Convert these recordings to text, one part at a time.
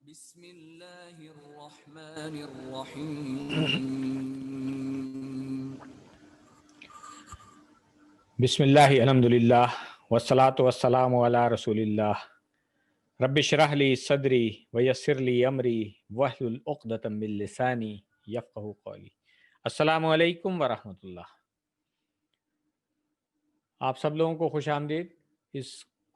بسم اللہ الرحمن الرحیم بسم اللہ الحمدللہ والصلاة والسلام علی رسول اللہ رب اشرح لی صدری ویسر لی امری واحلل عقدۃ من لسانی یفقہوا قولی۔ السلام علیکم ورحمۃ اللہ۔ آپ سب لوگوں کو خوش آمدید اس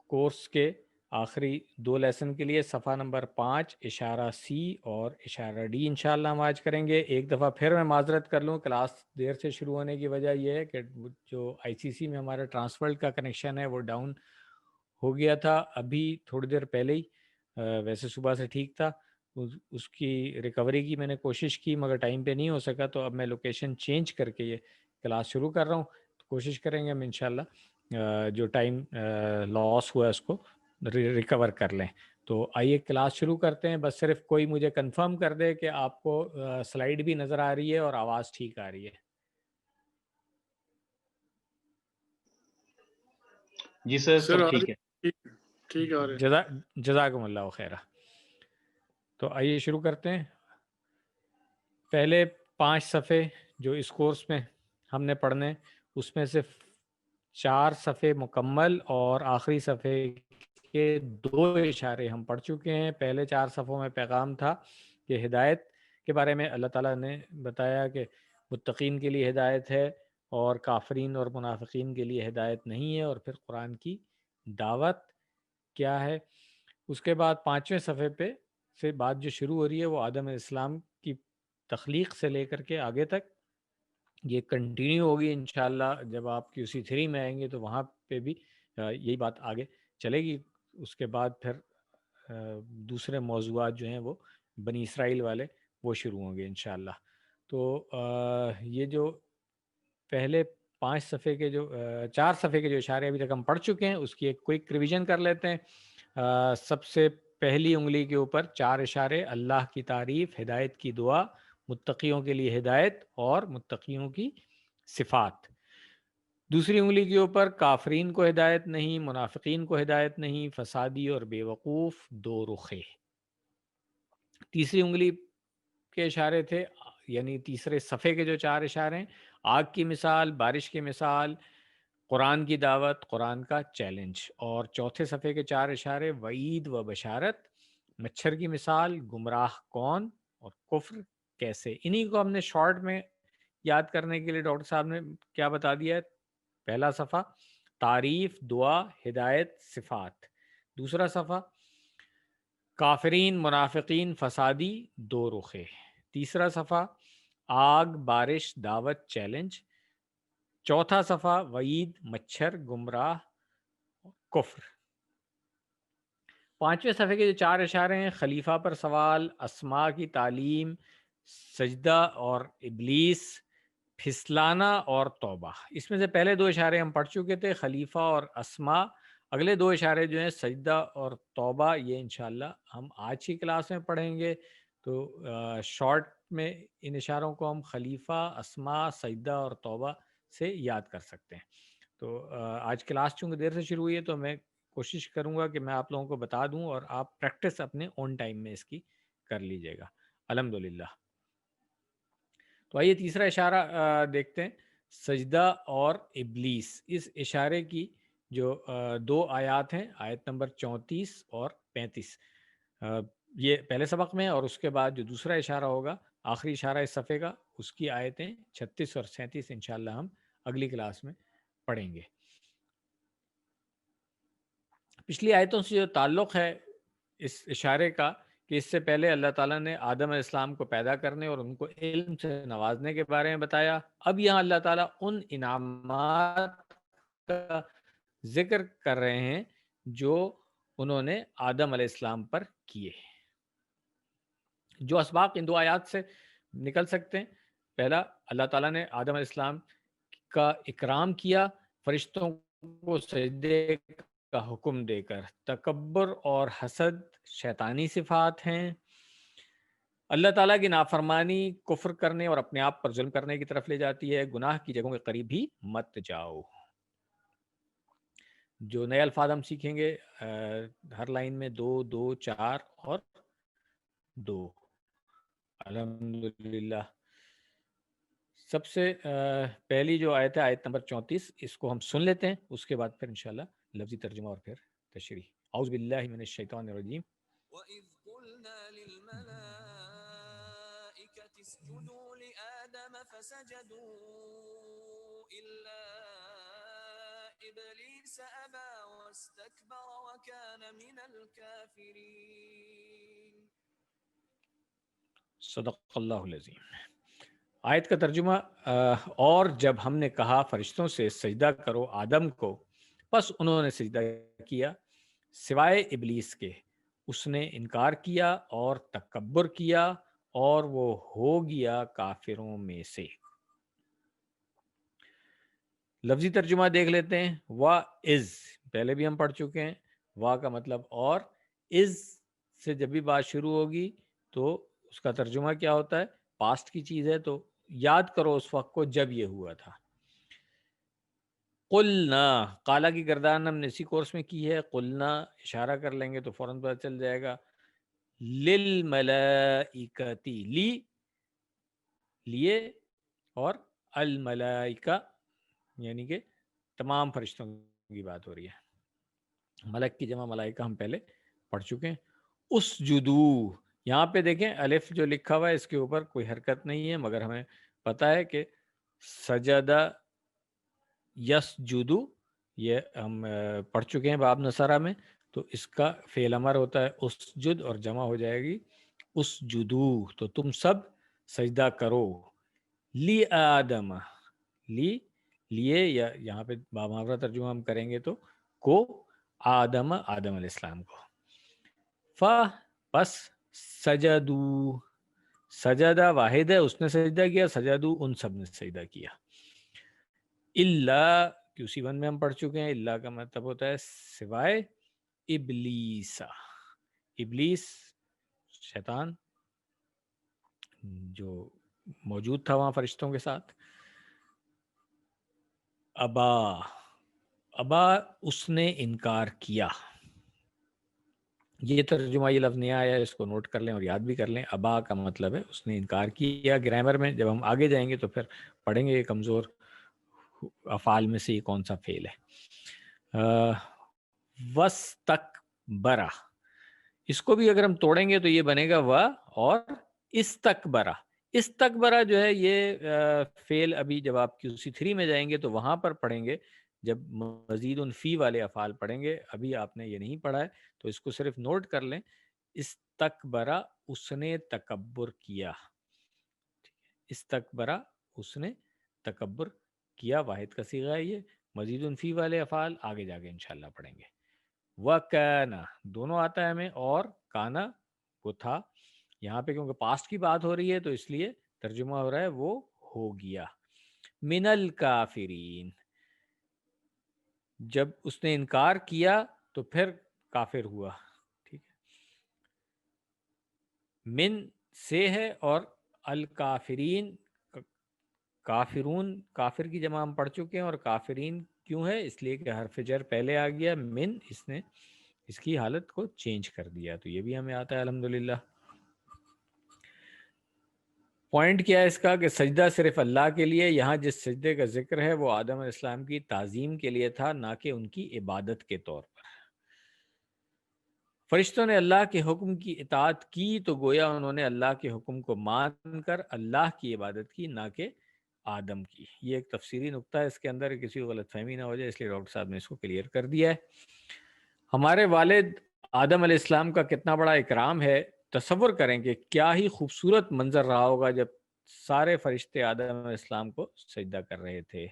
کورس کے آخری 2 لیسن کے لیے۔ صفحہ نمبر 5 اشارہ سی اور اشارہ ڈی انشاءاللہ ہم آج کریں گے۔ ایک دفعہ پھر میں معذرت کر لوں، کلاس دیر سے شروع ہونے کی وجہ یہ ہے کہ جو آئی سی سی میں ہمارا ٹرانسفر کا کنیکشن ہے وہ ڈاؤن ہو گیا تھا ابھی تھوڑی دیر پہلے ہی۔ ویسے صبح سے ٹھیک تھا، اس کی ریکوری کی میں نے کوشش کی مگر ٹائم پہ نہیں ہو سکا، تو اب میں لوکیشن چینج کر کے یہ کلاس شروع کر رہا ہوں۔ کوشش کریں گے ہم انشاءاللہ جو ٹائم لاس ہوا ہے اس کو ریکور کر لیں۔ تو آئیے کلاس شروع کرتے ہیں۔ بس صرف کوئی مجھے کنفرم کر دے کہ آپ کو سلائیڈ بھی نظر آ رہی ہے اور آواز ٹھیک آ رہی ہے۔ جی سر سب ٹھیک ہے، ٹھیک آ رہے ہیں۔ جزاکم اللہ خیرہ۔ تو آئیے شروع کرتے ہیں۔ پہلے 5 صفحے جو اس کورس میں ہم نے پڑھنے، اس میں سے 4 صفحے مکمل اور آخری صفحے کے 2 اشارے ہم پڑھ چکے ہیں۔ پہلے 4 صفحوں میں پیغام تھا کہ ہدایت کے بارے میں اللہ تعالیٰ نے بتایا کہ متقین کے لیے ہدایت ہے اور کافرین اور منافقین کے لیے ہدایت نہیں ہے، اور پھر قرآن کی دعوت کیا ہے۔ اس کے بعد 5ویں صفحے پہ سے بات جو شروع ہو رہی ہے وہ آدم علیہ السلام کی تخلیق سے لے کر کے آگے تک یہ کنٹینیو ہوگی انشاءاللہ۔ جب آپ QC3 میں آئیں گے تو وہاں پہ بھی یہی بات آگے چلے گی۔ اس کے بعد پھر دوسرے موضوعات جو ہیں وہ بنی اسرائیل والے وہ شروع ہوں گے انشاءاللہ۔ تو یہ جو پہلے 5 صفحے کے جو 4 صفحے کے جو اشارے ابھی تک ہم پڑھ چکے ہیں اس کی ایک کوئک ریویژن کر لیتے ہیں۔ سب سے پہلی انگلی کے اوپر 4 اشارے: اللہ کی تعریف، ہدایت کی دعا، متقیوں کے لیے ہدایت اور متقیوں کی صفات۔ دوسری انگلی کے اوپر کافرین کو ہدایت نہیں، منافقین کو ہدایت نہیں، فسادی اور بے وقوف دو رخے۔ تیسری انگلی کے اشارے تھے، یعنی تیسرے صفحے کے جو 4 اشارے ہیں: آگ کی مثال، بارش کی مثال، قرآن کی دعوت، قرآن کا چیلنج۔ اور چوتھے صفحے کے 4 اشارے: وعید و بشارت، مچھر کی مثال، گمراہ کون اور کفر کیسے۔ انہی کو ہم نے شارٹ میں یاد کرنے کے لیے ڈاکٹر صاحب نے کیا بتا دیا ہے۔ پہلا صفحہ تعریف، دعا، ہدایت، صفات۔ دوسرا صفحہ کافرین، منافقین، فسادی، دو رخے۔ تیسرا صفحہ آگ، بارش، دعوت، چیلنج۔ چوتھا صفحہ وعید، مچھر، گمراہ، کفر۔ 5ویں صفحے کے جو 4 اشارے ہیں: خلیفہ پر سوال، اسماء کی تعلیم، سجدہ اور ابلیس، پھسلانا اور توبہ۔ اس میں سے پہلے 2 اشارے ہم پڑھ چکے تھے، خلیفہ اور اسماء۔ اگلے 2 اشارے جو ہیں سجدہ اور توبہ، یہ انشاءاللہ ہم آج کی کلاس میں پڑھیں گے۔ تو شارٹ میں ان اشاروں کو ہم خلیفہ، اسماء، سجدہ اور توبہ سے یاد کر سکتے ہیں۔ تو آج کلاس چونکہ دیر سے شروع ہوئی ہے تو میں کوشش کروں گا کہ میں آپ لوگوں کو بتا دوں اور آپ پریکٹس اپنے اون ٹائم میں اس کی کر لیجئے گا الحمدللہ۔ تو آئیے تیسرا اشارہ دیکھتے ہیں، سجدہ اور ابلیس۔ اس اشارے کی جو 2 آیات ہیں، آیت نمبر 34 اور 35، یہ پہلے سبق میں، اور اس کے بعد جو دوسرا اشارہ ہوگا، آخری اشارہ اس صفحے کا، اس کی آیتیں 36 اور 37 انشاءاللہ ہم اگلی کلاس میں پڑھیں گے۔ پچھلی آیتوں سے جو تعلق ہے اس اشارے کا کہ اس سے پہلے اللہ تعالیٰ نے آدم علیہ السلام کو پیدا کرنے اور ان کو علم سے نوازنے کے بارے میں بتایا۔ اب یہاں اللہ تعالیٰ ان انعامات کا ذکر کر رہے ہیں جو انہوں نے آدم علیہ السلام پر کیے۔ جو اسباق ان 2 آیات سے نکل سکتے ہیں: پہلا، اللہ تعالیٰ نے آدم علیہ السلام کا اکرام کیا فرشتوں کو سجدے کا حکم دے کر۔ تکبر اور حسد شیطانی صفات ہیں۔ اللہ تعالیٰ کی نافرمانی کفر کرنے اور اپنے آپ پر ظلم کرنے کی طرف لے جاتی ہے۔ گناہ کی جگہوں کے قریب بھی مت جاؤ۔ جو نئے الفاظ ہم سیکھیں گے ہر لائن میں 2 2 4 اور 2. الحمدللہ. سب سے پہلی جو آیت ہے آیت نمبر 34، اس کو ہم سن لیتے ہیں، اس کے بعد پھر انشاءاللہ لفظی ترجمہ اور پھر تشریح. اعوذ باللہ من الشیطان الرجیم. وَإِذْ قُلْنَا لِلْمَلَائِكَةِ اسْجُدُوا لِآدَمَ فَسَجَدُوا إِلَّا إِبْلِيسَ أَبَى وَاسْتَكْبَرَ وَكَانَ مِنَ الْكَافِرِينَ. صدق اللہ العظیم. آیت کا ترجمہ اور جب ہم نے کہا فرشتوں سے سجدہ کرو آدم کو، پس انہوں نے سجدہ کیا سوائے ابلیس کے، اس نے انکار کیا اور تکبر کیا اور وہ ہو گیا کافروں میں سے. لفظی ترجمہ دیکھ لیتے ہیں. وا از پہلے بھی ہم پڑھ چکے ہیں. وا کا مطلب اور، از سے جب بھی بات شروع ہوگی تو اس کا ترجمہ کیا ہوتا ہے؟ پاسٹ کی چیز ہے تو یاد کرو اس وقت کو جب یہ ہوا تھا. قلنا، قالا کی گردان ہم نے اسی کورس میں کی ہے. قلنا اشارہ کر لیں گے تو فوراً پتہ چل جائے گا. للملائکتی، لی لیے، اور الملائکہ یعنی کہ تمام فرشتوں کی بات ہو رہی ہے. ملک کی جمع ملائکہ ہم پہلے پڑھ چکے ہیں. اسجدو، یہاں پہ دیکھیں الف جو لکھا ہوا ہے اس کے اوپر کوئی حرکت نہیں ہے، مگر ہمیں پتہ ہے کہ سجدہ یسجدو یہ ہم پڑھ چکے ہیں باب نصرہ میں، تو اس کا فعل امر ہوتا ہے اسجد اور جمع ہو جائے گی اسجدو، تو تم سب سجدہ کرو. لی آدم، لی لیے، یا یہاں پہ بامحاورہ ترجمہ ہم کریں گے تو کو، آدم آدم علیہ السلام کو. پس سجدو، سجدہ واحد ہے، اس نے سجدہ کیا، سجدو ان سب نے سجدہ کیا. اللہ QC 1 میں ہم پڑھ چکے ہیں. اللہ کا مطلب ہوتا ہے سوائے ابلیس. ابلیس شیطان جو موجود تھا وہاں فرشتوں کے ساتھ. ابا اس نے انکار کیا. یہ ترجمہ یہ لفظ نہیں آیا ہے، اس کو نوٹ کر لیں اور یاد بھی کر لیں. ابا کا مطلب ہے اس نے انکار کیا. گرامر میں جب ہم آگے جائیں گے تو پھر پڑھیں گے یہ کمزور افعال میں سے یہ کون سا فعل ہے. وستکبرا، اس کو بھی اگر ہم توڑیں گے تو یہ بنے گا و اور استکبرا. استکبرا جو ہے یہ فعل ابھی جب آپ QC 3 میں جائیں گے تو وہاں پر پڑھیں گے، جب مزید ان فی والے افعال پڑھیں گے. ابھی آپ نے یہ نہیں پڑھا ہے تو اس کو صرف نوٹ کر لیں. استکبرا اس نے تکبر کیا. استکبرا اس نے تکبر کیا، واحد کا صیغہ ہے یہ. مزید ان فی والے افعال آگے جا کے انشاءاللہ پڑھیں گے. وَكَانَ دونوں آتا ہے ہمیں، اور کانا وہ تھا. یہاں پہ کیونکہ پاسٹ کی بات ہو رہی ہے تو اس لیے ترجمہ ہو رہا ہے وہ ہو گیا. من الکافرین، جب اس نے انکار کیا تو پھر کافر ہوا. ٹھیک ہے، من سے ہے اور الکافرین کافرون، کافر کی جمع ہم پڑھ چکے ہیں. اور کافرین کیوں ہے؟ اس لیے کہ حرف جر پہلے آ گیا. من اس نے اس کی حالت کو چینج کر دیا، تو یہ بھی ہمیں آتا ہے الحمدللہ. پوائنٹ کیا ہے اس کا کہ سجدہ صرف اللہ کے لیے. یہاں جس سجدے کا ذکر ہے وہ آدم علیہ السلام کی تعظیم کے لیے تھا، نہ کہ ان کی عبادت کے طور پر. فرشتوں نے اللہ کے حکم کی اطاعت کی تو گویا انہوں نے اللہ کے حکم کو مان کر اللہ کی عبادت کی، نہ کہ آدم کی. یہ ایک تفسیری نقطہ ہے، اس کے اندر کسی کو غلط فہمی نہ ہو جائے، اس لیے ڈاکٹر صاحب نے اس کو کلیئر کر دیا ہے. ہمارے والد آدم علیہ السلام کا کتنا بڑا اکرام ہے. تصور کریں کہ کیا ہی خوبصورت منظر رہا ہوگا جب سارے فرشتے آدم علیہ السلام کو سجدہ کر رہے تھے.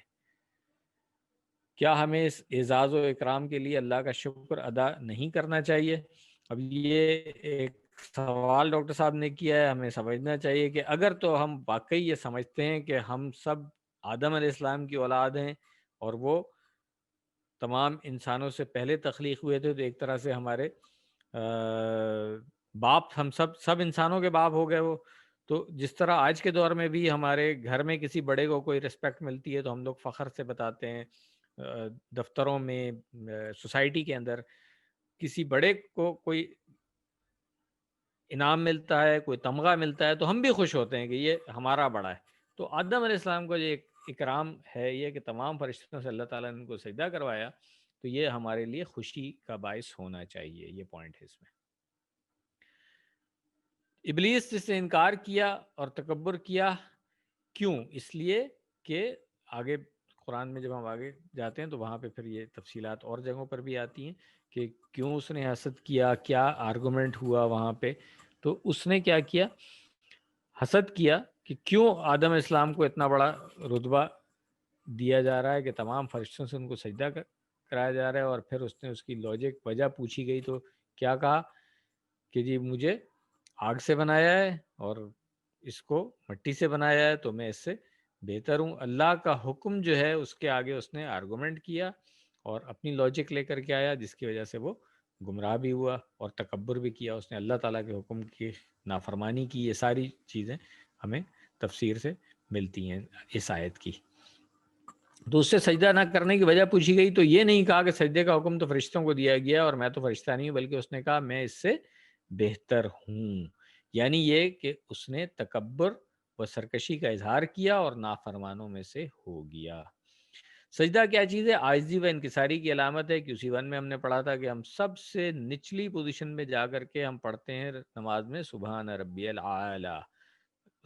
کیا ہمیں اس اعزاز و اکرام کے لیے اللہ کا شکر ادا نہیں کرنا چاہیے؟ اب یہ ایک سوال ڈاکٹر صاحب نے کیا ہے، ہمیں سمجھنا چاہیے کہ اگر تو ہم واقعی یہ سمجھتے ہیں کہ ہم سب آدم علیہ السلام کی اولاد ہیں اور وہ تمام انسانوں سے پہلے تخلیق ہوئے تھے، تو ایک طرح سے ہمارے باپ، ہم سب انسانوں کے باپ ہو گئے وہ. تو جس طرح آج کے دور میں بھی ہمارے گھر میں کسی بڑے کو کوئی رسپیکٹ ملتی ہے تو ہم لوگ فخر سے بتاتے ہیں، دفتروں میں، سوسائٹی کے اندر کسی بڑے کو کوئی انعام ملتا ہے، کوئی تمغہ ملتا ہے تو ہم بھی خوش ہوتے ہیں کہ یہ ہمارا بڑا ہے. تو آدم علیہ السلام کا جو ایک اکرام ہے یہ کہ تمام فرشتوں سے اللہ تعالیٰ نے ان کو سجدہ کروایا، تو یہ ہمارے لیے خوشی کا باعث ہونا چاہیے. یہ پوائنٹ ہے اس میں. ابلیس جس نے انکار کیا اور تکبر کیا، کیوں؟ اس لیے کہ آگے قرآن میں جب ہم آگے جاتے ہیں تو وہاں پہ پھر یہ تفصیلات اور جگہوں پر بھی آتی ہیں کہ کیوں اس نے حسد کیا، کیا آرگومنٹ ہوا وہاں پہ. تو اس نے کیا کیا؟ حسد کیا کہ کیوں آدم علیہ السلام کو اتنا بڑا رتبہ دیا جا رہا ہے کہ تمام فرشتوں سے ان کو سجدہ کرایا جا رہا ہے. اور پھر اس نے اس کی لاجک وجہ پوچھی گئی تو کیا کہا کہ جی مجھے آگ سے بنایا ہے اور اس کو مٹی سے بنایا ہے تو میں اس سے بہتر ہوں. اللہ کا حکم جو ہے اس کے آگے اس نے آرگومنٹ کیا اور اپنی لاجک لے کر کے آیا، جس کی وجہ سے وہ گمراہ بھی ہوا اور تکبر بھی کیا. اس نے اللہ تعالیٰ کے حکم کی نافرمانی کی. یہ ساری چیزیں ہمیں تفسیر سے ملتی ہیں اس آیت کی. تو اس سے سجدہ نہ کرنے کی وجہ پوچھی گئی تو یہ نہیں کہا کہ سجدے کا حکم تو فرشتوں کو دیا گیا اور میں تو فرشتہ نہیں ہوں، بلکہ اس نے کہا میں اس سے بہتر ہوں. یعنی یہ کہ اس نے تکبر و سرکشی کا اظہار کیا اور نافرمانوں میں سے ہو گیا. سجدہ کیا چیز ہے؟ عاجزی و انکساری کی علامت ہے. کہ اسی ون میں ہم نے پڑھا تھا کہ ہم سب سے نچلی پوزیشن میں جا کر کے ہم پڑھتے ہیں نماز میں سبحان ربی الاعلی،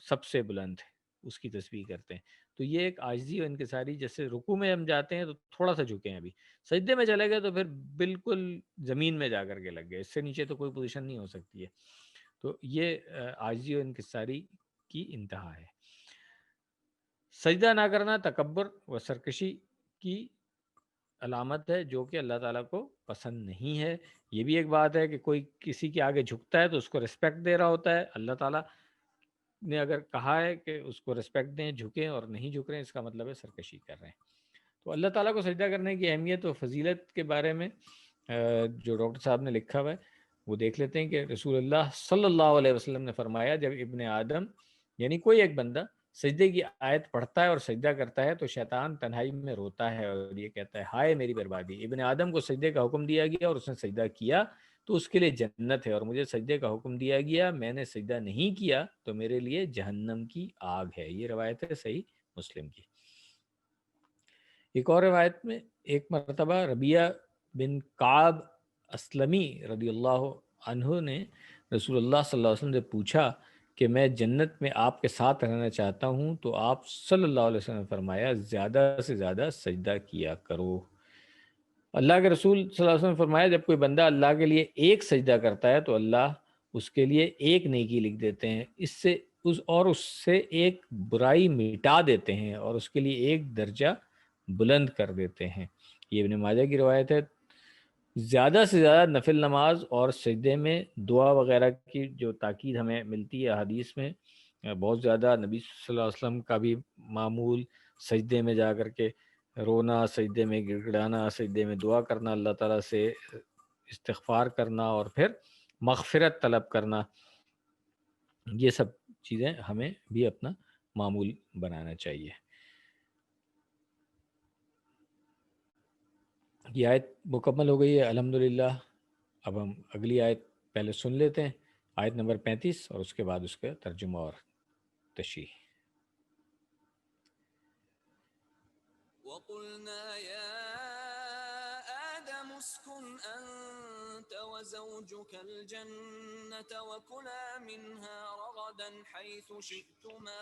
سب سے بلند اس کی تسبیح کرتے ہیں. تو یہ ایک عاجزی و انکساری، جیسے رکوع میں ہم جاتے ہیں تو تھوڑا سا جھکے ہیں، ابھی سجدے میں چلے گئے تو پھر بالکل زمین میں جا کر کے لگ گئے، اس سے نیچے تو کوئی پوزیشن نہیں ہو سکتی ہے. تو یہ عاجزی و انکساری کی انتہا ہے. سجدہ نہ کرنا تکبر و سرکشی کی علامت ہے جو کہ اللہ تعالیٰ کو پسند نہیں ہے. یہ بھی ایک بات ہے کہ کوئی کسی کے آگے جھکتا ہے تو اس کو ریسپیکٹ دے رہا ہوتا ہے. اللہ تعالیٰ نے اگر کہا ہے کہ اس کو ریسپیکٹ دیں، جھکیں اور نہیں جھک رہے ہیں، اس کا مطلب ہے سرکشی کر رہے ہیں. تو اللہ تعالیٰ کو سجدہ کرنے کی اہمیت و فضیلت کے بارے میں جو ڈاکٹر صاحب نے لکھا ہوا ہے وہ دیکھ لیتے ہیں کہ رسول اللہ صلی اللہ علیہ وسلم نے فرمایا جب ابن آدم یعنی کوئی ایک بندہ سجدے کی آیت پڑھتا ہے اور سجدہ کرتا ہے تو شیطان تنہائی میں روتا ہے اور یہ کہتا ہے ہائے میری بربادی. ابن آدم کو سجدے کا حکم دیا گیا اور اس نے سجدہ کیا تو اس کے لیے جنت ہے، اور مجھے سجدے کا حکم دیا گیا میں نے سجدہ نہیں کیا تو میرے لیے جہنم کی آگ ہے. یہ روایت ہے صحیح مسلم کی. ایک اور روایت میں ایک مرتبہ ربیعہ بن کعب اسلمی رضی اللہ عنہ نے رسول اللہ صلی اللہ علیہ وسلم سے پوچھا کہ میں جنت میں آپ کے ساتھ رہنا چاہتا ہوں تو آپ صلی اللہ علیہ وسلم نے فرمایا زیادہ سے زیادہ سجدہ کیا کرو. اللہ کے رسول صلی اللہ علیہ وسلم نے فرمایا جب کوئی بندہ اللہ کے لیے ایک سجدہ کرتا ہے تو اللہ اس کے لیے ایک نیکی لکھ دیتے ہیں، اس سے ایک برائی مٹا دیتے ہیں اور اس کے لیے ایک درجہ بلند کر دیتے ہیں. یہ ابن ماجہ کی روایت ہے. زیادہ سے زیادہ نفل نماز اور سجدے میں دعا وغیرہ کی جو تاکید ہمیں ملتی ہے حدیث میں، بہت زیادہ نبی صلی اللہ علیہ وسلم کا بھی معمول سجدے میں جا کر کے رونا، سجدے میں گڑ گڑانا، سجدے میں دعا کرنا، اللہ تعالیٰ سے استغفار کرنا اور پھر مغفرت طلب کرنا، یہ سب چیزیں ہمیں بھی اپنا معمول بنانا چاہیے. یہ آیت مکمل ہو گئی ہے الحمدللہ. اب ہم اگلی آیت پہلے سن لیتے ہیں، آیت نمبر 35 اور اس کے بعد اس کا ترجمہ اور تشریح. وَقُلْنَا يَا آدَمُ اسْكُنْ أَنْتَ وَزَوْجُكَ الْجَنَّةَ وَكُلَا مِنْهَا رَغَدًا حَيْثُ شِئْتُمَا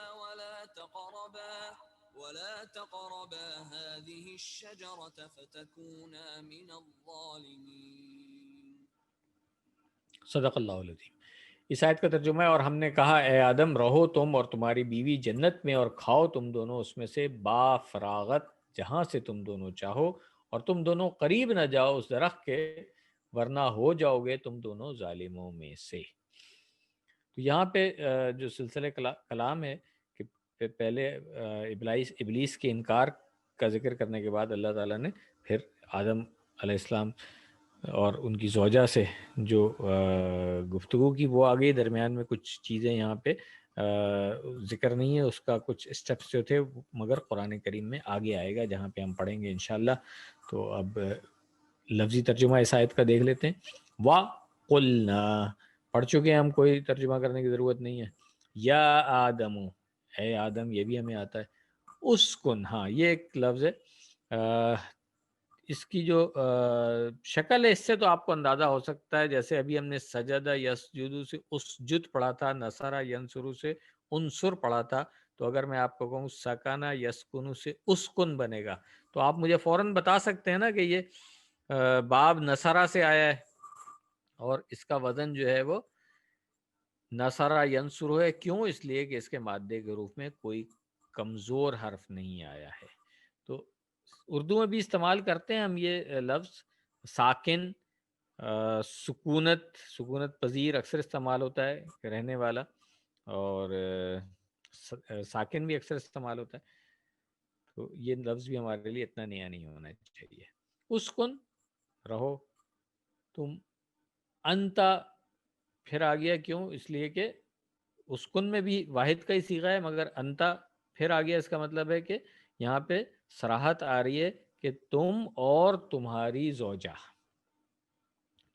ولا تقربا هذه الشجرة فتكونا من الظالمين. صدق اللہ العظیم. اس آیت کا ترجمہ ہے اور ہم نے کہا اے آدم رہو تم اور تمہاری بیوی جنت میں اور کھاؤ تم دونوں اس میں سے با فراغت جہاں سے تم دونوں چاہو، اور تم دونوں قریب نہ جاؤ اس درخت کے ورنہ ہو جاؤ گے تم دونوں ظالموں میں سے. تو یہاں پہ جو سلسلہ کلام ہے کہ پہلے ابلیس کے انکار کا ذکر کرنے کے بعد اللہ تعالیٰ نے پھر آدم علیہ السلام اور ان کی زوجہ سے جو گفتگو کی وہ آگے درمیان میں کچھ چیزیں یہاں پہ ذکر نہیں ہے، اس کا کچھ اسٹیپس جو تھے مگر قرآن کریم میں آگے آئے گا جہاں پہ ہم پڑھیں گے انشاءاللہ. تو اب لفظی ترجمہ اس آیت کا دیکھ لیتے ہیں. وَقُلْنَا پڑھ چکے ہیں ہم، کوئی ترجمہ کرنے کی ضرورت نہیں ہے. یا آدم، اے آدم، یہ بھی ہمیں آتا ہے. اسکن، ہاں یہ ایک لفظ ہے. اس کی جو شکل ہے اس سے تو آپ کو اندازہ ہو سکتا ہے، جیسے ابھی ہم نے سجدہ یسجدو سے اسجد پڑھا تھا، نصرہ ینصرو سے انصر پڑھا تھا. تو اگر میں آپ کو کہوں سکانہ یسکنو سے اسکن بنے گا، تو آپ مجھے فوراً بتا سکتے ہیں نا کہ یہ باب نصرہ سے آیا ہے اور اس کا وزن جو ہے وہ نصرہ ینصرو ہے. کیوں؟ اس لیے کہ اس کے مادے کے روپ میں کوئی کمزور حرف نہیں آیا ہے. تو اردو میں بھی استعمال کرتے ہیں ہم یہ لفظ ساکن، سکونت پذیر اکثر استعمال ہوتا ہے، رہنے والا، اور ساکن بھی اکثر استعمال ہوتا ہے. تو یہ لفظ بھی ہمارے لیے اتنا نیا نہیں ہونا چاہیے. اسکن، رہو تم. انتا پھر آ گیا، کیوں؟ اس لیے کہ اسکن میں بھی واحد کا ہی صیغہ ہے، مگر انتا پھر آ گیا. اس کا مطلب ہے کہ یہاں پہ صراحت آ رہی ہے کہ تم اور تمہاری زوجہ.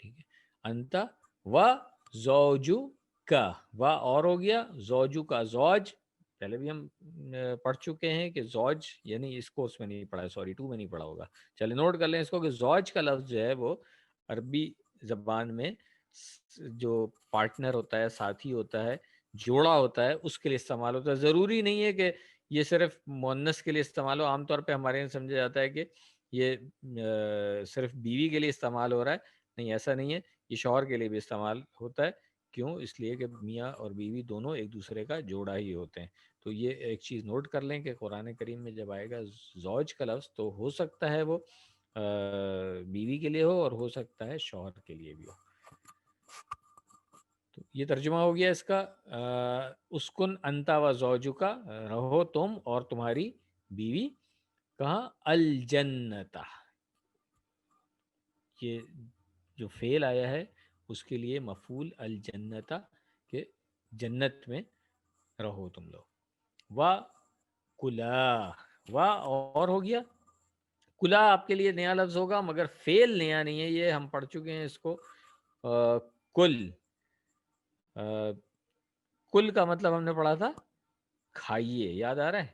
ٹھیک ہے، انتا و زوجو کا، و اور ہو گیا، زوجو کا زوج. پہلے بھی ہم پڑھ چکے ہیں کہ زوج، یعنی اس کورس میں نہیں پڑھا، سوری 2 میں نہیں پڑھا ہوگا. چلے نوٹ کر لیں اس کو کہ زوج کا لفظ جو ہے وہ عربی زبان میں جو پارٹنر ہوتا ہے، ساتھی ہوتا ہے، جوڑا ہوتا ہے، اس کے لیے استعمال ہوتا ہے. ضروری نہیں ہے کہ یہ صرف مؤنث کے لیے استعمال ہو. عام طور پہ ہمارے یہاں سمجھا جاتا ہے کہ یہ صرف بیوی کے لیے استعمال ہو رہا ہے. نہیں، ایسا نہیں ہے، یہ شوہر کے لیے بھی استعمال ہوتا ہے. کیوں؟ اس لیے کہ میاں اور بیوی دونوں ایک دوسرے کا جوڑا ہی ہوتے ہیں. تو یہ ایک چیز نوٹ کر لیں کہ قرآن کریم میں جب آئے گا زوج کا لفظ تو ہو سکتا ہے وہ بیوی کے لیے ہو اور ہو سکتا ہے شوہر کے لیے بھی ہو. تو یہ ترجمہ ہو گیا اس کا. اسکن انتا و زوجو کا، رہو تم اور تمہاری بیوی. کہاں؟ الجنتا. یہ جو فعل آیا ہے اس کے لیے مفعول الجنتا، کہ جنت میں رہو تم لوگ. وا کلا، وا اور ہو گیا. کلا آپ کے لیے نیا لفظ ہوگا مگر فعل نیا نہیں ہے، یہ ہم پڑھ چکے ہیں اس کو. کل، کل کا مطلب ہم نے پڑھا تھا کھائیے، یاد آ رہا ہے؟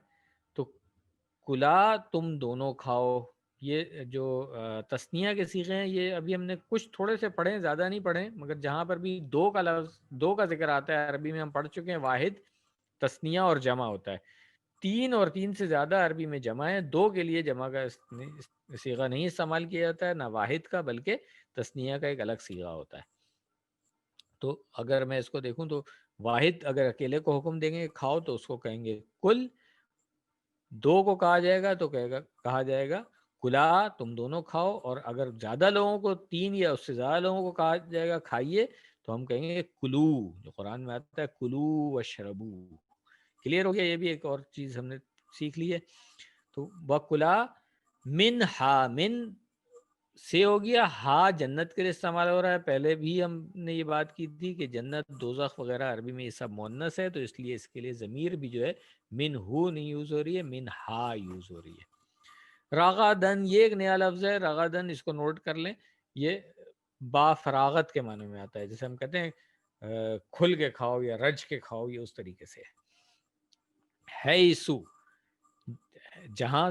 تو کلا تم دونوں کھاؤ. یہ جو تثنیہ کے صیغے ہیں یہ ابھی ہم نے کچھ تھوڑے سے پڑھے، زیادہ نہیں پڑھے، مگر جہاں پر بھی دو کا لفظ، دو کا ذکر آتا ہے عربی میں ہم پڑھ چکے ہیں. واحد، تثنیہ اور جمع ہوتا ہے. 3 اور 3 سے زیادہ عربی میں جمع ہے. 2 کے لیے جمع کا صیغہ نہیں استعمال کیا جاتا ہے، نہ واحد کا، بلکہ تثنیہ کا ایک الگ صیغہ ہوتا ہے. تو اگر میں اس کو دیکھوں تو واحد اگر اکیلے کو حکم دیں گے کھاؤ تو اس کو کہیں گے کل. 2 کو کہا جائے گا تو کہا جائے گا کلا، تم دونوں کھاؤ. اور اگر زیادہ لوگوں کو، 3 یا اس سے زیادہ لوگوں کو کہا جائے گا کھائیے، تو ہم کہیں گے کلو، جو قرآن میں آتا ہے کلو وشربو. کلیئر ہو گیا؟ یہ بھی ایک اور چیز ہم نے سیکھ لی ہے. تو وَکُلَا مِنْہَا، من سے ہو گیا. ہا جنت کے لیے استعمال ہو رہا ہے. پہلے بھی ہم نے یہ بات کی تھی کہ جنت، دوزخ وغیرہ عربی میں یہ سب مؤنث ہے، تو اس لیے اس کے لیے ضمیر بھی جو ہے من ہو نہیں یوز ہو رہی ہے، من ہا یوز ہو رہی ہے. رغدن، یہ ایک نیا لفظ ہے. رغدن، اس کو نوٹ کر لیں، یہ با فراغت کے معنی میں آتا ہے. جیسے ہم کہتے ہیں کھل کے کھاؤ یا رج کے کھاؤ، یہ اس طریقے سے ہے. حیثو، جہاں،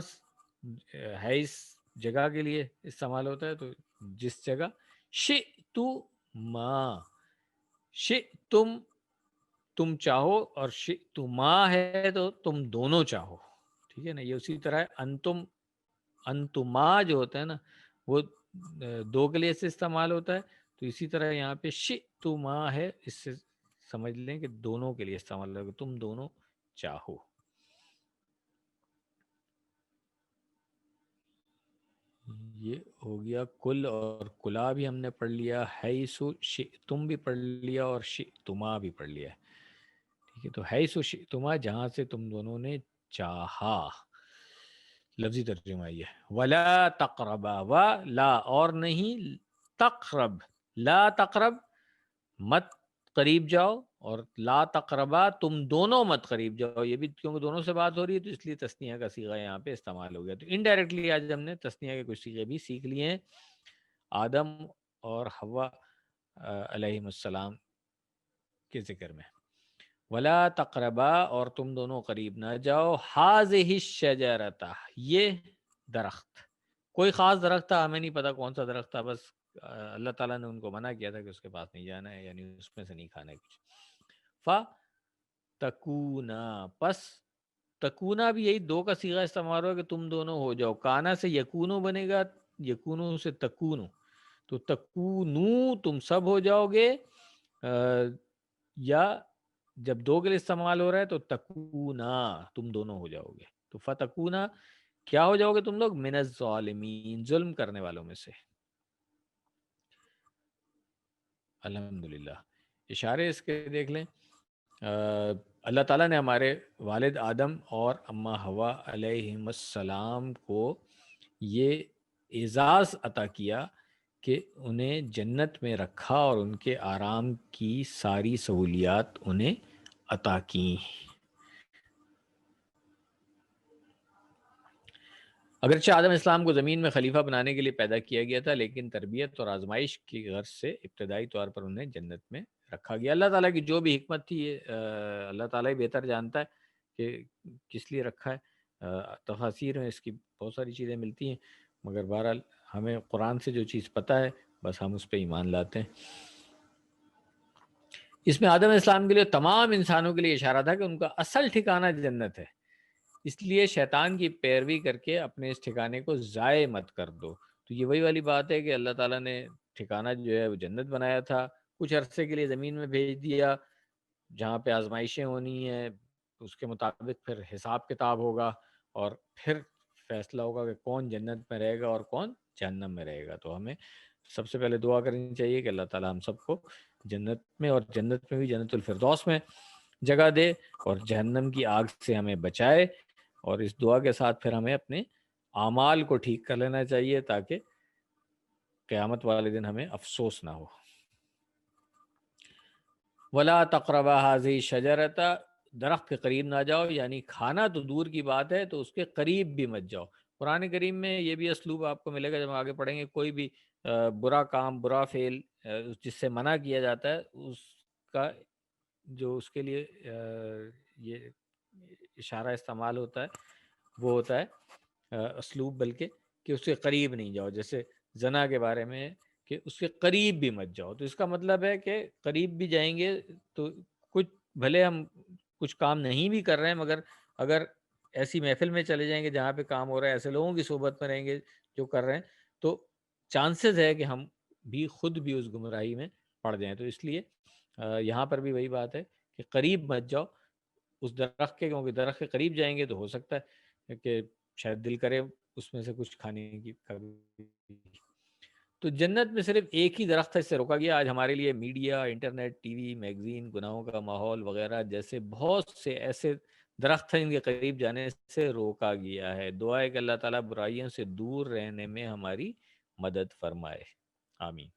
حیث جگہ کے لیے استعمال ہوتا ہے، تو جس جگہ. شئتو ما، شئتم تم چاہو، اور شئتما ہے تو تم دونوں چاہو. ٹھیک ہے نا؟ یہ اسی طرح انتم، انتما جو ہوتا ہے نا وہ 2 کے لیے سے استعمال ہوتا ہے. تو اسی طرح یہاں پہ شئتما ہے، اس سے سمجھ لیں کہ دونوں کے لیے استعمال ہوگا، تم دونوں چاہو. یہ ہو گیا کل، اور کلا بھی ہم نے پڑھ لیا. حیث شئتم بھی پڑھ لیا اور شئتما بھی پڑھ لیا. ٹھیک ہے، تو حیث شئتما، جہاں سے تم دونوں نے چاہا. لفظی ترجمہ یہ ہے. ولا تقربا، ولا اور نہیں، تقرب، لا تقرب مت قریب جاؤ، اور لا تقربا تم دونوں مت قریب جاؤ. یہ بھی کیونکہ دونوں سے بات ہو رہی ہے تو اس لیے تثنیہ کا صیغہ یہاں پہ استعمال ہو گیا. تو انڈائریکٹلی آج ہم نے تثنیہ کے کچھ صیغے بھی سیکھ لیے ہیں. آدم اور حوا علیہم السلام کے ذکر میں. ولا تقربا، اور تم دونوں قریب نہ جاؤ، ہذہ الشجرۃ، یہ درخت. کوئی خاص درخت تھا، ہمیں نہیں پتا کون سا درخت تھا، بس اللہ تعالیٰ نے ان کو منع کیا تھا کہ اس کے پاس نہیں جانا ہے، یعنی اس میں سے نہیں کھانا ہے کچھ. فتکونا، پس تکونا بھی یہی دو کا صیغہ استعمال ہوا کہ تم دونوں ہو جاؤ. کانا سے یکونو بنے گا، یکونو سے تکونو، تو تکونو تم سب ہو جاؤ گے، یا جب دو کے لیے استعمال ہو رہا ہے تو تکونا تم دونوں ہو جاؤ گے. تو فتکونا کیا ہو جاؤ گے تم لوگ؟ من الظالمین، ظلم کرنے والوں میں سے. الحمدللہ. اشارے اس کے دیکھ لیں. اللہ تعالیٰ نے ہمارے والد آدم اور اماں حوا علیہم السلام کو یہ اعزاز عطا کیا کہ انہیں جنت میں رکھا اور ان کے آرام کی ساری سہولیات انہیں عطا کیں. اگرچہ آدم اسلام کو زمین میں خلیفہ بنانے کے لیے پیدا کیا گیا تھا، لیکن تربیت اور آزمائش کی غرض سے ابتدائی طور پر انہیں جنت میں رکھا گیا. اللہ تعالیٰ کی جو بھی حکمت تھی یہ اللہ تعالیٰ ہی بہتر جانتا ہے کہ کس لیے رکھا ہے. تفاسیر میں اس کی بہت ساری چیزیں ملتی ہیں، مگر بہرحال ہمیں قرآن سے جو چیز پتہ ہے بس ہم اس پہ ایمان لاتے ہیں. اس میں آدم اسلام کے لیے تمام انسانوں کے لیے اشارہ تھا کہ ان کا اصل ٹھکانہ جنت ہے، اس لیے شیطان کی پیروی کر کے اپنے اس ٹھکانے کو ضائع مت کر دو. تو یہ وہی والی بات ہے کہ اللہ تعالیٰ نے ٹھکانہ جو ہے وہ جنت بنایا تھا، کچھ عرصے کے لیے زمین میں بھیج دیا جہاں پہ آزمائشیں ہونی ہیں، اس کے مطابق پھر حساب کتاب ہوگا اور پھر فیصلہ ہوگا کہ کون جنت میں رہے گا اور کون جہنم میں رہے گا. تو ہمیں سب سے پہلے دعا کرنی چاہیے کہ اللہ تعالیٰ ہم سب کو جنت میں، اور جنت میں بھی جنت الفردوس میں جگہ دے، اور جہنم کی آگ سے ہمیں بچائے. اور اس دعا کے ساتھ پھر ہمیں اپنے اعمال کو ٹھیک کر لینا چاہیے تاکہ قیامت والے دن ہمیں افسوس نہ ہو. ولا تقربا هذه الشجرۃ، درخت کے قریب نہ جاؤ، یعنی کھانا تو دور کی بات ہے تو اس کے قریب بھی مت جاؤ. قرآن کریم میں یہ بھی اسلوب آپ کو ملے گا جب ہم آگے پڑھیں گے. کوئی بھی برا کام، برا فعل جس سے منع کیا جاتا ہے، اس کا جو اس کے لیے یہ اشارہ استعمال ہوتا ہے وہ ہوتا ہے اسلوب، بلکہ کہ اس کے قریب نہیں جاؤ. جیسے زنا کے بارے میں کہ اس کے قریب بھی مت جاؤ، تو اس کا مطلب ہے کہ قریب بھی جائیں گے تو کچھ بھلے ہم کچھ کام نہیں بھی کر رہے ہیں، مگر اگر ایسی محفل میں چلے جائیں گے جہاں پہ کام ہو رہا ہے، ایسے لوگوں کی صحبت میں رہیں گے جو کر رہے ہیں، تو چانسز ہے کہ ہم بھی خود بھی اس گمراہی میں پڑ جائیں. تو اس لیے یہاں پر بھی وہی بات ہے کہ قریب مت جاؤ اس درخت کے، کیونکہ درخت کے قریب جائیں گے تو ہو سکتا ہے کہ شاید دل کرے اس میں سے کچھ کھانے کی. تو جنت میں صرف ایک ہی درخت ہے، اس سے روکا گیا. آج ہمارے لیے media, internet, T V, magazine, گناہوں کا ماحول وغیرہ جیسے بہت سے ایسے درخت ہیں ان کے قریب جانے سے روکا گیا ہے. دعا ہے کہ اللہ تعالیٰ برائیوں سے دور رہنے میں ہماری مدد فرمائے. آمین.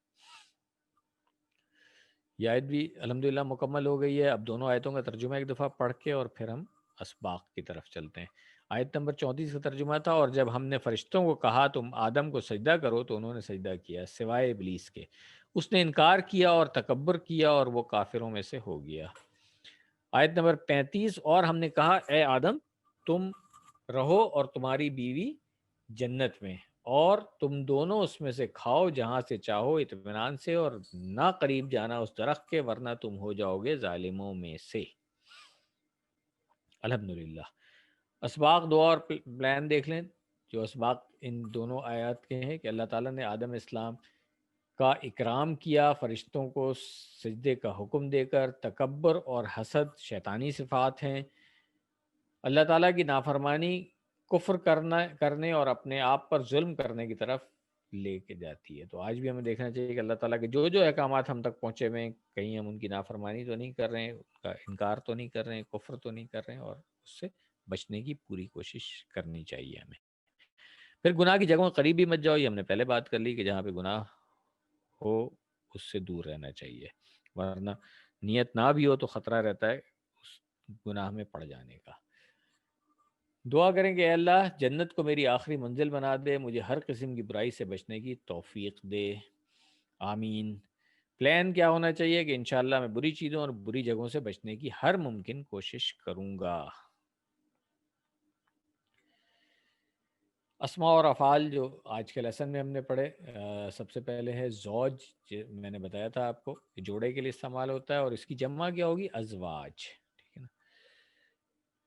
یہ آیت بھی الحمدللہ مکمل ہو گئی ہے. اب دونوں آیتوں کا ترجمہ ایک دفعہ پڑھ کے اور پھر ہم اسباق کی طرف چلتے ہیں. آیت نمبر 34 کا ترجمہ تھا، اور جب ہم نے فرشتوں کو کہا تم آدم کو سجدہ کرو تو انہوں نے سجدہ کیا سوائے ابلیس کے، اس نے انکار کیا اور تکبر کیا اور وہ کافروں میں سے ہو گیا. آیت نمبر 35، اور ہم نے کہا اے آدم تم رہو اور تمہاری بیوی جنت میں، اور تم دونوں اس میں سے کھاؤ جہاں سے چاہو اطمینان سے، اور نہ قریب جانا اس درخت کے ورنہ تم ہو جاؤ گے ظالموں میں سے. الحمدللہ. اسباق دعا اور پلان دیکھ لیں. جو اسباق ان دونوں آیات کے ہیں کہ اللہ تعالیٰ نے آدم اسلام کا اکرام کیا کرشتوں کو سجدے کا حکم دے کر. تکبر اور حسد شیطانی صفات ہیں. اللہ تعالیٰ کی نافرمانی کفر کرنے اور اپنے آپ پر ظلم کرنے کی طرف لے کے جاتی ہے. تو آج بھی ہمیں دیکھنا چاہیے کہ اللہ تعالیٰ کے جو جو احکامات ہم تک پہنچے ہوئے ہیں، کہیں ہم ان کی نافرمانی تو نہیں کر رہے ہیں، ان کا انکار تو نہیں کر رہے ہیں، کفر تو نہیں کر رہے ہیں، اور اس سے بچنے کی پوری کوشش کرنی چاہیے ہمیں. پھر گناہ کی جگہوں قریب بھی مت جاؤ. یہ ہم نے پہلے بات کر لی کہ جہاں پہ گناہ ہو اس سے دور رہنا چاہیے، ورنہ نیت نہ بھی ہو تو خطرہ رہتا ہے اس گناہ میں پڑ جانے کا. دعا کریں کہ اے اللہ جنت کو میری آخری منزل بنا دے، مجھے ہر قسم کی برائی سے بچنے کی توفیق دے. آمین. پلان کیا ہونا چاہیے کہ انشاءاللہ میں بری چیزوں اور بری جگہوں سے بچنے کی ہر ممکن کوشش کروں گا. اسماء اور افعال جو آج کے لیسن میں ہم نے پڑھے، سب سے پہلے ہے زوج. میں نے بتایا تھا آپ کو کہ جوڑے کے لیے استعمال ہوتا ہے اور اس کی جمع کیا ہوگی؟ ازواج. ٹھیک ہے نا،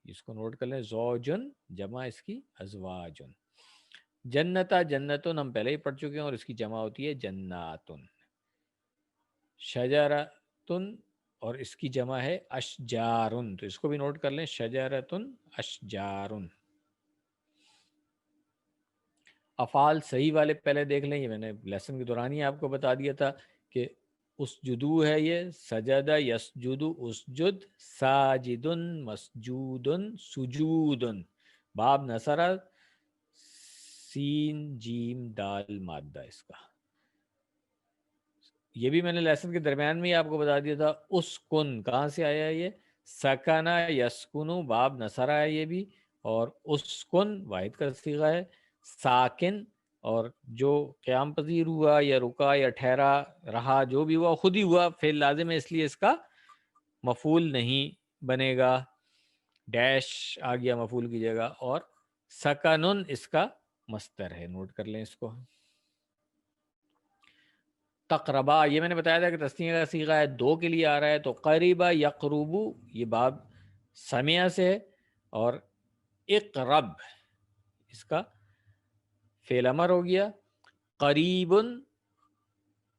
اس کو نوٹ کر لیں، زوجن جمع اس کی ازواجن. جنتا جنتن ہم پہلے ہی پڑھ چکے ہیں اور اس کی جمع ہوتی ہے جناتن. شجرتن اور اس کی جمع ہے اشجارن، تو اس کو بھی نوٹ کر لیں، شجرتن اشجارن. افعال صحیح والے پہلے دیکھ لیں، یہ میں نے لیسن کے دوران ہی آپ کو بتا دیا تھا کہ اسجدو ہے، یہ سجدہ یسجدو اسجد، ساجدن مسجودن سجودن. باب نصرہ، سین جیم دال مادہ اس کا. یہ بھی میں نے لیسن کے درمیان میں ہی آپ کو بتا دیا تھا. اسکن کہاں سے آیا ہے؟ یہ سکنا یسکنو، باب نصرہ ہے یہ بھی. اور اسکن واحد کا صیغہ ہے. ساکن اور جو قیام پذیر ہوا یا رکا یا ٹھہرا رہا، جو بھی ہوا خود ہی ہوا، فعل لازم ہے اس لیے اس کا مفعول نہیں بنے گا. ڈیش آ گیا مفعول کی جگہ. اور سکنن اس کا مصدر ہے، نوٹ کر لیں اس کو. تقربا یہ میں نے بتایا تھا کہ تسنیہ کا صیغہ ہے، دو کے لیے آ رہا ہے، تو قریبا یقربو یہ باب سمیہ سے ہے. اور اقرب اس کا فعل امر ہو گیا. قریبن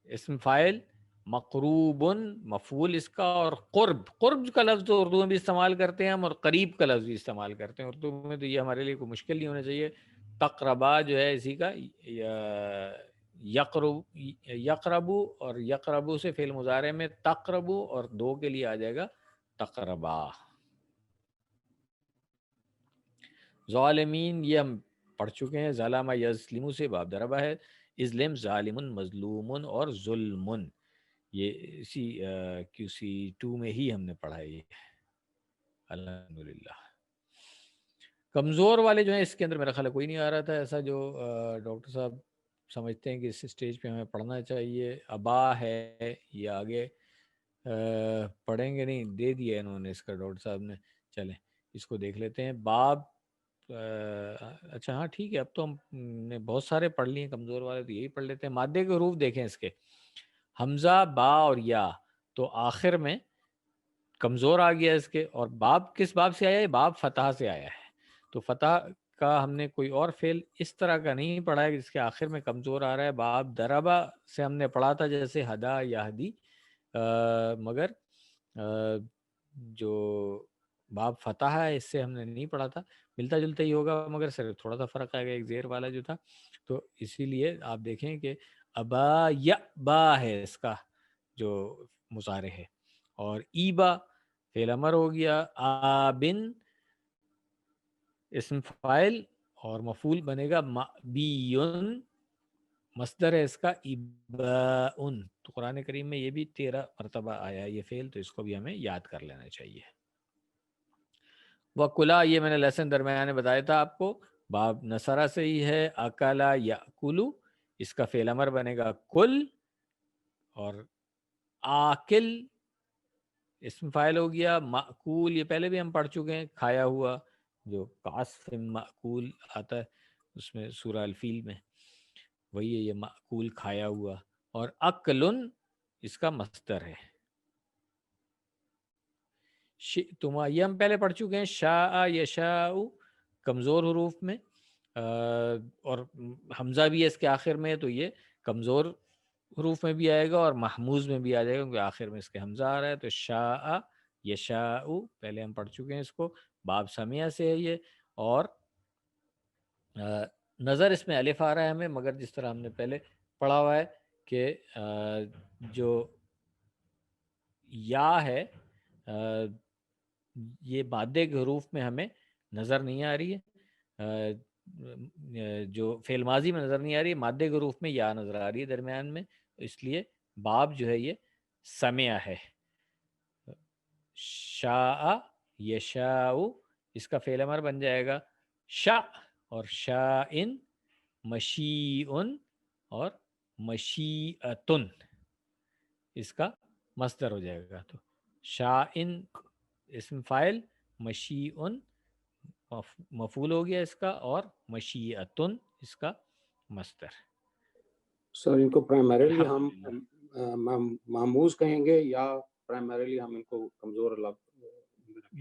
اسم فاعل، مقروبن مفعول اس کا. اور قرب، قرب کا لفظ تو اردو میں بھی استعمال کرتے ہیں ہم، اور قریب کا لفظ بھی استعمال کرتے ہیں اردو میں، تو یہ ہمارے لیے کوئی مشکل نہیں ہونا چاہیے. تقربا جو ہے اسی کا یقربو، اور یقربو سے فعل مضارع میں تقربو، اور دو کے لیے آ جائے گا تقربا. ظالمین یہ ہم پڑھ چکے ہیں. ظلم یظلم سے باب دربہ ہے. ازلم ظالم مظلوم اور ظلم، یہ اسی QC2 میں ہی ہم نے پڑھا ہے یہ. الحمدللہ. کمزور والے جو ہیں اس کے اندر میرا خیال ہے کوئی نہیں آ رہا تھا ایسا جو ڈاکٹر صاحب سمجھتے ہیں کہ اس اسٹیج پہ ہمیں پڑھنا چاہیے. ابا ہے یہ آگے پڑھیں گے نہیں، دے دیا انہوں نے اس کا ڈاکٹر صاحب نے. چلیں اس کو دیکھ لیتے ہیں. باب اچھا ہاں ٹھیک ہے، اب تو ہم نے بہت سارے پڑھ لیے کمزور والے، تو یہی پڑھ لیتے ہیں. مادے کے حروف دیکھیں اس کے، حمزہ با اور یا، تو آخر میں کمزور آ گیا اس کے. اور باب کس باب سے آیا ہے؟ باب فتح سے آیا ہے. تو فتح کا ہم نے کوئی اور فعل اس طرح کا نہیں پڑھا ہے جس کے آخر میں کمزور آ رہا ہے. باب دربا سے ہم نے پڑھا تھا جیسے ہدا یا ہدی، مگر جو باب فتح ہے اس سے ہم نے نہیں پڑھا تھا. ملتا جلتا ہی ہوگا مگر صرف تھوڑا سا فرق آئے گا، ایک زیر والا جو تھا. تو اسی لیے آپ دیکھیں کہ ابا یا با ہے اس کا جو مضارع ہے. اور ایبا فعل امر ہو گیا. آبن اسم فاعل اور مفعول بنے گا بیون، مصدر ہے اس کا اباؤن. تو قرآن کریم میں یہ بھی 13 مرتبہ آیا ہے یہ فعل، تو اس کو بھی ہمیں یاد کر لینا چاہیے. وَکُلَا یہ میں نے لیسن درمیانے بتایا تھا آپ کو، باب نصرہ سے ہی ہے. اکلا یاکلو اس کا فعل امر بنے گا کل. اور آکل اسم فاعل ہو گیا. مأکول یہ پہلے بھی ہم پڑھ چکے ہیں، کھایا ہوا، جو کعصف مأکول آتا ہے اس میں سورہ الفیل میں، وہی ہے یہ مأکول کھایا ہوا. اور اکلن اس کا مصدر ہے. شئتما یہ ہم پہلے پڑھ چکے ہیں. شاء یشاء کمزور حروف میں، اور حمزہ بھی ہے اس کے آخر میں، تو یہ کمزور حروف میں بھی آئے گا اور محموز میں بھی آ جائے گا کیونکہ آخر میں اس کے حمزہ آ رہا ہے. تو شاء یشاء پہلے ہم پڑھ چکے ہیں اس کو، باب سمیہ سے ہے یہ. اور نظر اس میں الف آ رہا ہے ہمیں، مگر جس طرح ہم نے پہلے پڑھا ہوا ہے کہ جو یا ہے یہ مادے کے حروف میں ہمیں نظر نہیں آ رہی ہے، جو فعل ماضی میں نظر نہیں آ رہی ہے، مادے کے حروف میں یا نظر آ رہی ہے درمیان میں. اس لیے باب جو ہے یہ سمیع ہے. شاء یشاء اس کا فعل امر بن جائے گا شاء، اور شاءن مشیئن اور مشیئتن. اس کا مصدر ہو جائے گا. تو شائن اسم فاعل، مشیئن مفعول ہو گیا اس کا، اور مشیئتن اس کا مصدر. سر ان کو پرائمریلی ہم الحمدللہ معموز کہیں گے یا پرائمریلی ہم ان کو کمزور رکھیں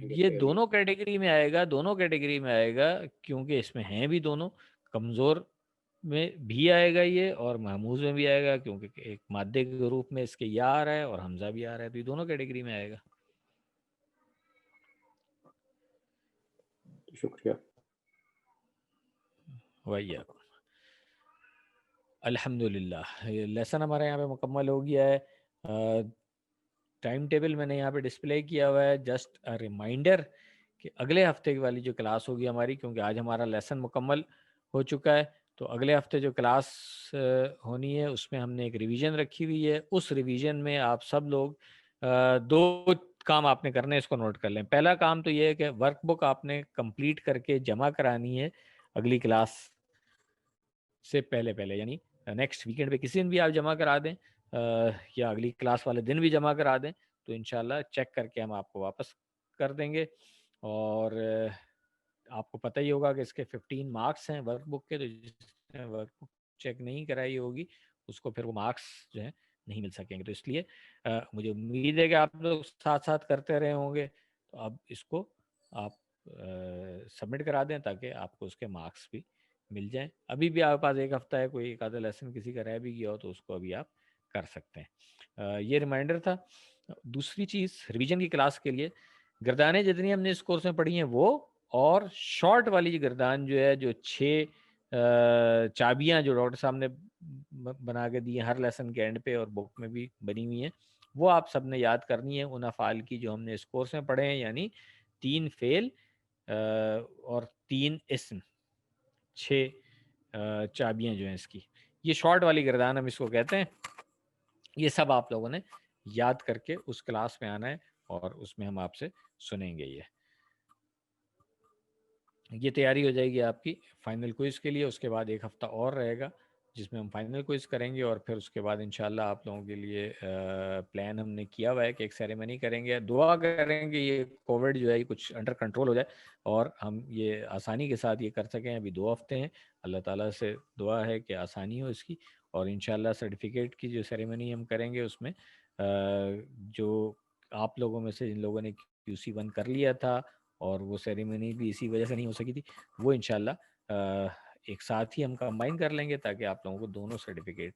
گے؟ یہ دونوں کیٹیگری میں آئے گا، دونوں کیٹیگری میں آئے گا، کیونکہ اس میں ہیں بھی دونوں. کمزور میں بھی آئے گا یہ، اور محموز میں بھی آئے گا، کیونکہ ایک مادے کے حروف میں اس کے یا آ رہا ہے اور حمزہ بھی آ رہا ہے، تو یہ دونوں کیٹیگری میں آئے گا. شکریہ. وَإِيَّاكُمْ. الحمدللہ لیسن ہمارے یہاں پہ مکمل ہو گیا ہے. ٹائم ٹیبل میں نے یہاں پہ ڈسپلے کیا ہوا ہے، جسٹ ریمائنڈر کہ اگلے ہفتے والی جو کلاس ہوگی ہماری، کیونکہ آج ہمارا لیسن مکمل ہو چکا ہے، تو اگلے ہفتے جو کلاس ہونی ہے اس میں ہم نے ایک ریویژن رکھی ہوئی ہے. اس ریویژن میں آپ سب لوگ دو کام آپ نے کرنے، اس کو نوٹ کر لیں. پہلا کام تو یہ ہے کہ ورک بک آپ نے کمپلیٹ کر کے جمع کرانی ہے اگلی کلاس سے پہلے، یعنی نیکسٹ ویکینڈ پہ کسی دن بھی آپ جمع کرا دیں یا اگلی کلاس والے دن بھی جمع کرا دیں، تو انشاءاللہ چیک کر کے ہم آپ کو واپس کر دیں گے. اور آپ کو پتہ ہی ہوگا کہ اس کے 15 مارکس ہیں ورک بک کے، تو جس نے ورک بک چیک نہیں کرائی ہوگی اس کو پھر وہ مارکس جو ہیں نہیں مل سکیں گے. تو اس لیے مجھے امید ہے کہ آپ لوگ ساتھ ساتھ کرتے رہے ہوں گے. تو اب اس کو آپ سبمٹ کرا دیں تاکہ آپ کو اس کے مارکس بھی مل جائیں. ابھی بھی آپ کے پاس ایک ہفتہ ہے، کوئی ایک آدھا لیسن کسی کا رہ بھی گیا ہو تو اس کو ابھی آپ کر سکتے ہیں. یہ ریمائنڈر تھا. دوسری چیز ریویژن کی کلاس کے لیے گردانیں جتنی ہم نے اس کورس میں پڑھی ہیں وہ، اور شارٹ والی گردان جو ہے، جو 6 چابیاں جو ڈاکٹر صاحب نے بنا کے دی ہیں ہر لیسن کے اینڈ پہ، اور بک میں بھی بنی ہوئی ہیں، وہ آپ سب نے یاد کرنی ہے ان افعال کی جو ہم نے اس کورس میں پڑھے ہیں. یعنی 3 فعل اور 3 اسم، 6 چابیاں جو ہیں اس کی. یہ شارٹ والی گردان ہم اس کو کہتے ہیں. یہ سب آپ لوگوں نے یاد کر کے اس کلاس میں آنا ہے، اور اس میں ہم آپ سے سنیں گے. یہ تیاری ہو جائے گی آپ کی فائنل کوئز کے لیے. اس کے بعد ایک ہفتہ اور رہے گا جس میں ہم فائنل کوئز کریں گے، اور پھر اس کے بعد انشاءاللہ آپ لوگوں کے لیے پلان ہم نے کیا ہوا ہے کہ ایک سیریمنی کریں گے. دعا کریں گے یہ کووڈ جو ہے یہ کچھ انڈر کنٹرول ہو جائے اور ہم یہ آسانی کے ساتھ یہ کر سکیں. ابھی 2 ہفتے ہیں، اللہ تعالیٰ سے دعا ہے کہ آسانی ہو اس کی. اور انشاءاللہ سرٹیفکیٹ کی جو سیریمنی ہم کریں گے اس میں جو آپ لوگوں میں سے جن لوگوں نے QC1 کر لیا تھا اور وہ سیریمنی بھی اسی وجہ سے نہیں ہو سکی تھی، وہ انشاءاللہ ایک ساتھ ہی ہم کمبائن کر لیں گے تاکہ آپ لوگوں کو دونوں سرٹیفکیٹ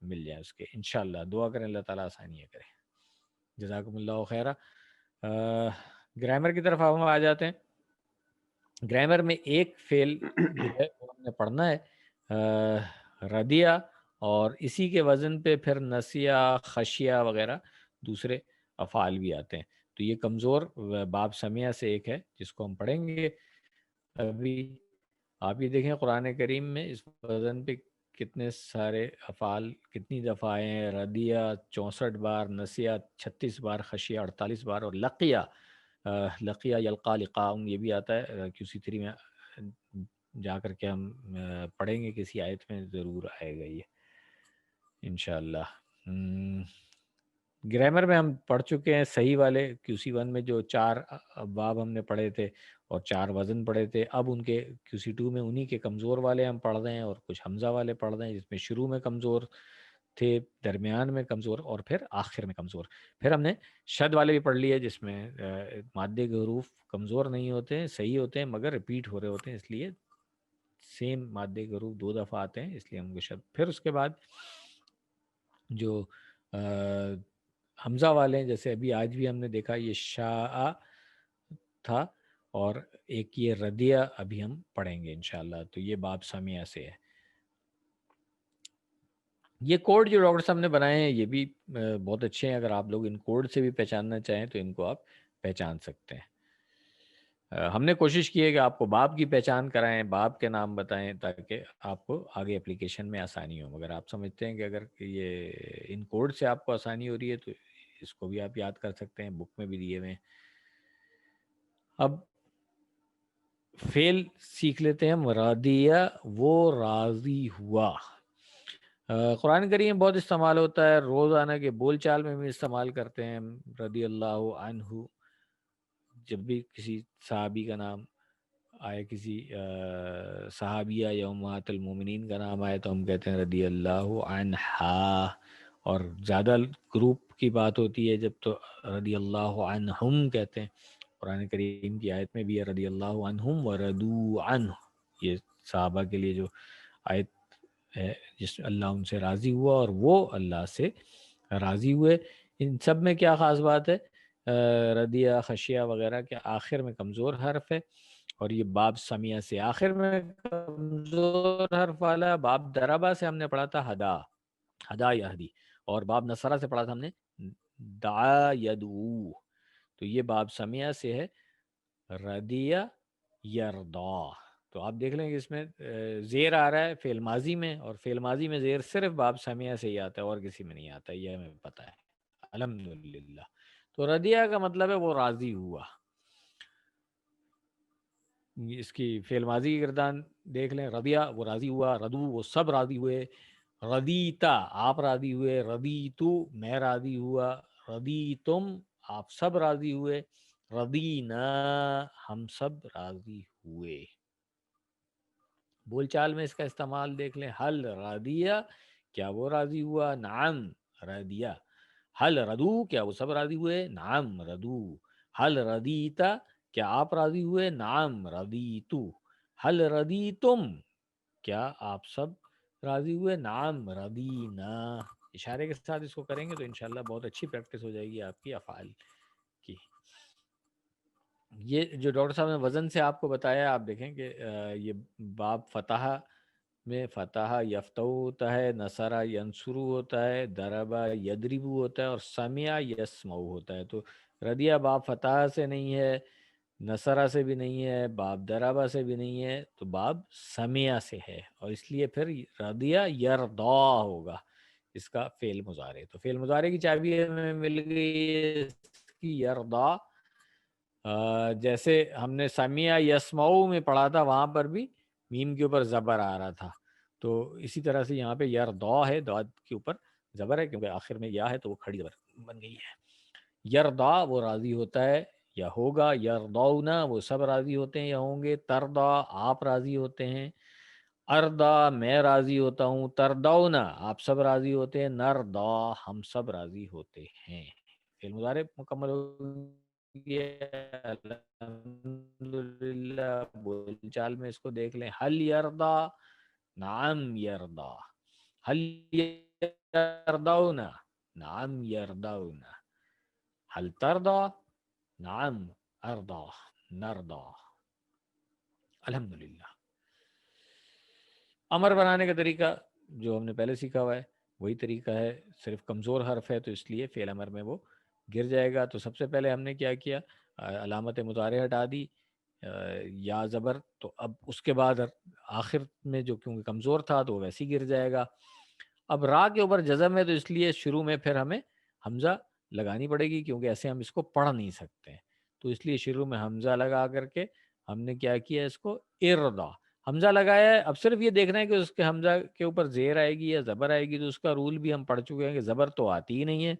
مل جائیں اس کے. انشاءاللہ دعا کریں اللہ تعالیٰ آسانیاں کرے. جزاکم اللہ خیرہ. گرامر کی طرف ہم آ جاتے ہیں. گرامر میں ایک فعل جو ہے وہ ہم نے پڑھنا ہے ردیہ، اور اسی کے وزن پہ پھر نسیہ، خشیہ وغیرہ دوسرے افعال بھی آتے ہیں. تو یہ کمزور باب سمیہ سے ایک ہے جس کو ہم پڑھیں گے. ابھی آپ یہ دیکھیں قرآن کریم میں اس وزن پہ کتنے سارے افعال کتنی دفعہ آئے ہیں. ردیہ 64 بار، نسیہ 36 بار، خشیہ 48 بار، اور لقیہ یلقا لقاء یہ بھی آتا ہے. QC3 میں جا کر کے ہم پڑھیں گے، کسی آیت میں ضرور آئے گا یہ انشاءاللہ. گرامر میں ہم پڑھ چکے ہیں صحیح والے QC1 میں جو 4 باب ہم نے پڑھے تھے اور 4 وزن پڑھے تھے. اب ان کے QC2 میں انہی کے کمزور والے ہم پڑھ رہے ہیں اور کچھ حمزہ والے پڑھ رہے ہیں، جس میں شروع میں کمزور تھے، درمیان میں کمزور، اور پھر آخر میں کمزور. پھر ہم نے شد والے بھی پڑھ لیے جس میں مادے کے حروف کمزور نہیں ہوتے ہیں، صحیح ہوتے ہیں مگر ریپیٹ ہو رہے ہوتے ہیں، اس لیے سیم مادے کے حروف 2 دفعہ آتے ہیں، اس لیے ہم کو شد. پھر اس کے بعد جو حمزہ والے ہیں، جیسے ابھی آج بھی ہم نے دیکھا یہ شاء تھا، اور ایک یہ ردیہ ابھی ہم پڑھیں گے انشاءاللہ. تو یہ باب سامیہ سے ہے. یہ کوڈ جو ڈاکٹر صاحب نے بنائے ہیں یہ بھی بہت اچھے ہیں. اگر آپ لوگ ان کوڈ سے بھی پہچاننا چاہیں تو ان کو آپ پہچان سکتے ہیں. ہم نے کوشش کی ہے کہ آپ کو باب کی پہچان کرائیں، باب کے نام بتائیں تاکہ آپ کو آگے اپلیکیشن میں آسانی ہو. مگر آپ سمجھتے ہیں کہ اگر یہ ان کوڈ سے آپ کو آسانی ہو رہی ہے تو اس کو بھی آپ یاد کر سکتے ہیں، بک میں بھی دیے ہوئے ہیں. اب فعل سیکھ لیتے ہیں. رضیہ وہ راضی ہوا. قرآن کریم میں بہت استعمال ہوتا ہے، روزانہ کے بول چال میں بھی استعمال کرتے ہیں رضی اللہ عنہ. جب بھی کسی صحابی کا نام آئے، کسی صحابیہ یا امہات المومنین کا نام آئے تو ہم کہتے ہیں رضی اللہ عنہا. اور زیادہ گروپ کی بات ہوتی ہے جب تو رضی اللہ عنہم کہتے ہیں. قرآن کریم کی آیت میں بھی ہے رضی اللہ عنہم ورضوا عنہ، یہ صحابہ کے لیے جو آیت ہے جس اللہ ان سے راضی ہوا اور وہ اللہ سے راضی ہوئے. ان سب میں کیا خاص بات ہے؟ رضیہ، خشیہ وغیرہ کے آخر میں کمزور حرف ہے، اور یہ باب سمیہ سے آخر میں کمزور حرف والا. باب دربا سے ہم نے پڑھا تھا ہدا، ہدا یہدی، اور باب نصرہ سے پڑھا تھا ہم نے دعا یدعو. تو یہ باب سمیہ سے ہے رضیہ یرضا. تو آپ دیکھ لیں کہ اس میں زیر آ رہا ہے فعل ماضی میں، اور فعل ماضی میں زیر صرف باب سمیہ سے ہی آتا ہے اور کسی میں نہیں آتا، یہ ہمیں پتہ ہے الحمدللہ. تو رضیہ کا مطلب ہے وہ راضی ہوا. اس کی فعل ماضی کی گردان دیکھ لیں، رضیہ وہ راضی ہوا، ردو وہ سب راضی ہوئے، رضیتا آپ راضی ہوئے، رضیتو میں راضی ہوا، رضیتم آپ سب راضی ہوئے، رضینا ہم سب راضی ہوئے. بول چال میں اس کا استعمال دیکھ لیں، حل رضیہ کیا وہ راضی ہوا، نعم رضیہ. حل ردو کیا وہ سب راضی ہوئے، نعم ردو. حل رضیتا کیا آپ راضی ہوئے، نعم رضیتو. حل رضیتم کیا آپ سب راضی ہوئے، نعم رضینا. اشارے کے ساتھ اس کو کریں گے تو انشاءاللہ بہت اچھی پریکٹس ہو جائے گی آپ کی افعال کی. یہ جو ڈاکٹر صاحب نے وزن سے آپ کو بتایا، آپ دیکھیں کہ یہ باب فتح میں فتح یفتح ہوتا ہے، نصرہ ینصرو ہوتا ہے، دربہ یدربو ہوتا ہے، اور سمع یسمعو ہوتا ہے. تو رضیہ باب فتح سے نہیں ہے، نصرہ سے بھی نہیں ہے، باب دربہ سے بھی نہیں ہے، تو باب سمع سے ہے، اور اس لیے پھر رضیہ یرضا ہوگا اس کا فعل مضارع. تو فعل مضارع کی چابی ہمیں مل گئی اس کی یرضا. جیسے ہم نے سمیع یسمعو میں پڑھا تھا، وہاں پر بھی میم کے اوپر زبر آ رہا تھا، تو اسی طرح سے یہاں پہ یرضا ہے، داد کے اوپر زبر ہے کیونکہ آخر میں یا ہے تو وہ کھڑی زبر بن گئی ہے. یرضا وہ راضی ہوتا ہے یا ہوگا، یرضونا وہ سب راضی ہوتے ہیں یا ہوں گے، ترضا آپ راضی ہوتے ہیں، ارضا میں راضی ہوتا ہوں، ترضونا آپ سب راضی ہوتے ہیں، نرضا ہم سب راضی ہوتے ہیں. فعل مضارع مکمل ہو گیا الحمدللہ. بول چال میں اس کو دیکھ لیں، حل یرضا نعم یرضا، حل یرضون نعم یرضون، حل ترضا نعم ارضا نرضا. الحمدللہ. امر بنانے کا طریقہ جو ہم نے پہلے سیکھا ہوا ہے وہی طریقہ ہے، صرف کمزور حرف ہے تو اس لیے فعل امر میں وہ گر جائے گا. تو سب سے پہلے ہم نے کیا کیا، علامت مضارع ہٹا دی، یا زبر، تو اب اس کے بعد آخر میں جو کیونکہ کمزور تھا تو ویسے ہی گر جائے گا. اب را کے اوپر جزم ہے تو اس لیے شروع میں پھر ہمیں حمزہ لگانی پڑے گی، کیونکہ ایسے ہم اس کو پڑھ نہیں سکتے، تو اس لیے شروع میں حمزہ لگا کر کے ہم نے کیا کیا، اس کو ارضا حمزہ لگایا ہے. اب صرف یہ دیکھنا ہے کہ اس کے حمزہ کے اوپر زیر آئے گی یا زبر آئے گی، تو اس کا رول بھی ہم پڑھ چکے ہیں کہ زبر تو آتی ہی نہیں ہے،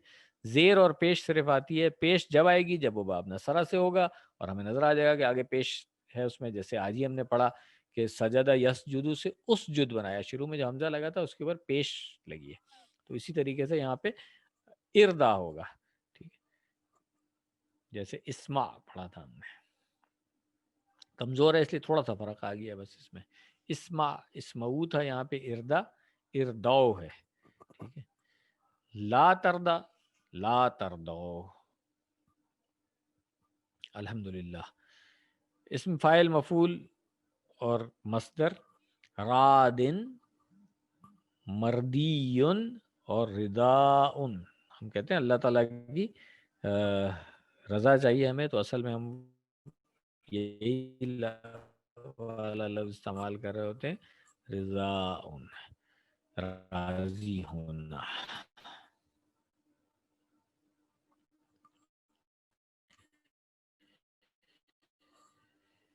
زیر اور پیش صرف آتی ہے. پیش جب آئے گی جب وہ باب نصرہ سے ہوگا، اور ہمیں نظر آ جائے گا کہ آگے پیش ہے اس میں. جیسے آج ہی ہم نے پڑھا کہ سجدہ یسجدو سے اس جد بنایا، شروع میں جو حمزہ لگا تھا اس کے اوپر پیش لگی ہے. تو اسی طریقے سے یہاں پہ اردا ہوگا، ٹھیک ہے. جیسے اسما پڑھا تھا ہم نے، کمزور ہے اس لیے تھوڑا سا فرق آ گیا بس اس میں. اسما اسمعو تھا، یہاں پہ اردا ارداؤ ہے، ٹھیک ہے. لا تردا لا تردو. الحمدللہ. اسم فاعل مفعول اور مصدر، رادن مردیون اور رداؤن. ہم کہتے ہیں اللہ تعالیٰ کی رضا چاہیے ہمیں، تو اصل میں ہم یہی والا لفظ استعمال کر رہے ہوتے ہیں، رضاؤن راضی ہونا.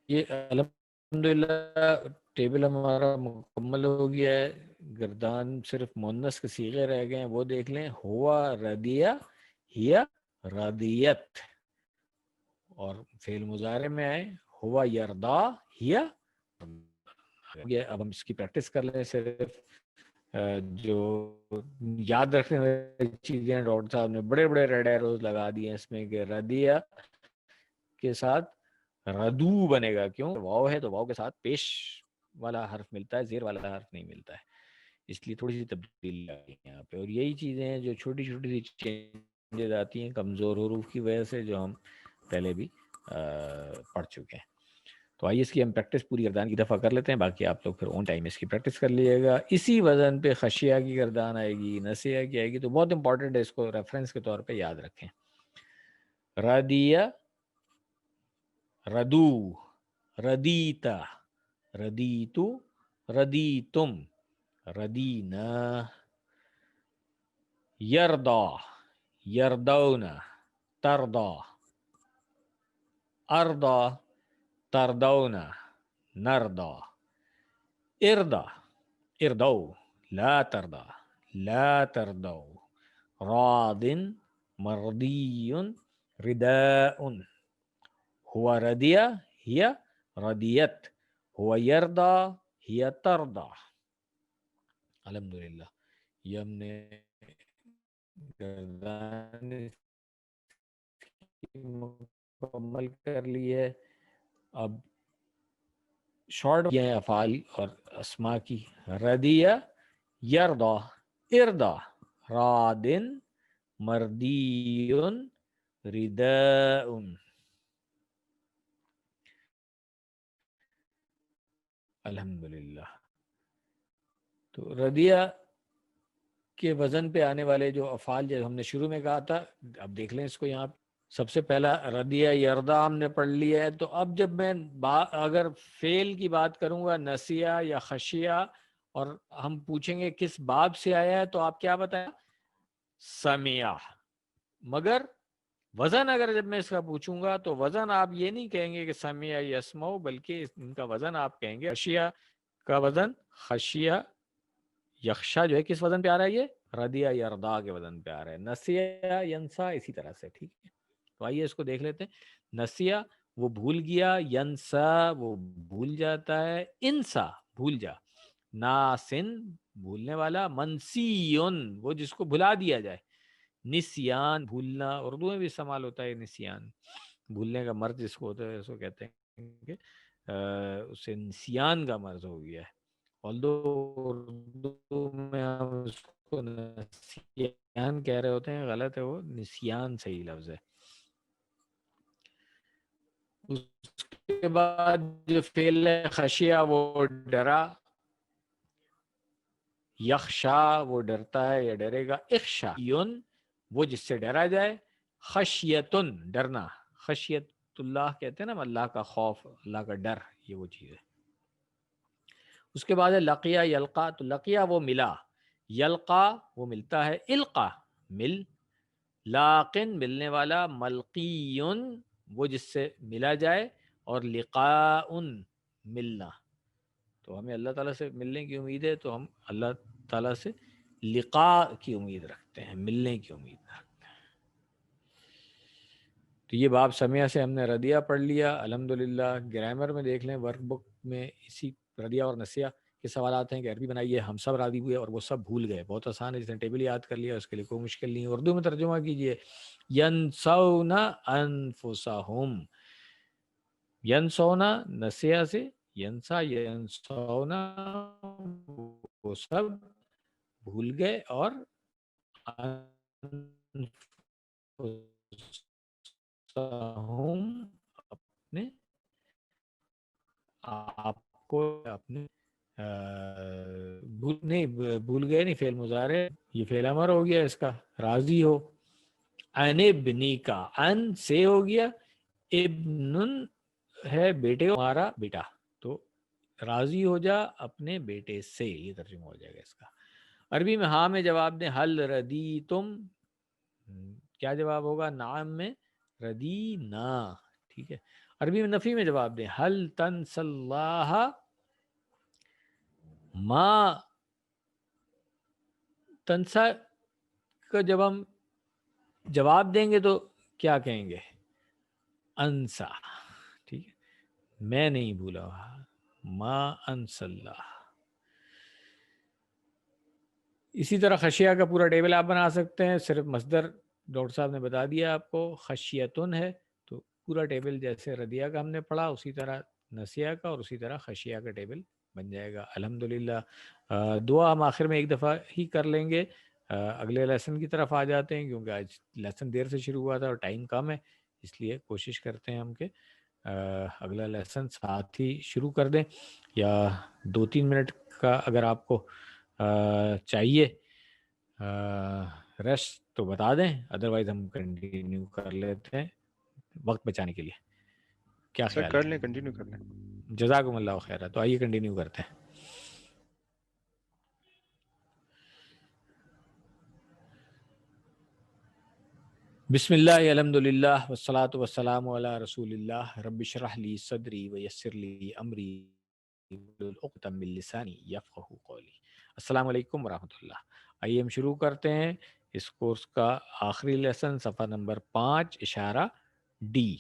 یہ الحمدللہ ٹیبل ہمارا مکمل ہو گیا ہے. گردان صرف مونس کے صیغے رہ گئے ہیں, وہ دیکھ لیں. ہوا ردیہ ہیا ردیت, اور فعل مضارع میں آئے ہوا یردا ہیا. اب ہم اس کی پریکٹس کر لیں. صرف جو یاد رکھنے والی چیزیں ڈاکٹر صاحب نے بڑے بڑے ریڈ ایروز لگا دیے ہیں اس میں کہ ردیہ کے ساتھ ردو بنے گا. کیوں؟ واو ہے تو واو کے ساتھ پیش والا حرف ملتا ہے, زیر والا حرف نہیں ملتا ہے, اس لیے تھوڑی سی تبدیلی آئی ہے یہاں پہ. اور یہی چیزیں ہیں جو چھوٹی چھوٹی سی چینجز آتی ہیں کمزور حروف کی وجہ سے, جو ہم پہلے بھی پڑھ چکے ہیں. تو آئیے اس کی ہم پریکٹس پوری گردان کی دفعہ کر لیتے ہیں, باقی آپ لوگ پھر اون ٹائم اس کی پریکٹس کر لیے گا. اسی وزن پہ خشیہ کی گردان آئے گی, نسیہ کی آئے گی. تو بہت امپورٹنٹ ہے, اس کو ریفرنس کے طور پہ یاد رکھیں. ردیہ ردو ردیتا ردیتو ردیتم ردینا. یردا یردونا تردا اردا تردونا نردا. اردا اردو لا تردا لا تردو. راض مرضی رداء. ہوا ردیہ ہیا ردیت. ہوا یردا ہیا تردا. الحمدللہ یہ ہم نے گردان مکمل کر لی ہے. اب شارٹ یہ ہیں افعال اور اسما کی. ردیہ یردا اردا رادن مردیون رداء. الحمدللہ. تو ردیہ کے وزن پہ آنے والے جو افعال جو ہم نے شروع میں کہا تھا, اب دیکھ لیں اس کو. یہاں سب سے پہلا ردیہ یردا ہم نے پڑھ لیا ہے. تو اب جب میں اگر فعل کی بات کروں گا نسیہ یا خشیہ, اور ہم پوچھیں گے کس باب سے آیا ہے, تو آپ کیا بتائیں؟ سمیع. مگر وزن اگر جب میں اس کا پوچھوں گا تو وزن آپ یہ نہیں کہیں گے کہ سمیع یسمعو, بلکہ ان کا وزن آپ کہیں گے خشیہ کا وزن. خشیہ یخشا جو ہے کس وزن پہ آ رہا ہے؟ یہ ردیہ یردا کے وزن پہ آ رہا ہے. نسیہ ینسا اسی طرح سے. ٹھیک ہے, تو آئیے اس کو دیکھ لیتے ہیں. نسیہ وہ بھول گیا, ینسا وہ بھول جاتا ہے, انسا بھول جا, ناسن بھولنے والا, منسیون وہ جس کو بھلا دیا جائے, نسیان بھولنا. اردو میں بھی استعمال ہوتا ہے نسیان, بھولنے کا مرض جس کو ہوتا ہے, اس کو کہتے ہیں کہ اسے نسیان کا مرض ہو گیا ہے. اردو میں ہم اس کو نسیان کہہ رہے ہوتے ہیں, غلط ہے, وہ نسیان صحیح لفظ ہے. اس کے بعد جو فعل خشیہ وہ ڈرا, یخشا وہ ڈرتا ہے یا ڈرے گا, اخشا یون وہ جس سے ڈرا جائے, خشیتن ڈرنا, خشیت اللہ کہتے ہیں نا, اللہ کا خوف, اللہ کا ڈر, یہ وہ چیز ہے. اس کے بعد ہے لقیہ یلقا. تو لقیہ وہ ملا, یلقا وہ ملتا ہے, القا مل, لاقن ملنے والا, ملقیون وہ جس سے ملا جائے, اور لقاء ملنا. تو ہمیں اللہ تعالیٰ سے ملنے کی امید ہے, تو ہم اللہ تعالیٰ سے لقاء کی امید رکھتے ہیں, ملنے کی امید رکھتے ہیں. تو یہ باب سمیہ سے ہم نے ردیہ پڑھ لیا. الحمدللہ گرامر میں دیکھ لیں, ورک بک میں اسی ردیہ اور نسیہ کے سوالات ہیں کہ عربی بنائیے. ہم سب راضی ہوئے اور وہ سب بھول گئے. بہت آسان ہے, جس نے ٹیبل یاد کر لیا اس کے لیے کوئی مشکل نہیں. اردو میں ترجمہ کیجئے, ینسون انفسہم. ینسونا نسیہ سے, ینسا ینسونا وہ سب بھول گئے, اور اپنے آپ کو اپنے بھول گئے نہیں, فعل مضارع, یہ فعل امر ہو گیا اس کا. راضی ہو, ان ابنی کا, ان سے ہو گیا, ابن ہے بیٹے, ہمارا بیٹا, تو راضی ہو جا اپنے بیٹے سے, یہ ترجمہ ہو جائے گا اس کا. عربی میں ہاں میں جواب دیں, حل ردی تم, کیا جواب ہوگا؟ نعم میں ردینا. ٹھیک ہے. عربی میں نفی میں جواب دیں, حل تنس اللہ ما تنسا کا جب ہم جواب دیں گے تو کیا کہیں گے؟ انسا. ٹھیک ہے، میں نہیں بھولا، ما انسا اللہ. اسی طرح خشیہ کا پورا ٹیبل آپ بنا سکتے ہیں. صرف مصدر ڈاکٹر صاحب نے بتا دیا آپ کو، خشیتن ہے تو پورا ٹیبل جیسے ردیہ کا ہم نے پڑھا اسی طرح نسیہ کا اور اسی طرح خشیہ کا ٹیبل بن جائے گا. الحمدللہ. دعا ہم آخر میں ایک دفعہ ہی کر لیں گے. اگلے لیسن کی طرف آ جاتے ہیں کیونکہ آج لیسن دیر سے شروع ہوا تھا اور ٹائم کم ہے، اس لیے کوشش کرتے ہیں ہم کہ اگلا لیسن ساتھ ہی شروع کر دیں، یا 2-3 منٹ کا اگر آپ کو چاہیے ریسٹ تو بتا دیں، ادروائز ہم کنٹینیو کر لیتے ہیں وقت بچانے کے لیے. کیا سر خیال کر ہے؟ لیں، کنٹینیو کر لیں. جزاکم اللہ خیر. تو آئیے کنٹینیو کرتے ہیں. بسم اللہ، الحمدللہ، والصلاة والسلام علی رسول اللہ. رب اشرح لی صدری ویسر لی امری واحلل عقدۃ من لسانی یفقہوا قولی. السلام علیکم ورحمۃ اللہ. آئیے ہم شروع کرتے ہیں اس کورس کا آخری لیسن، صفحہ نمبر 5 اشارہ ڈی.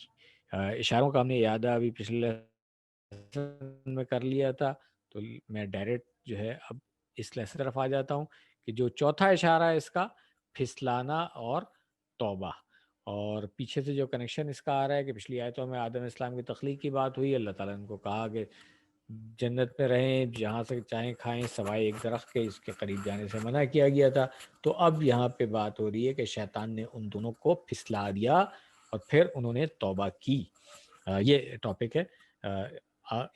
اشاروں کا ہم نے یاد ابھی پچھلے لیسن میں کر لیا تھا، تو میں ڈائریکٹ جو ہے اب اس لیسن طرف آ جاتا ہوں کہ جو چوتھا اشارہ ہے اس کا پھسلانا اور توبہ. اور پیچھے سے جو کنیکشن اس کا آ رہا ہے کہ پچھلی آیتوں میں آدم اسلام کی تخلیق کی بات ہوئی، اللہ تعالیٰ نے ان کو کہا کہ جنت میں رہیں، جہاں سے چاہیں کھائیں سوائے ایک درخت کے، اس کے قریب جانے سے منع کیا گیا تھا. تو اب یہاں پہ بات ہو رہی ہے کہ شیطان نے ان دونوں کو پھسلا دیا اور پھر انہوں نے توبہ کی. یہ ٹاپک ہے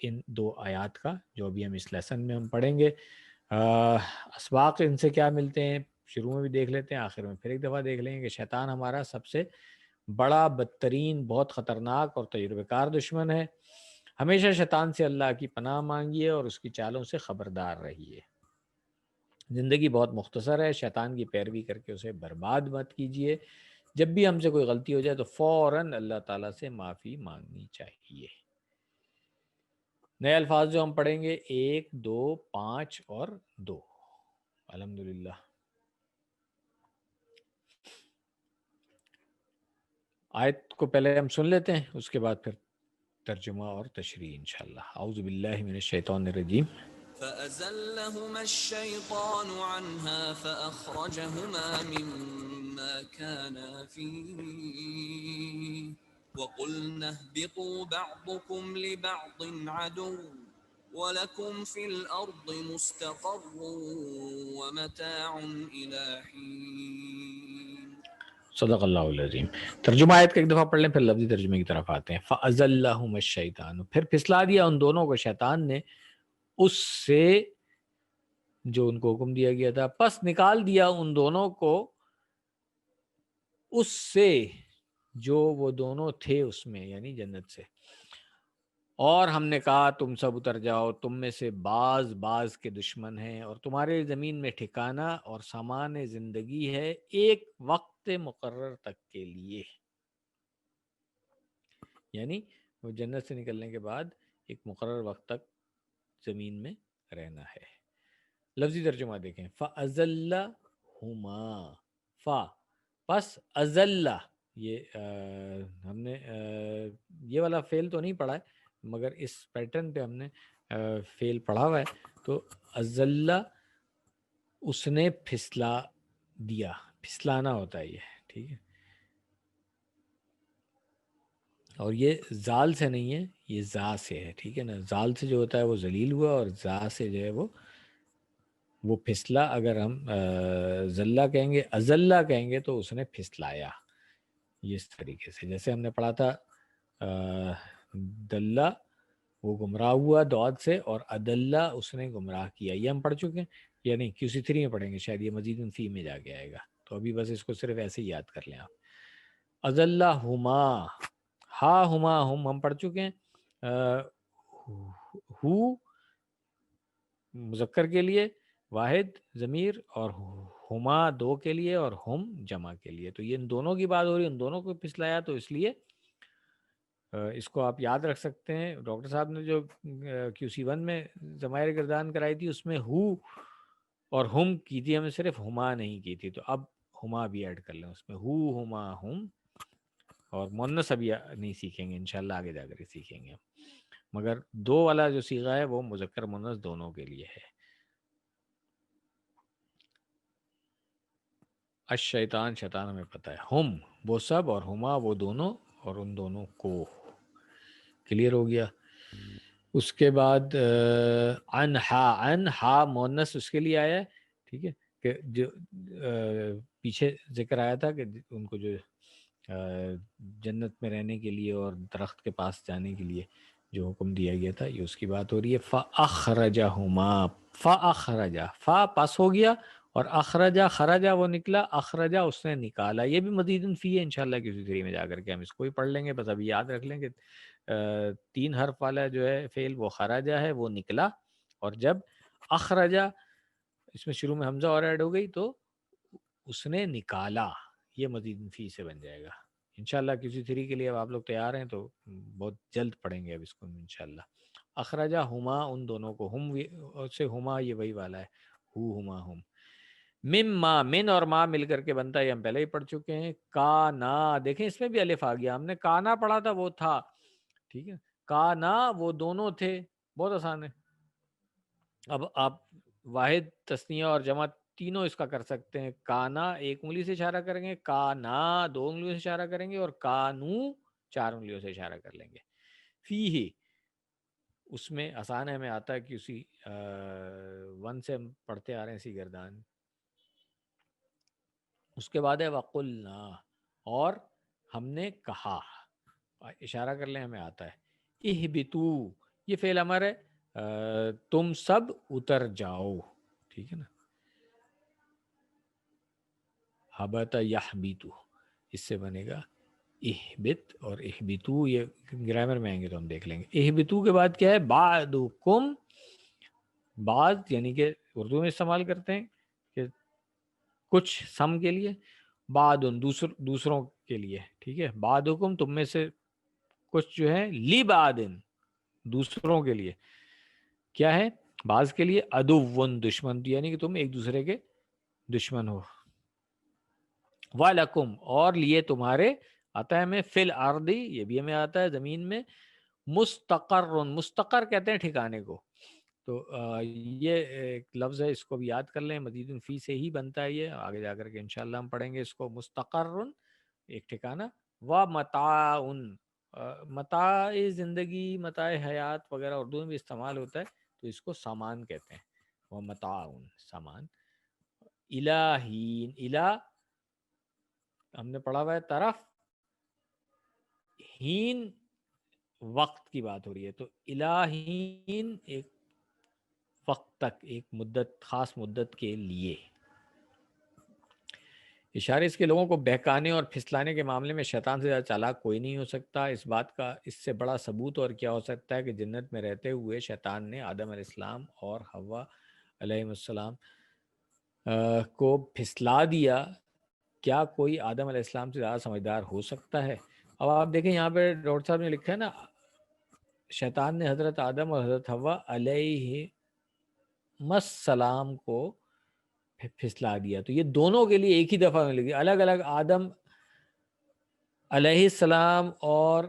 ان 2 آیات کا جو ابھی ہم اس لیسن میں ہم پڑھیں گے. اسباق ان سے کیا ملتے ہیں شروع میں بھی دیکھ لیتے ہیں، آخر میں پھر ایک دفعہ دیکھ لیں گے کہ شیطان ہمارا سب سے بڑا، بدترین، بہت خطرناک اور تجربہ کار دشمن ہے. ہمیشہ شیطان سے اللہ کی پناہ مانگیے اور اس کی چالوں سے خبردار رہیے. زندگی بہت مختصر ہے، شیطان کی پیروی کر کے اسے برباد مت کیجیے. جب بھی ہم سے کوئی غلطی ہو جائے تو فوراً اللہ تعالیٰ سے معافی مانگنی چاہیے. نئے الفاظ جو ہم پڑھیں گے 1، 2، 5 اور 2. الحمدللہ. آیت کو پہلے ہم سن لیتے ہیں، اس کے بعد پھر ترجمہ اور تشریح انشاءاللہ. اعوذ باللہ من الشیطان الرجیم. فأزلهما الشيطان عنها فأخرجهما مما كانا فيه وقلنا اهبطوا بعضكم لبعض عدو ولكم في الأرض مستقر ومتاع إلى حين. صدق اللہ العظیم. ترجمہ آیت کا ایک دفعہ پڑھ لیں پھر لفظی ترجمے کی طرف آتے ہیں. فَأَزَلَّهُمَا الشَّيْطَانُ، پھر پھسلا دیا ان دونوں کو شیطان نے اس سے جو ان کو حکم دیا گیا تھا، پس نکال دیا ان دونوں کو اس سے جو وہ دونوں تھے اس میں، یعنی جنت سے. اور ہم نے کہا تم سب اتر جاؤ، تم میں سے بعض بعض کے دشمن ہیں اور تمہارے زمین میں ٹھکانہ اور سامان زندگی ہے ایک وقت مقرر تک کے لیے. یعنی وہ جنت سے نکلنے کے بعد ایک مقرر وقت تک زمین میں رہنا ہے. لفظی ترجمہ دیکھیں. فَأَزَلَّهُمَا، فا پس ازلہ، یہ ہم نے یہ والا فعل تو نہیں پڑھا ہے مگر اس پیٹرن پہ ہم نے فعل پڑھا ہوا ہے. تو ازلہ اس نے پھسلا دیا، پھسلانا ہوتا ہے یہ، ٹھیک ہے. اور یہ زال سے نہیں ہے، یہ زا سے ہے، ٹھیک ہے نا. زال سے جو ہوتا ہے وہ ذلیل ہوا اور زا سے جو ہے وہ پھسلا. اگر ہم زلہ کہیں گے، ازلہ کہیں گے تو اس نے پھسلایا. یہ اس طریقے سے جیسے ہم نے پڑھا تھا دلہ وہ گمراہ ہوا دعات سے، اور ادلہ اس نے گمراہ کیا. یہ ہم پڑھ چکے ہیں یا نہیں؟ QC3 میں پڑھیں گے شاید، یہ مزید فی میں جا کے آئے گا. تو ابھی بس اس کو صرف ایسے ہی یاد کر لیں آپ. ازلہ ہما، ہا ہما ہم پڑھ چکے ہیں. ہو مذکر کے لیے واحد ضمیر، اور ہما 2 کے لیے، اور ہم جمع کے لیے. تو یہ ان دونوں کی بات ہو رہی ہے، ان دونوں کو پھسلایا تو اس لیے اس کو آپ یاد رکھ سکتے ہیں. ڈاکٹر صاحب نے جو QC1 میں ضمائر گردان کرائی تھی اس میں ہو اور ہم کی تھی، ہمیں صرف ہما نہیں کی تھی، تو اب ہما بھی ایڈ کر لیں اس میں، ہو ہما ہم. اور مونس ابھی نہیں سیکھیں گے انشاءاللہ، آگے جا کر سیکھیں گے. مگر 2 والا جو صیغہ ہے وہ مذکر مونس دونوں کے لیے ہے. الشیطان، شیطان ہمیں پتہ ہے. ہم وہ سب، اور ہما وہ دونوں، اور ان دونوں کو. کلیئر ہو گیا. اس کے بعد انہا مونس اس کے لیے آیا ہے، ٹھیک ہے، کہ جو پیچھے ذکر آیا تھا کہ ان کو جو جنت میں رہنے کے لیے اور درخت کے پاس جانے کے لیے جو حکم دیا گیا تھا، یہ اس کی بات ہو رہی ہے. فَأَخْرَجَهُمَا، فَأَخْرَجَ، فا پاس ہو گیا، اور اخرجا خرجا وہ نکلا، اخرجا اس نے نکالا. یہ بھی مزید فی ہے، انشاءاللہ کسی تھری میں جا کر کے ہم اس کو بھی پڑھ لیں گے. بس ابھی یاد رکھ لیں کہ 3 حرف والا جو ہے فعل وہ خرجا ہے، وہ نکلا. اور جب اخرجا اس میں شروع میں حمزہ اور ایڈ ہو گئی تو اس نے نکالا، یہ مزید فی سے بن جائے گا. انشاءاللہ کسی تھری کے لیے اب آپ لوگ تیار ہیں تو بہت جلد پڑھیں گے اب اس کو انشاءاللہ. اخرجا ہما، ان دونوں کو، ہم سے ہما یہ وہی والا ہے، ہو ہما ہم. مما، من اور ما مل کر کے بنتا ہے، یہ ہم پہلے ہی پڑھ چکے ہیں. کانا، دیکھیں اس میں بھی الف آ گیا، ہم نے کانا پڑھا تھا وہ تھا، ٹھیک ہے. کانا وہ دونوں تھے، بہت آسان ہے. اب آپ واحد، تثنیہ اور جمع تینوں اس کا کر سکتے ہیں. کانا 1 انگلی سے اشارہ کریں گے، کانا 2 انگلیوں سے اشارہ کریں گے، اور کانو 4 انگلیوں سے اشارہ کر لیں گے. فی ہی اس میں آسان ہے، ہمیں آتا ہے کہ اسی 1 سے ہم پڑھتے آ رہے ہیں اسی گردان. اس کے بعد ہے وَقُلْنَا، اور ہم نے کہا، اشارہ کر لیں ہمیں آتا ہے. اِہْبِتُوا، یہ فعل امر ہے، تم سب اتر جاؤ، ٹھیک ہے نا. حبت یحبت، اس سے بنے گا اہبت اور اہبتو. یہ گرامر میں آئیں گے تو ہم دیکھ لیں گے. اہبتو کے بعد کیا ہے؟ بعدکم، بعد یعنی کہ اردو میں استعمال کرتے ہیں کہ کچھ سم کے لیے، بعد دوسروں کے لیے، ٹھیک ہے. بعدکم تم میں سے کچھ جو ہے، لی بعدن دوسروں کے لیے کیا ہے؟ بعض کے لیے عدوٌ دشمن، یعنی کہ تم ایک دوسرے کے دشمن ہو. وَلَكُمْ اور لیے تمہارے، آتا ہے ہمیں فی الارض، یہ بھی ہمیں آتا ہے زمین میں. مستقر، مستقر کہتے ہیں ٹھکانے کو. تو یہ ایک لفظ ہے، اس کو بھی یاد کر لیں، مزید فی سے ہی بنتا ہے یہ، آگے جا کر کے انشاءاللہ ہم پڑھیں گے اس کو. مستقر ایک ٹھکانہ، و متاع، متاع زندگی، متاع حیات وغیرہ اردو میں بھی استعمال ہوتا ہے، تو اس کو سامان کہتے ہیں. و متاع سامان. الہین، الہ ہم نے پڑھا ہوا ہے طرف، ہین وقت کی بات ہو رہی ہے، تو الہین ایک وقت تک، ایک مدت، خاص مدت کے لیے. اشارے اس کے لوگوں کو بہکانے اور پھسلانے کے معاملے میں شیطان سے زیادہ چالاک کوئی نہیں ہو سکتا. اس بات کا اس سے بڑا ثبوت اور کیا ہو سکتا ہے کہ جنت میں رہتے ہوئے شیطان نے آدم علیہ السلام اور حوا علیہ السلام کو پھسلا دیا. کیا کوئی آدم علیہ السلام سے زیادہ سمجھدار ہو سکتا ہے؟ اب آپ دیکھیں یہاں پہ ڈاکٹر صاحب نے لکھا ہے نا، شیطان نے حضرت آدم اور حضرت حوا علیہ السلام کو پھسلا دیا. تو یہ دونوں کے لیے ایک ہی دفعہ میں لکھی، الگ الگ آدم علیہ السلام اور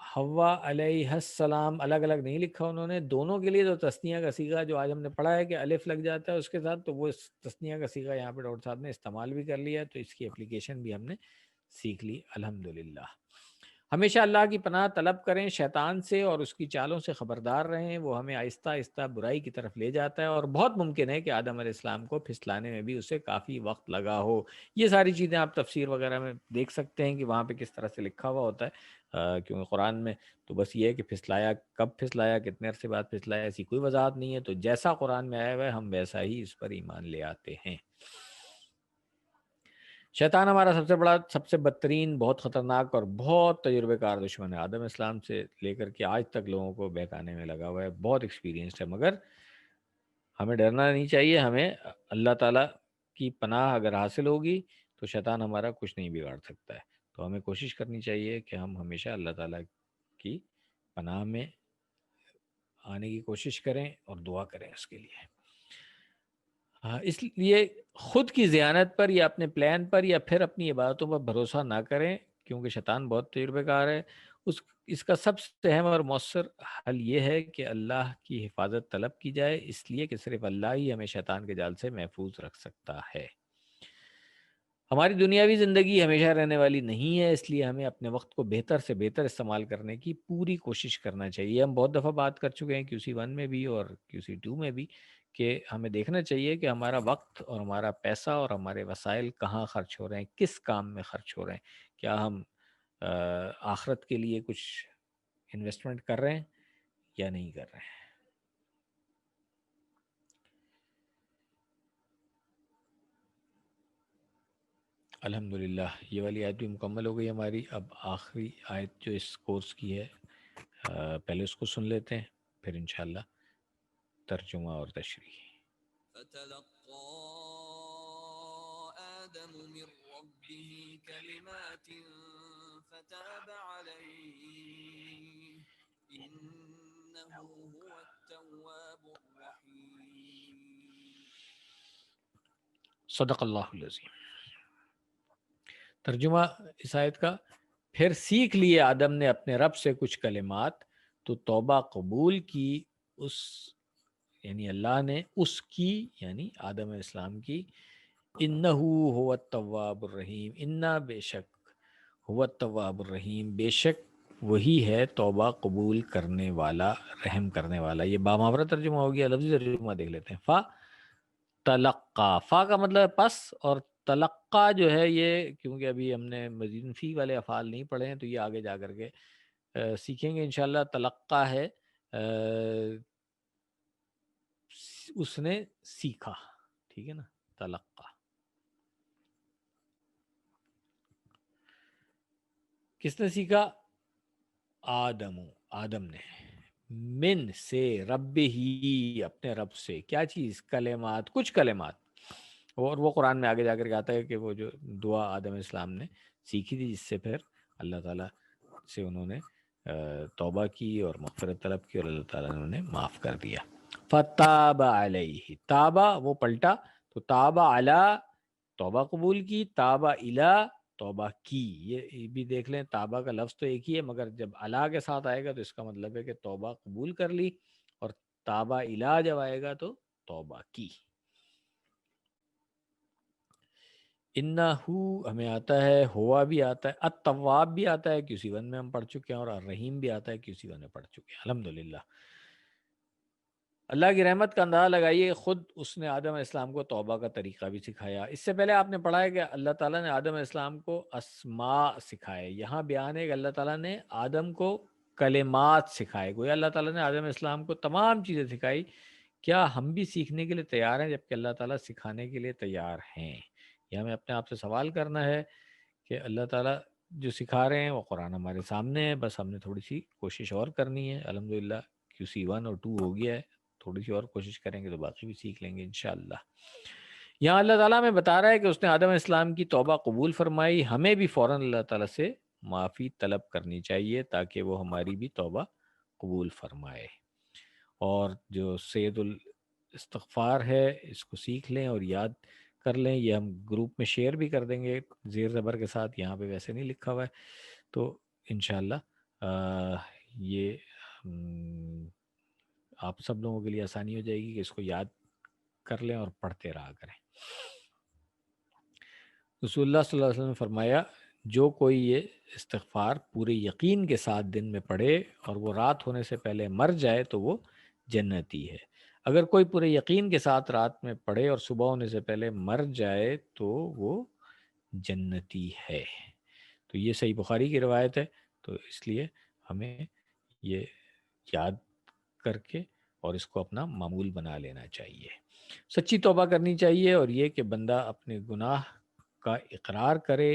حوا علیہ السلام الگ الگ نہیں لکھا انہوں نے. دونوں کے لیے تو تثنیہ کا صیغہ جو آج ہم نے پڑھا ہے کہ الف لگ جاتا ہے اس کے ساتھ، تو وہ تثنیہ کا صیغہ یہاں پہ ڈاکٹر صاحب نے استعمال بھی کر لیا، تو اس کی اپلیکیشن بھی ہم نے سیکھ لی الحمدللہ. ہمیشہ اللہ کی پناہ طلب کریں شیطان سے، اور اس کی چالوں سے خبردار رہیں. وہ ہمیں آہستہ آہستہ برائی کی طرف لے جاتا ہے، اور بہت ممکن ہے کہ آدم علیہ السلام کو پھسلانے میں بھی اسے کافی وقت لگا ہو. یہ ساری چیزیں آپ تفسیر وغیرہ میں دیکھ سکتے ہیں کہ وہاں پہ کس طرح سے لکھا ہوا ہوتا ہے، کیونکہ قرآن میں تو بس یہ ہے کہ پھسلایا، کب پھسلایا، کتنے عرصے بعد پھسلایا، ایسی کوئی وضاحت نہیں ہے. تو جیسا قرآن میں آیا ہوا ہے ہم ویسا ہی اس پر ایمان لے آتے ہیں. شیطان ہمارا سب سے بڑا، سب سے بدترین، بہت خطرناک اور بہت تجربے کار دشمن ہے. آدم اسلام سے لے کر کے آج تک لوگوں کو بہکانے میں لگا ہوا ہے، بہت ایکسپیرینسڈ ہے. مگر ہمیں ڈرنا نہیں چاہیے. ہمیں اللہ تعالیٰ کی پناہ اگر حاصل ہوگی تو شیطان ہمارا کچھ نہیں بگاڑ سکتا ہے. تو ہمیں کوشش کرنی چاہیے کہ ہم ہمیشہ اللہ تعالیٰ کی پناہ میں آنے کی کوشش کریں اور دعا کریں اس کے لیے. اس لیے خود کی ذہانت پر یا اپنے پلان پر یا پھر اپنی عبادتوں پر بھروسہ نہ کریں، کیونکہ شیطان بہت تجربے کار ہے. اس کا سب سے اہم اور مؤثر حل یہ ہے کہ اللہ کی حفاظت طلب کی جائے، اس لیے کہ صرف اللہ ہی ہمیں شیطان کے جال سے محفوظ رکھ سکتا ہے. ہماری دنیاوی زندگی ہمیشہ رہنے والی نہیں ہے، اس لیے ہمیں اپنے وقت کو بہتر سے بہتر استعمال کرنے کی پوری کوشش کرنا چاہیے. ہم بہت دفعہ بات کر چکے ہیں QC1 میں بھی اور QC2 میں بھی کہ ہمیں دیکھنا چاہیے کہ ہمارا وقت اور ہمارا پیسہ اور ہمارے وسائل کہاں خرچ ہو رہے ہیں، کس کام میں خرچ ہو رہے ہیں. کیا ہم آخرت کے لیے کچھ انویسٹمنٹ کر رہے ہیں یا نہیں کر رہے ہیں. الحمدللہ یہ والی آیت بھی مکمل ہو گئی ہماری. اب آخری آیت جو اس کورس کی ہے پہلے اس کو سن لیتے ہیں، پھر انشاءاللہ ترجمہ اور تشریح. فتلقى آدم من ربه كلمات فتاب عليه إنه هو التواب الرحيم. صدق اللہ العظیم. ترجمہ اس آیت کا: پھر سیکھ لیے آدم نے اپنے رب سے کچھ کلمات تو توبہ قبول کی اس یعنی اللہ نے اس کی یعنی آدم علیہ السلام کی. انہو هو التواب الرحیم، انا بے شک، هو التواب الرحیم بے شک وہی ہے توبہ قبول کرنے والا، رحم کرنے والا. یہ باماورہ ترجمہ ہو گیا. لفظی ترجمہ دیکھ لیتے ہیں. فا تلقا، فا کا مطلب ہے پس، اور تلقا جو ہے یہ کیونکہ ابھی ہم نے مزید فی والے افعال نہیں پڑھے ہیں تو یہ آگے جا کر کے سیکھیں گے انشاءاللہ. تلقا ہے اس نے سیکھا، ٹھیک ہے نا. تلقا کس نے سیکھا؟ آدم نے. من سے، رب ہی اپنے رب سے. کیا چیز؟ کلمات، کچھ کلمات. اور وہ قرآن میں آگے جا کر کے آتا ہے کہ وہ جو دعا آدم علیہ السلام نے سیکھی تھی جس سے پھر اللہ تعالیٰ سے انہوں نے توبہ کی اور مغفرت طلب کی اور اللہ تعالیٰ نے انہیں معاف کر دیا. فتاب علیہ، تابہ وہ پلٹا، تو تابہ علی توبہ قبول کی، تابہ الی توبہ کی. یہ بھی دیکھ لیں تابہ کا لفظ تو ایک ہی ہے مگر جب الا کے ساتھ آئے گا تو اس کا مطلب ہے کہ توبہ قبول کر لی، اور تابہ الی جب آئے گا تو توبہ کی. انہو ہمیں آتا ہے، ہوا بھی آتا ہے، التواب بھی آتا ہے، QC1 میں ہم پڑھ چکے ہیں، اور الرحیم بھی آتا ہے، QC1 میں پڑھ چکے ہیں. الحمدللہ. اللہ کی رحمت کا اندازہ لگائیے، خود اس نے آدم علیہ السلام کو توبہ کا طریقہ بھی سکھایا. اس سے پہلے آپ نے پڑھا ہے کہ اللہ تعالیٰ نے آدم علیہ السلام کو اسماء سکھائے. یہاں بیان ہے کہ اللہ تعالیٰ نے آدم کو کلمات سکھائے. گویا اللہ تعالیٰ نے آدم علیہ السلام کو تمام چیزیں سکھائی. کیا ہم بھی سیکھنے کے لیے تیار ہیں جبکہ اللہ تعالیٰ سکھانے کے لیے تیار ہیں؟ یہ ہمیں اپنے آپ سے سوال کرنا ہے کہ اللہ تعالیٰ جو سکھا رہے ہیں وہ قرآن ہمارے سامنے ہے، بس ہم نے تھوڑی سی کوشش اور کرنی ہے. الحمدللہ QC1 اور 2 ہو گیا ہے، تھوڑی سی اور کوشش کریں گے تو باقی بھی سیکھ لیں گے انشاءاللہ. یہاں اللہ تعالیٰ ہمیں بتا رہا ہے کہ اس نے آدم علیہ السلام کی توبہ قبول فرمائی. ہمیں بھی فوراً اللہ تعالیٰ سے معافی طلب کرنی چاہیے تاکہ وہ ہماری بھی توبہ قبول فرمائے. اور جو سید الاستغفار ہے اس کو سیکھ لیں اور یاد کر لیں. یہ ہم گروپ میں شیئر بھی کر دیں گے زیر زبر کے ساتھ، یہاں پہ ویسے نہیں لکھا ہوا ہے. تو انشاءاللہ یہ آپ سب لوگوں کے لیے آسانی ہو جائے گی کہ اس کو یاد کر لیں اور پڑھتے رہا کریں. رسول اللہ صلی اللہ علیہ وسلم نے فرمایا جو کوئی یہ استغفار پورے یقین کے ساتھ دن میں پڑھے اور وہ رات ہونے سے پہلے مر جائے تو وہ جنتی ہے. اگر کوئی پورے یقین کے ساتھ رات میں پڑھے اور صبح ہونے سے پہلے مر جائے تو وہ جنتی ہے. تو یہ صحیح بخاری کی روایت ہے، تو اس لیے ہمیں یہ یاد کر کے اور اس کو اپنا معمول بنا لینا چاہیے. سچی توبہ کرنی چاہیے، اور یہ کہ بندہ اپنے گناہ کا اقرار کرے،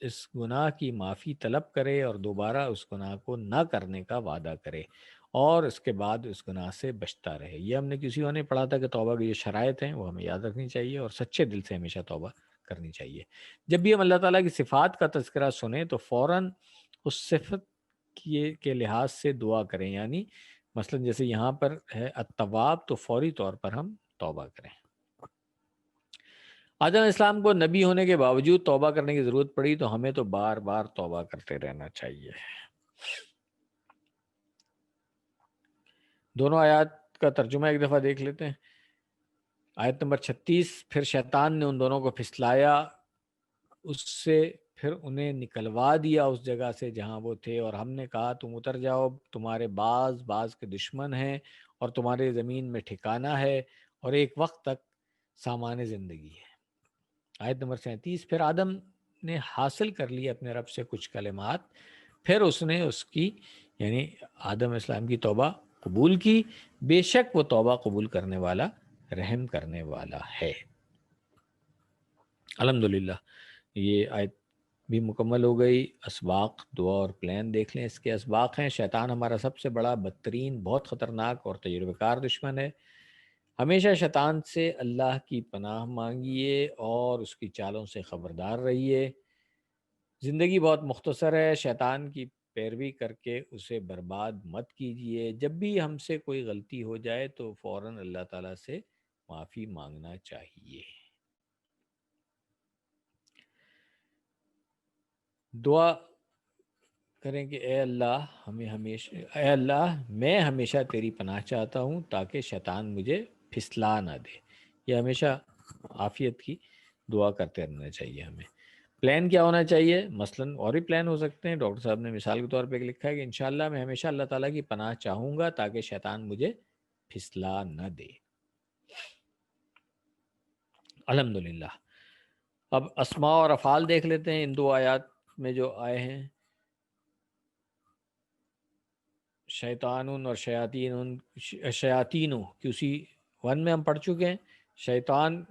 اس گناہ کی معافی طلب کرے اور دوبارہ اس گناہ کو نہ کرنے کا وعدہ کرے، اور اس کے بعد اس گناہ سے بچتا رہے. یہ ہم نے کسی نے پڑھا تھا کہ توبہ کی جو شرائط ہیں وہ ہمیں یاد رکھنی چاہیے اور سچے دل سے ہمیشہ توبہ کرنی چاہیے. جب بھی ہم اللہ تعالیٰ کی صفات کا تذکرہ سنیں تو فوراً اس صفت کے لحاظ سے دعا کریں، یعنی مثلا جیسے یہاں پر ہے التواب، تو فوری طور پر ہم توبہ کریں۔ آدم علیہ السلام کو نبی ہونے کے باوجود توبہ کرنے کی ضرورت پڑی، تو ہمیں تو بار بار توبہ کرتے رہنا چاہیے۔ دونوں آیات کا ترجمہ ایک دفعہ دیکھ لیتے ہیں۔ آیت نمبر 36، پھر شیطان نے ان دونوں کو پھسلایا، اس سے پھر انہیں نکلوا دیا اس جگہ سے جہاں وہ تھے، اور ہم نے کہا تم اتر جاؤ، تمہارے بعض کے دشمن ہیں اور تمہارے زمین میں ٹھکانہ ہے اور ایک وقت تک سامان زندگی ہے۔ آیت نمبر 37، پھر آدم نے حاصل کر لی اپنے رب سے کچھ کلمات، پھر اس نے اس کی یعنی آدم علیہ السلام کی توبہ قبول کی، بے شک وہ توبہ قبول کرنے والا، رحم کرنے والا ہے۔ الحمدللہ یہ آیت بھی مکمل ہو گئی۔ اسباق دعا اور پلان دیکھ لیں، اس کے اسباق ہیں: شیطان ہمارا سب سے بڑا، بدترین، بہت خطرناک اور تجربہ کار دشمن ہے۔ ہمیشہ شیطان سے اللہ کی پناہ مانگیے اور اس کی چالوں سے خبردار رہیے۔ زندگی بہت مختصر ہے، شیطان کی پیروی کر کے اسے برباد مت کیجیے۔ جب بھی ہم سے کوئی غلطی ہو جائے تو فوراً اللہ تعالیٰ سے معافی مانگنا چاہیے۔ دعا کریں کہ اے اللہ میں ہمیشہ تیری پناہ چاہتا ہوں تاکہ شیطان مجھے پھسلا نہ دے۔ یہ ہمیشہ عافیت کی دعا کرتے رہنا چاہیے ہمیں۔ پلان کیا ہونا چاہیے؟ مثلاً اور بھی پلان ہو سکتے ہیں۔ ڈاکٹر صاحب نے مثال کے طور پہ لکھا ہے کہ انشاءاللہ میں ہمیشہ اللہ تعالیٰ کی پناہ چاہوں گا تاکہ شیطان مجھے پھسلا نہ دے۔ الحمدللہ۔ اب اسماء اور افعال دیکھ لیتے ہیں ان دو آیات میں جو آئے ہیں۔ شیطانون اور شیاطینوں QC 1 میں ہم پڑھ چکے ہیں۔ شیطان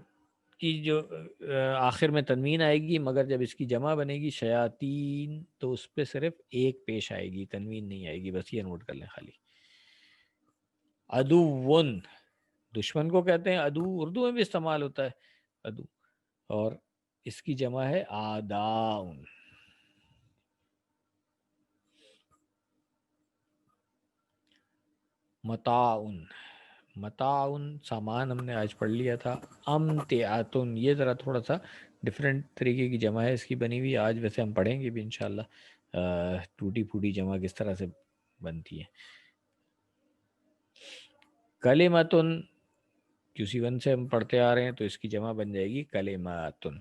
کی جو آخر میں تنوین آئے گی، مگر جب اس کی جمع بنے گی شیاطین تو اس پہ صرف ایک پیش آئے گی، تنوین نہیں آئے گی، بس یہ نوٹ کر لیں خالی۔ عدوون، دشمن کو کہتے ہیں عدو، اردو میں بھی استعمال ہوتا ہے عدو، اور اس کی جمع ہے آداؤن۔ متاعن سامان ہم نے آج پڑھ لیا تھا۔ امتعاتن، یہ ذرا تھوڑا سا ڈیفرنٹ طریقے کی جمع ہے اس کی بنی ہوئی، آج ویسے ہم پڑھیں گے بھی انشاءاللہ ٹوٹی پھوٹی جمع کس طرح سے بنتی ہے۔ کلمتن QC 1 سے ہم پڑھتے آ رہے ہیں تو اس کی جمع بن جائے گی کلماتن،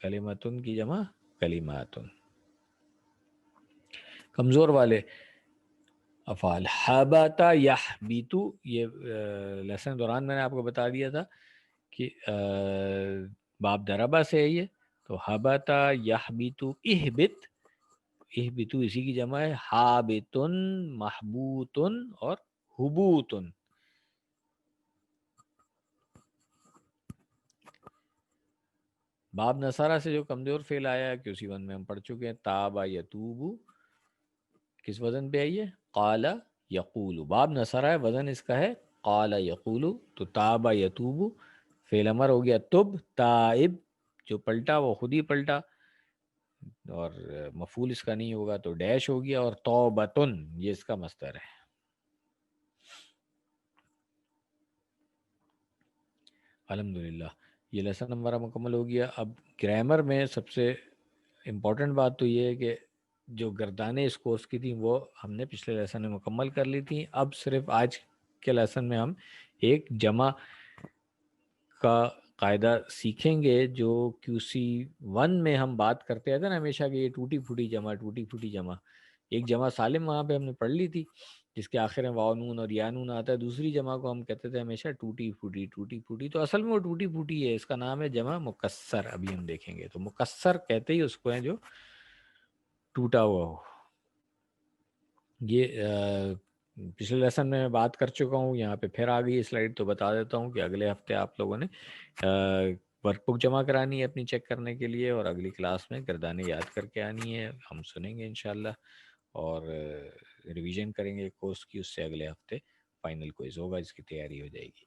کلمتن کی جمع کلماتن۔ کمزور والے افعال، حبتا یحبیتو، یہ لیسن دوران میں نے آپ کو بتا دیا تھا کہ باب دربا سے ہے یہ، تو حبتا یحبیتو اہبت، اہبتو اسی کی جمع ہے حابتن، محبوتن اور حبوتن۔ باب نصارہ سے جو کمزور فعل آیا ہے QC 1 میں ہم پڑھ چکے ہیں۔ تابا یتوبو کس وزن پہ آئیے؟ قال یقول۔ باب نصارہ ہے، وزن اس کا ہے قال یقول، تو تابا یتوبو فعل امر ہو گیا تب، تائب جو پلٹا وہ خود ہی پلٹا اور مفعول اس کا نہیں ہوگا تو ڈیش ہو گیا، اور توبتن یہ اس کا مصدر ہے۔ الحمدللہ یہ لیسن ہمارا مکمل ہو گیا۔ اب گرامر میں سب سے امپورٹنٹ بات تو یہ ہے کہ جو گردانیں اس کورس کی تھیں وہ ہم نے پچھلے لیسن میں مکمل کر لی تھیں۔ اب صرف آج کے لیسن میں ہم ایک جمع کا قاعدہ سیکھیں گے جو QC 1 میں ہم بات کرتے تھے نا ہمیشہ کہ یہ ٹوٹی پھوٹی جمع۔ ایک جمع سالم وہاں پہ ہم نے پڑھ لی تھی جس کے آخر میں واو نون اور یا نون آتا ہے، دوسری جمع کو ہم کہتے تھے ہمیشہ ٹوٹی پھوٹی، تو اصل میں وہ ٹوٹی پھوٹی ہے، اس کا نام ہے جمع مکسر۔ ابھی ہم دیکھیں گے تو مکسر کہتے ہی اس کو ہیں جو ٹوٹا ہوا ہو۔ یہ پچھلے لیسن میں بات کر چکا ہوں، یہاں پہ پھر آ گئی سلائیڈ تو بتا دیتا ہوں کہ اگلے ہفتے آپ لوگوں نے ورک بک جمع کرانی ہے اپنی چیک کرنے کے لیے، اور اگلی کلاس میں گردانیں یاد کر کے آنی ہے، ہم سنیں گے انشاءاللہ اور ریویژن کریں گے کورس کی، اس سے اگلے ہفتے فائنل کوئز ہوگا، اس کی تیاری ہو جائے گی۔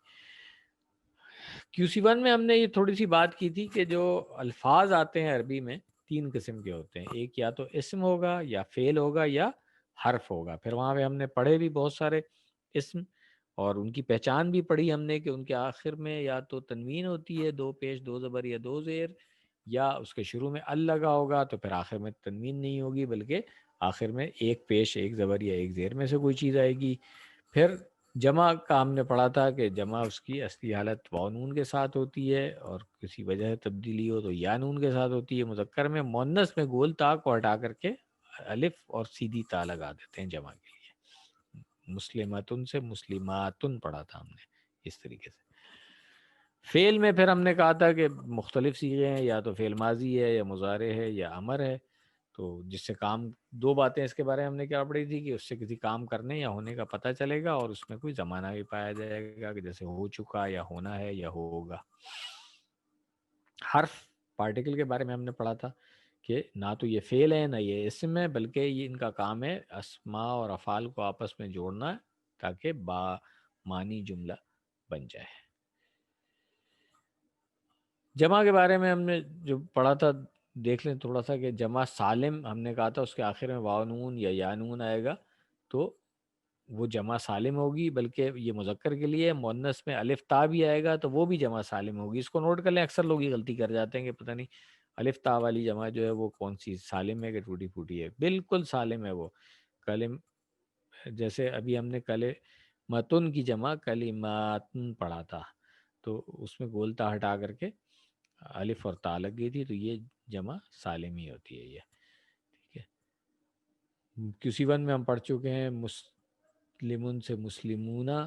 QC 1 میں ہم نے یہ تھوڑی سی بات کی تھی کہ جو الفاظ آتے ہیں عربی میں 3 قسم کے ہوتے ہیں، ایک یا تو اسم ہوگا یا فعل ہوگا یا حرف ہوگا. پھر وہاں پہ ہم نے پڑھے بھی بہت سارے اسم اور ان کی پہچان بھی پڑھی ہم نے کہ ان کے آخر میں یا تو تنوین ہوتی ہے 2 پیش 2 زبر یا 2 زیر, یا اس کے شروع میں ال لگا ہوگا تو پھر آخر میں تنوین نہیں ہوگی بلکہ آخر میں 1 پیش 1 زبر یا 1 زیر میں سے کوئی چیز آئے گی. پھر جمع کا ہم نے پڑھا تھا کہ جمع اس کی اصلی حالت واو نون کے ساتھ ہوتی ہے اور کسی وجہ سے تبدیلی ہو تو یا نون کے ساتھ ہوتی ہے. مذکر میں مؤنث میں گول تا کو ہٹا کر کے الف اور سیدھی تا لگا دیتے ہیں جمع کے لیے. مسلماتن سے مسلماتن پڑھا تھا ہم نے اس طریقے سے. فعل میں پھر ہم نے کہا تھا کہ مختلف صیغے ہیں, یا تو فعل ماضی ہے یا مضارع ہے یا امر ہے. تو جس سے کام 2 باتیں اس کے بارے میں ہم نے کیا پڑھی تھی کہ اس سے کسی کام کرنے یا ہونے کا پتہ چلے گا اور اس میں کوئی زمانہ بھی پایا جائے گا کہ جیسے ہو چکا یا ہونا ہے یا ہوگا. حرف پارٹیکل کے بارے میں ہم نے پڑھا تھا کہ نہ تو یہ فعل ہے نہ یہ اسم ہے بلکہ یہ ان کا کام ہے اسماء اور افعال کو آپس میں جوڑنا تاکہ با معنی جملہ بن جائے. جمع کے بارے میں ہم نے جو پڑھا تھا دیکھ لیں تھوڑا سا کہ جمع سالم ہم نے کہا تھا اس کے آخر میں واو نون یا نون آئے گا تو وہ جمع سالم ہوگی, بلکہ یہ مذکر کے لیے مؤنث میں الف تا بھی آئے گا تو وہ بھی جمع سالم ہوگی. اس کو نوٹ کر لیں, اکثر لوگ یہ غلطی کر جاتے ہیں کہ پتہ نہیں الف تا والی جمع جو ہے وہ کون سی سالم ہے کہ ٹوٹی پھوٹی ہے. بالکل سالم ہے وہ. کلم جیسے ابھی ہم نے کلمتن کی جمع کلماتن پڑھا تھا تو اس میں گول تا ہٹا کر کے الف اور تا لگ گئی تھی تو یہ جمع سالم ہی ہوتی ہے یہ. ٹھیک ہے. QC1 میں ہم پڑھ چکے ہیں مسلمن سے مسلمونہ,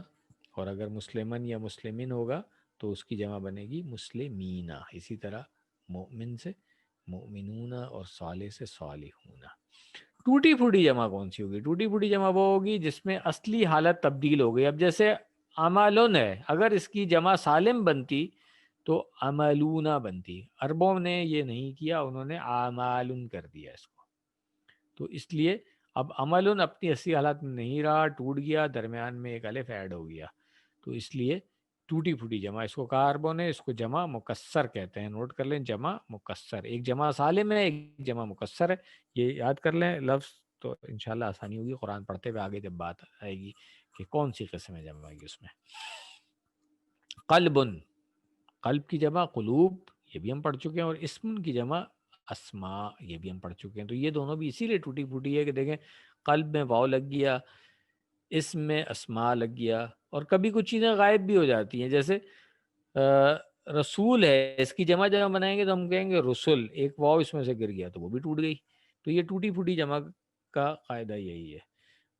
اور اگر مسلمن یا مسلمین ہوگا تو اس کی جمع بنے گی مسلمینہ. اسی طرح مومن سے مومنون اور صالح سے صالحون. ٹوٹی پھوٹی جمع کون سی ہوگی؟ ٹوٹی پھوٹی جمع وہ ہوگی جس میں اصلی حالت تبدیل ہو گئی. اب جیسے عملن ہے, اگر اس کی جمع سالم بنتی تو عملونہ بنتی. عربوں نے یہ نہیں کیا, انہوں نے عمالن کر دیا اس کو. تو اس لیے اب عملن اپنی اصلی حالت میں نہیں رہا, ٹوٹ گیا, درمیان میں ایک الف ایڈ ہو گیا. تو اس لیے ٹوٹی پھوٹی جمع اس کو کہا عربوں نے. اس کو جمع مکسر کہتے ہیں. نوٹ کر لیں, جمع مکسر. ایک جمع سالم ہے, ایک جمع مکسر ہے. یہ یاد کر لیں لفظ تو انشاءاللہ آسانی ہوگی قرآن پڑھتے ہوئے آگے جب بات آئے گی کہ کون سی قسم ہے جمع آئے گی اس میں. قلب, قلب کی جمع قلوب, یہ بھی ہم پڑھ چکے ہیں. اور اسم کی جمع اسماء, یہ بھی ہم پڑھ چکے ہیں. تو یہ دونوں بھی اسی لیے ٹوٹی پھوٹی ہے کہ دیکھیں قلب میں واو لگ گیا, اسم میں اسماء لگ گیا, اور کبھی کچھ چیزیں غائب بھی ہو جاتی ہیں. جیسے رسول ہے, اس کی جمع بنائیں گے تو ہم کہیں گے رسول, ایک واو اس میں سے گر گیا تو وہ بھی ٹوٹ گئی. تو یہ ٹوٹی پھوٹی جمع کا قاعدہ یہی ہے.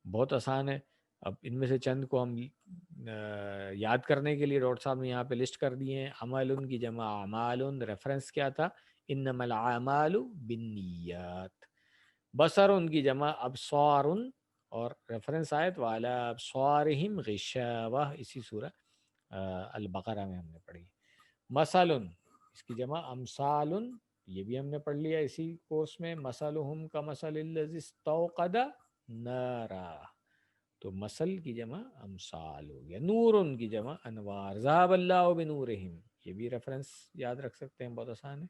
بہت آسان ہے. اب ان میں سے چند کو ہم یاد کرنے کے لیے ڈاکٹر صاحب نے یہاں پہ لسٹ کر دیے ہیں. عمل کی جمع اعمال, ریفرنس کیا تھا انما الاعمال بالنیات. بصر کی جمع ابصار, اور ریفرنس آیت والا ابصارہم غشاوہ, اسی سورہ البقرہ میں ہم نے پڑھی. مثل, اس کی جمع امثال, یہ بھی ہم نے پڑھ لیا اسی کورس میں. مثلہم کمثل الذی استوقد نارا, تو مثل کی جمع امثال ہو گیا. نور کی جمع انوار. ذهب اللہ بنورہم, یہ بھی ریفرنس یاد رکھ سکتے ہیں, بہت آسان ہے.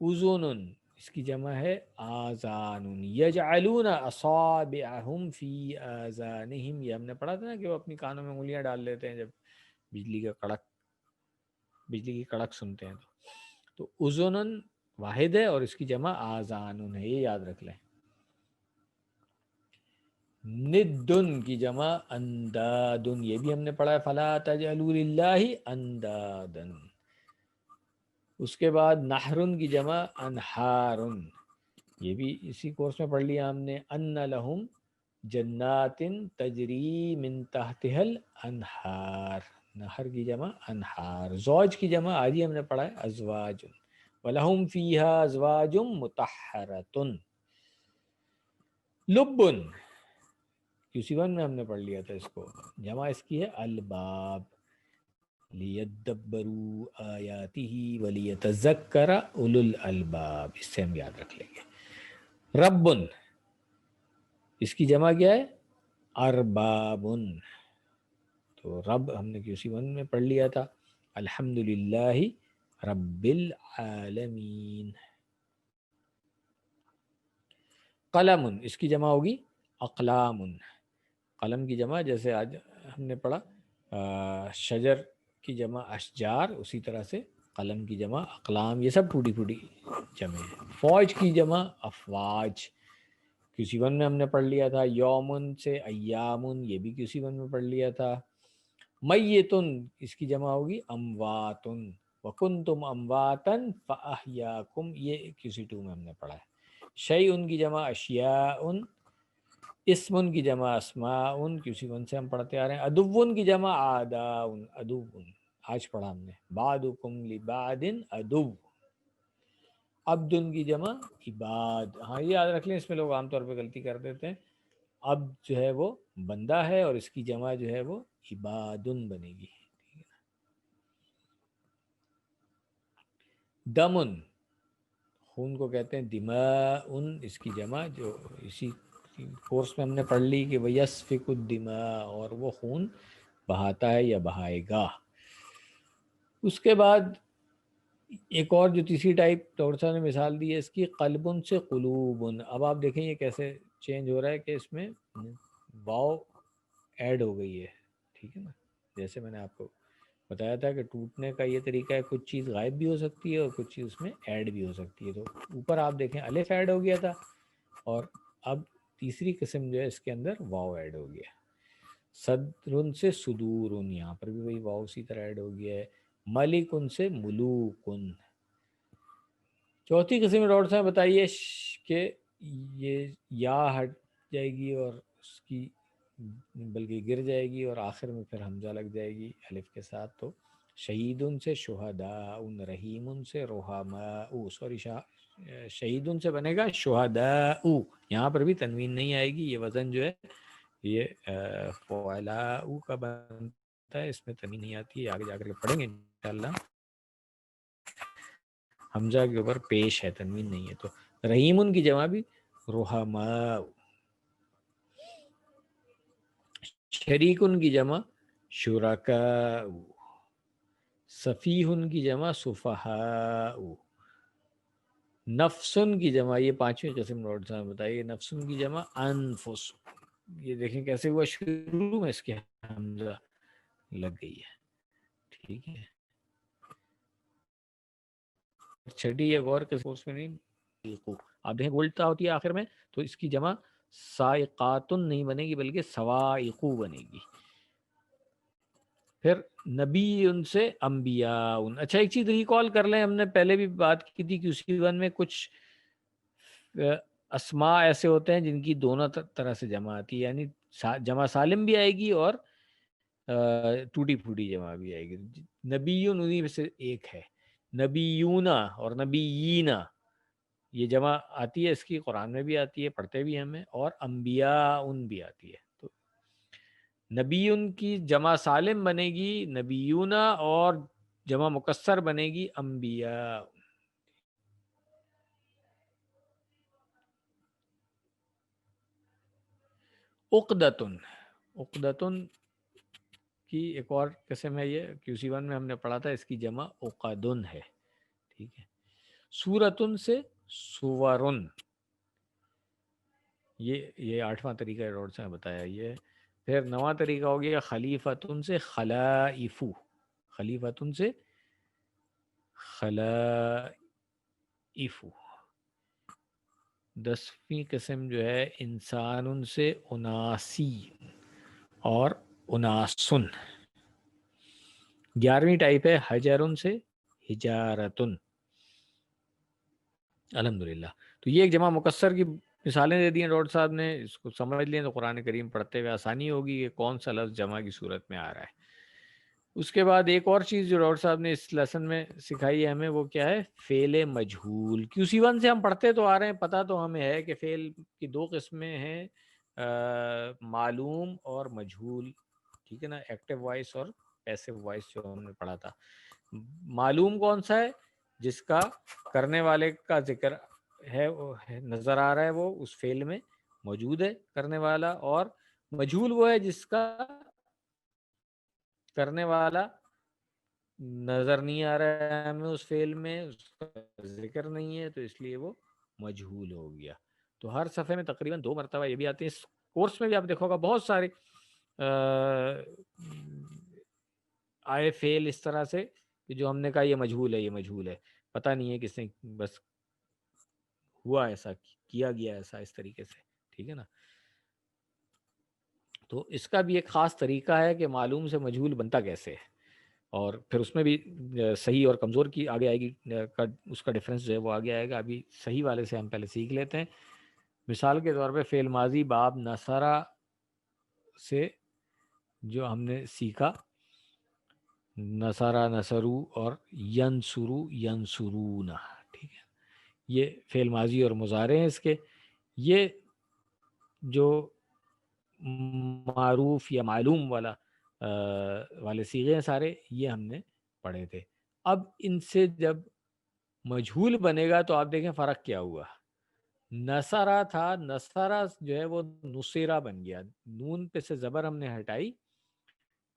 اذن, اس کی جمع ہے آذان. یجعلون اصابعہم فی آذانہم, یہ ہم نے پڑھا تھا نا کہ وہ اپنی کانوں میں انگلیاں ڈال لیتے ہیں جب بجلی کی کڑک سنتے ہیں. تو اذن واحد ہے اور اس کی جمع آذان ہے, یہ یاد رکھ لیں. ندن کی جمع اندادن, یہ بھی ہم نے پڑھا ہے. فلا تجعلوا للہ اندادن. اس کے بعد نحرن کی جمع انہارن, یہ بھی اسی کورس میں پڑھ لیا ہم نے. ان لہم جنات تجری من تحتها الانہار, نہر کی جمع انہار. زوج کی جمع آج ہی ہم نے پڑھا ہے ازواج. ولہم فیہا ازواج مطہرۃ. لبن, QC1 میں ہم نے پڑھ لیا تھا اس کو. جمع اس کی ہے الباب. لیدبروا آیاتہ ولیتذکر اولو الالباب, اس سے ہم یاد رکھ لیں گے. ربن, اس کی جمع کیا ہے اربابن. تو رب ہم نے QC1 میں پڑھ لیا تھا. الحمدللہ رب العالمین. قلم, اس کی جمع ہوگی اقلام، قلم کی جمع جیسے آج ہم نے پڑھا شجر کی جمع اشجار، اسی طرح سے قلم کی جمع اقلام، یہ سب ٹوٹی پھوٹی جمع ہے. فوج کی جمع افواج، QC1 میں ہم نے پڑھ لیا تھا. یومن سے ایامن، یہ بھی QC1 میں پڑھ لیا تھا. میتن، اس کی جمع ہوگی امواتن. وکنتم امواتن فاحیاکم، یہ QC2 میں ہم نے پڑھا ہے. شیئن کی جمع اشیاءن، اسمن کی جمع اسماءن، QC1 سے ہم پڑھتے آ رہے ہیں. عدوون کی جمع اعداءن، عدوون آج پڑھا ہم نے. بعدکم لبعد عدو. عبدن کی جمع عباد. ہاں یہ یاد رکھ لیں، اس میں لوگ عام طور پہ غلطی کر دیتے ہیں. عبد جو ہے وہ بندہ ہے اور اس کی جمع جو ہے وہ عبادن بنے گی. دمن، خون کو کہتے ہیں دماءن، اس کی جمع جو اسی کورس میں ہم نے پڑھ لی کہ وَيَسْفِكُ الدِّمَاء، اور وہ خون بہاتا ہے یا بہائے گا. اس کے بعد ایک اور جو تیسری ٹائپ ڈاکٹر صاحب نے مثال دی ہے اس کی، قلبن سے قلوبن. اب آپ دیکھیں یہ کیسے چینج ہو رہا ہے کہ اس میں واو ایڈ ہو گئی ہے. ٹھیک ہے نا، جیسے میں نے آپ کو بتایا تھا کہ ٹوٹنے کا یہ طریقہ ہے، کچھ چیز غائب بھی ہو سکتی ہے اور کچھ چیز اس میں ایڈ بھی ہو سکتی ہے. تو اوپر آپ دیکھیں الف ایڈ ہو گیا تھا، اور اب تیسری قسم جو ہے اس کے اندر واو ایڈ ہو گیا. صدرن سے صدورن، یہاں پر بھی وہی واو اسی طرح ایڈ ہو گیا ہے. ملکن سے ملوکن. چوتھی قسم ڈاکٹر صاحب بتائیے کہ یہ یا ہٹ جائے گی اور اس کی بلکہ گر جائے گی اور آخر میں پھر حمزہ لگ جائے گی الف کے ساتھ. تو شہیدن سے شہداء، رحیمن سے رحماء، سوری شہیدن سے بنے گا شہداء. یہاں پر بھی تنوین نہیں آئے گی، یہ وزن جو ہے یہ فعلاء کا بنتا ہے، اس میں تنوین نہیں آتی ہے. آگے جا کر کے پڑھیں گے انشاءاللہ. حمزہ کے اوپر پیش ہے، تنوین نہیں ہے. تو رحیمن کی جمع بھی رحماء. شریکن کی جمع شرکاء. سفیہن کی جمع سفہاء. نفسن کی جمع، یہ پانچویں قسم ڈاکٹر صاحب بتائیے. نفسن کی جمع انفس. یہ دیکھیں کیسے ہوا، شروع میں اس کے حمزہ لگ گئی ہے. ٹھیک ہے، چھٹی ایک اور کورس میں نہیں. آپ دیکھیں الٹا ہوتی ہے آخر میں، تو اس کی جمع سائقاتن نہیں بنے گی بلکہ سوائقو بنے گی. پھر نبی ان سے انبیاء. اچھا ایک چیز ریکال کر لیں، ہم نے پہلے بھی بات کی تھی کہ QC1 میں کچھ اسماء ایسے ہوتے ہیں جن کی دونوں طرح سے جمع آتی ہے، یعنی جمع سالم بھی آئے گی اور ٹوٹی پھوٹی جمع بھی آئے گی. نبیون انہی میں سے ایک ہے. نبیونا اور نبیینا یہ جمع آتی ہے، اس کی قرآن میں بھی آتی ہے، پڑھتے بھی ہمیں. اور انبیاء ان بھی آتی ہے. تو نبیون کی جمع سالم بنے گی نبیونا، اور جمع مکسر بنے گی انبیاء. عقدتن، عقدتن کی ایک اور قسم ہے، یہ QC1 میں ہم نے پڑھا تھا، اس کی جمع عقدن ہے. ٹھیک ہے. سورتن سے سورن، یہ آٹھواں طریقہ ڈاکٹر صاحب نے بتایا. یہ پھر نواں طریقہ ہو گیا خلیفتن سے خلائفو. خلیفتن سے خلائفو. 10ویں قسم جو ہے انسان سے اناسی اور اناسن. 11ویں ٹائپ ہے حجرن سے حجارتن. الحمدللہ. تو یہ ایک جمع مکسر کی مثالیں دے دی ہیں ڈاکٹر صاحب نے، اس کو سمجھ لیں تو قرآن کریم پڑھتے ہوئے آسانی ہوگی کہ کون سا لفظ جمع کی صورت میں آ رہا ہے. اس کے بعد ایک اور چیز جو ڈاکٹر صاحب نے اس لیسن میں سکھائی ہے ہمیں، وہ کیا ہے؟ فعل مجہول. QC1 سے ہم پڑھتے تو آ رہے ہیں، پتہ تو ہمیں ہے کہ فعل کی دو قسمیں ہیں، معلوم اور مجہول. ٹھیک ہے نا، ایکٹیو وائس اور پیسو وائس جو ہم نے پڑھا تھا. معلوم کون سا ہے؟ جس کا کرنے والے کا ذکر ہے نظر آ رہا ہے، وہ اس فعل میں موجود ہے کرنے والا. اور مجہول وہ ہے جس کا کرنے والا نظر نہیں آ رہا ہے ہمیں اس فعل میں، اس کا ذکر نہیں ہے، تو اس لیے وہ مجہول ہو گیا. تو ہر صفحے میں تقریباً 2 مرتبہ یہ بھی آتے ہیں اس کورس میں بھی آپ دیکھو گا بہت سارے آئے فیل اس طرح سے کہ جو ہم نے کہا یہ مجہول ہے، یہ مجہول ہے، پتہ نہیں ہے کس نے، بس ہوا ایسا، کیا گیا ایسا اس طریقے سے، ٹھیک ہے نا. تو اس کا بھی ایک خاص طریقہ ہے کہ معلوم سے مجہول بنتا کیسے ہے، اور پھر اس میں بھی صحیح اور کمزور کی آگے آئے گی، اس کا ڈفرینس جو ہے وہ آگے آئے گا. ابھی صحیح والے سے ہم پہلے سیکھ لیتے ہیں. مثال کے طور پہ فعل ماضی باب نصرہ سے جو ہم نے سیکھا، نصرہ نصرو اور ینصرو ینصرون، ٹھیک ہے. یہ فعل ماضی اور مضارع ہیں اس کے. یہ جو معروف یا معلوم والے صیغے ہیں سارے، یہ ہم نے پڑھے تھے. اب ان سے جب مجہول بنے گا تو آپ دیکھیں فرق کیا ہوا. نصرہ تھا، نصرہ جو ہے وہ نصیرہ بن گیا. نون پہ سے زبر ہم نے ہٹائی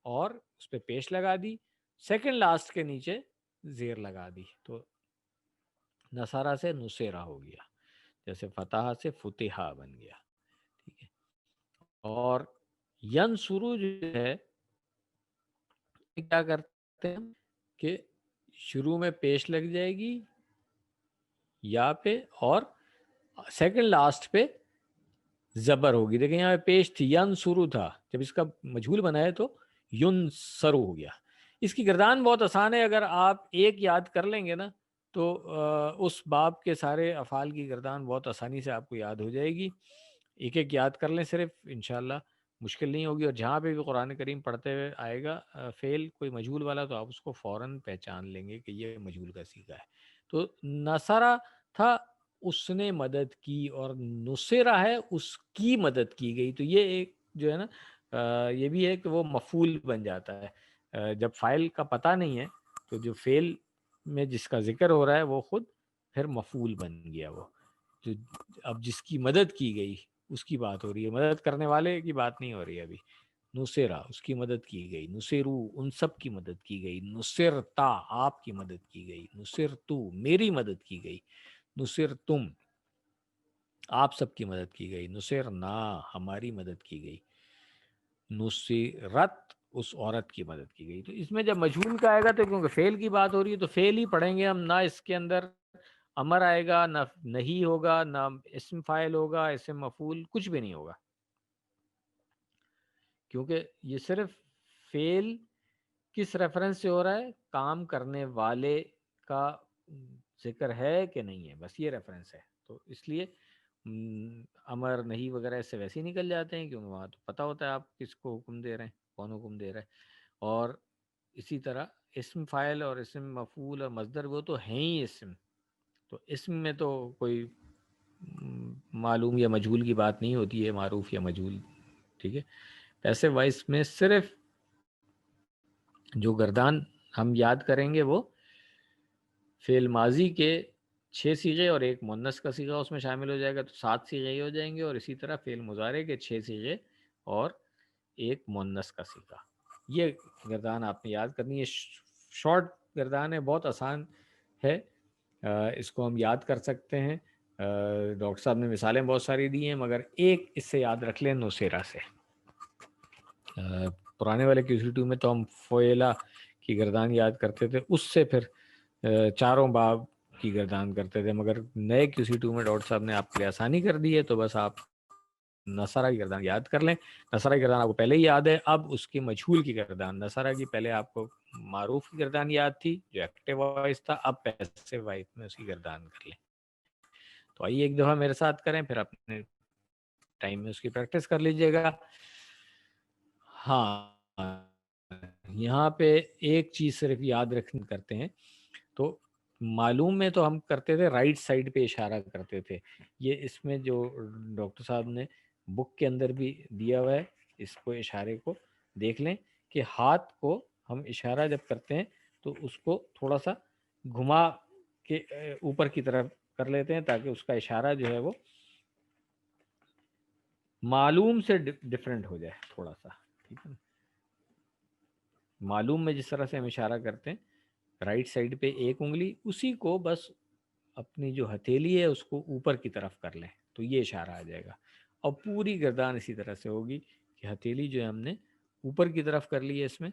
اور اس پہ پیش لگا دی، سیکنڈ لاسٹ کے نیچے زیر لگا دی، تو نصرہ سے نصیرہ ہو گیا. جیسے فتح سے فتحہ بن گیا، ٹھیک ہے. اور ینصرو جو ہے کیا کرتے ہیں کہ شروع میں پیش لگ جائے گی یا پہ، اور سیکنڈ لاسٹ پہ زبر ہوگی. دیکھیں یہاں پہ پیش تھی، ینصرو تھا، جب اس کا مجہول بنائے تو ینصرو ہو گیا. اس کی گردان بہت آسان ہے، اگر آپ ایک یاد کر لیں گے نا تو اس باب کے سارے افعال کی گردان بہت آسانی سے آپ کو یاد ہو جائے گی. ایک ایک یاد کر لیں صرف، انشاءاللہ مشکل نہیں ہوگی. اور جہاں پہ بھی قرآن کریم پڑھتے ہوئے آئے گا فعل کوئی مجہول والا، تو آپ اس کو فوراً پہچان لیں گے کہ یہ مجہول کا صیغہ ہے. تو نصرہ تھا، اس نے مدد کی، اور نصرہ ہے اس کی مدد کی گئی. تو یہ ایک جو ہے نا یہ بھی ہے کہ وہ مفعول بن جاتا ہے. جب فاعل کا پتہ نہیں ہے تو جو فعل میں جس کا ذکر ہو رہا ہے وہ خود پھر مفعول بن گیا. وہ تو اب جس کی مدد کی گئی اس کی بات ہو رہی ہے، مدد کرنے والے کی بات نہیں ہو رہی ہے ابھی. نصرہ اس کی مدد کی گئی، نصرو ان سب کی مدد کی گئی، نصرتا آپ کی مدد کی گئی، نصرتو میری مدد کی گئی، نصرتم آپ سب کی مدد کی گئی، نصرنا ہماری مدد کی گئی، نصرت اس عورت کی مدد کی گئی. تو اس میں جب مجہول کا آئے گا تو کیونکہ فعل کی بات ہو رہی ہے تو فعل ہی پڑھیں گے ہم، نہ اس کے اندر امر آئے گا، نہ نہیں ہوگا، نہ اسم فاعل ہوگا، اسم مفعول کچھ بھی نہیں ہوگا، کیونکہ یہ صرف فعل کس ریفرنس سے ہو رہا ہے، کام کرنے والے کا ذکر ہے کہ نہیں ہے، بس یہ ریفرنس ہے. تو اس لیے امر نہیں وغیرہ اس سے ویسے ہی نکل جاتے ہیں، کیونکہ وہاں تو پتہ ہوتا ہے آپ کس کو حکم دے رہے ہیں، کون حکم دے رہا ہے. اور اسی طرح اسم فاعل اور اسم مفعول اور مصدر وہ تو ہیں ہی اسم. تو اسم میں تو کوئی معلوم یا مجہول کی بات نہیں ہوتی ہے، معروف یا مجہول، ٹھیک ہے. ایسے وائس میں صرف جو گردان ہم یاد کریں گے وہ فعل ماضی کے 6 صیغے اور ایک مؤنث کا صیغہ اس میں شامل ہو جائے گا، تو 7 صیغے ہی ہو جائیں گے. اور اسی طرح فعل مضارع کے 6 صیغے اور ایک مؤنث کا صیغہ. یہ گردان آپ نے یاد کرنی ہے. شارٹ گردان ہے، بہت آسان ہے، اس کو ہم یاد کر سکتے ہیں. ڈاکٹر صاحب نے مثالیں بہت ساری دی ہیں، مگر ایک اس سے یاد رکھ لیں، نصیرہ سے. پرانے والے QC2 میں تو ہم فعلا کی گردان یاد کرتے تھے، اس سے پھر چاروں باب کی گردان کرتے تھے، مگر نئے QC2 میں ڈاکٹر صاحب نے آپ کے لیے آسانی کر دی ہے، تو بس آپ نصرہ کی گردان یاد کر لیں. نصرہ کی گردان آپ کو پہلے ہی یاد ہے، اب اس کی مجہول کی گردان. نصرہ کی پہلے آپ کو معروف کی گردان یاد تھی جو ایکٹیو وائس تھا، اب پیسیو وائس میں اس کی گردان کر لیں. تو آئیے ایک دفعہ میرے ساتھ کریں، پھر اپنے ٹائم میں اس کی پریکٹس کر لیجئے گا. ہاں یہاں پہ ایک چیز صرف یاد کرتے ہیں، تو معلوم میں تو ہم کرتے تھے رائٹ سائڈ پہ اشارہ کرتے تھے. یہ اس میں جو ڈاکٹر صاحب نے بک کے اندر بھی دیا ہوا ہے، اس کو اشارے کو دیکھ لیں کہ ہاتھ کو ہم اشارہ جب کرتے ہیں تو اس کو تھوڑا سا گھما کے اوپر کی طرف کر لیتے ہیں، تاکہ اس کا اشارہ جو ہے وہ معلوم سے ڈفرینٹ ہو جائے تھوڑا سا، ٹھیک ہے. معلوم میں جس طرح سے ہم اشارہ کرتے ہیں رائٹ سائڈ پہ ایک انگلی، اسی کو بس اپنی جو ہتھیلی ہے اس کو اوپر کی طرف کر لیں تو یہ اشارہ آ جائے گا. اور پوری گردان اسی طرح سے ہوگی کہ ہتھیلی جو ہے ہم نے اوپر کی طرف کر لی ہے اس میں،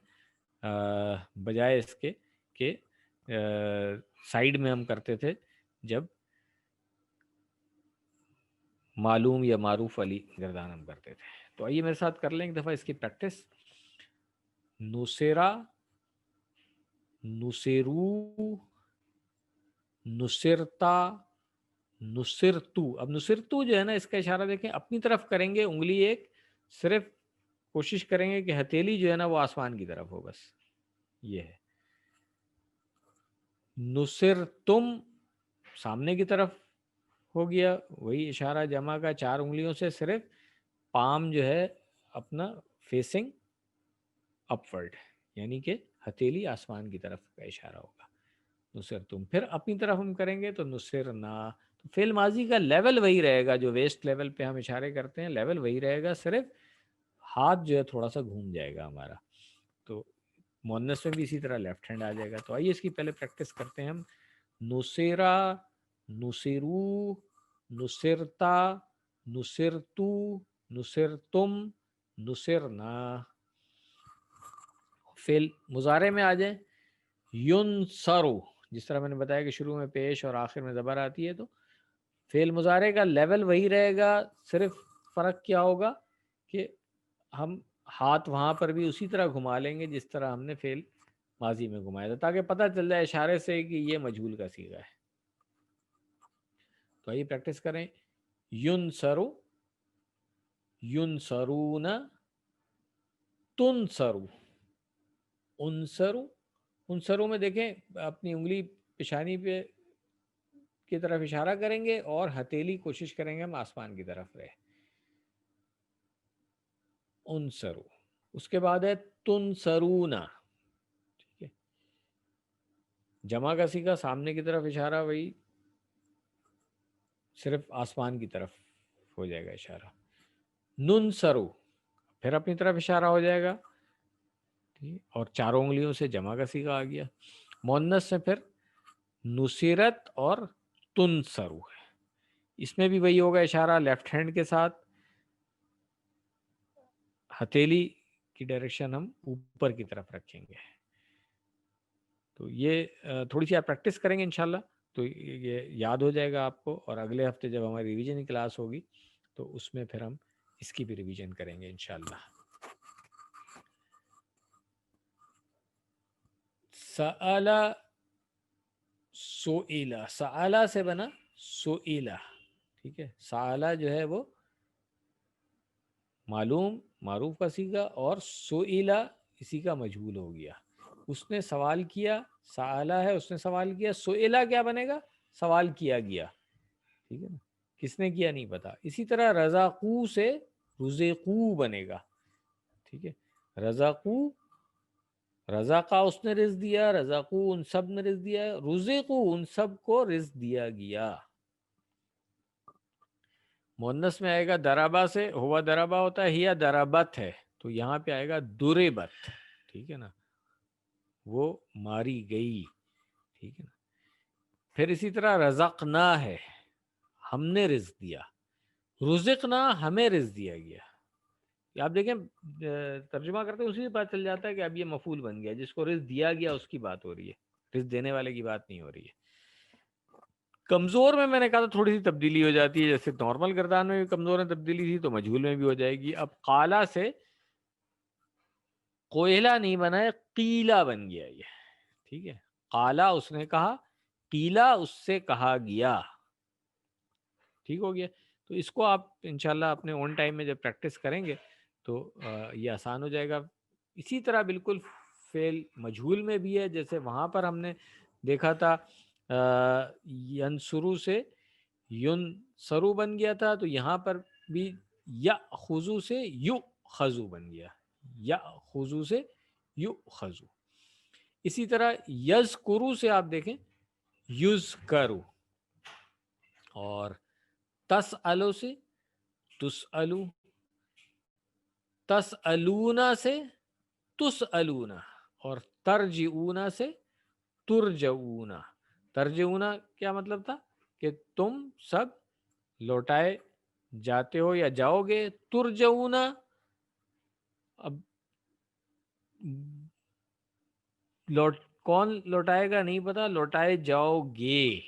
بجائے اس کے کہ سائیڈ میں ہم کرتے تھے جب معلوم یا معروف والی گردان ہم کرتے تھے. تو آئیے میرے ساتھ کر لیں ایک دفعہ اس کی پریکٹس. نصیرہ، نصیرو، نصرتا، نصرتو. اب نصرتو جو ہے نا اس کا اشارہ دیکھیں اپنی طرف کریں گے، انگلی ایک صرف کوشش کریں گے کہ ہتھیلی جو ہے نا وہ آسمان کی طرف ہو، بس یہ ہے. نصرتم سامنے کی طرف ہو گیا، وہی اشارہ جمع کا 4 انگلیوں سے، صرف پام جو ہے اپنا فیسنگ اپورڈ، یعنی کہ ہتھیلی آسمان کی طرف کا اشارہ ہوگا. نصرتم. پھر اپنی طرف ہم کریں گے تو نصرنا. تو فعل ماضی کا لیول وہی رہے گا، جو ویسٹ لیول پہ ہم اشارے کرتے ہیں لیول وہی رہے گا، صرف ہاتھ جو ہے تھوڑا سا گھوم جائے گا ہمارا. تو مؤنث میں بھی اسی طرح لیفٹ ہینڈ آ جائے گا. تو آئیے اس کی پہلے پریکٹس کرتے ہیں ہم. نصیرا، نصیرو، نصرتا، نصرتو، نصرتم، نصرنا. فعل مضارع میں آ جائیں. ینصرو، جس طرح میں نے بتایا کہ شروع میں پیش اور آخر میں زبر آتی ہے، تو فعل مضارع کا لیول وہی رہے گا، صرف فرق کیا ہوگا کہ ہم ہاتھ وہاں پر بھی اسی طرح گھما لیں گے جس طرح ہم نے فعل ماضی میں گھمایا تھا، تاکہ پتہ چل جائے اشارے سے کہ یہ مجہول کا صیغہ ہے. تو آئیے پریکٹس کریں. ینصرو، ینصرون، تنصرو، انصرو. انصرو میں دیکھیں اپنی انگلی پیشانی پہ کی طرف اشارہ کریں گے اور ہتھیلی کوشش کریں گے ہم آسمان کی طرف رہے. انصرو. اس کے بعد ہے تنصرونا. ٹھیک ہے، جمع کا صیغہ سامنے کی طرف اشارہ وہی، صرف آسمان کی طرف ہو جائے گا اشارہ. ننصرو، پھر اپنی طرف اشارہ ہو جائے گا، اور 4 انگلیوں سے جمع کا صیغہ آ گیا. مؤنث سے پھر نصیرت اور تنصرو ہے. اس میں بھی وہی ہوگا اشارہ لیفٹ ہینڈ کے ساتھ، ہتھیلی کی ڈائریکشن ہم اوپر کی طرف رکھیں گے. تو یہ تھوڑی سی آپ پریکٹس کریں گے انشاءاللہ تو یہ یاد ہو جائے گا آپ کو، اور اگلے ہفتے جب ہماری ریویژن کی کلاس ہوگی تو اس میں پھر ہم اس کی بھی ریویژن کریں گے انشاءاللہ. سألا، سئیلا. سألا سے بنا سئیلا. ٹھیک ہے، سألا جو ہے وہ معلوم معروف کا صیغہ، اور سئیلا اسی کا مجہول ہو گیا. اس نے سوال کیا، سألا ہے اس نے سوال کیا، سئیلا کیا بنے گا؟ سوال کیا گیا. ٹھیک ہے نا، کس نے کیا نہیں پتا. اسی طرح رزقو سے رزقو بنے گا. ٹھیک ہے، رزقو، رزقا اس نے رزق دیا، رزقو ان سب نے رزق دیا، رزقو ان سب کو رزق دیا گیا. مؤنث میں آئے گا دربا سے، ہوا دربا ہوتا ہے، ہیا دربت ہے، تو یہاں پہ آئے گا دربت. ٹھیک ہے نا، وہ ماری گئی. ٹھیک ہے نا. پھر اسی طرح رزقنا ہے، ہم نے رزق دیا. رزقنا ہمیں رزق دیا گیا. آپ دیکھیں ترجمہ کرتے اسی سے پتہ چل جاتا ہے کہ اب یہ مفعول بن گیا، جس کو رزق دیا گیا اس کی بات ہو رہی ہے، رزق دینے والے کی بات نہیں ہو رہی ہے. کمزور میں نے کہا تو تھوڑی سی تبدیلی ہو جاتی ہے، جیسے نارمل گردان میں بھی کمزور میں تبدیلی تھی تو مجہول میں بھی ہو جائے گی. اب قالا سے کوئلہ نہیں بنا ہے، قیلا بن گیا یہ. ٹھیک ہے، قالا اس نے کہا، قیلا اس سے کہا گیا. ٹھیک ہو گیا. تو اس کو آپ انشاءاللہ اپنے اون ٹائم میں جب پریکٹس کریں گے تو یہ آسان ہو جائے گا. اسی طرح بالکل فعل مجہول میں بھی ہے، جیسے وہاں پر ہم نے دیکھا تھا ینصرو سے ینصرو بن گیا تھا، تو یہاں پر بھی یأخذو سے یؤخذو بن گیا، یأخذو سے یؤخذو. اسی طرح یذکرو سے آپ دیکھیں یذکرو، اور تسألو سے تسألو، تسألونا سے تسألونا، اور ترجعونا سے ترجعونا. ترجعونا کیا مطلب تھا؟ کہ تم سب لوٹائے جاتے ہو یا جاؤ گے. ترجعونا, اب کون لوٹائے گا نہیں پتا, لوٹائے جاؤ گے,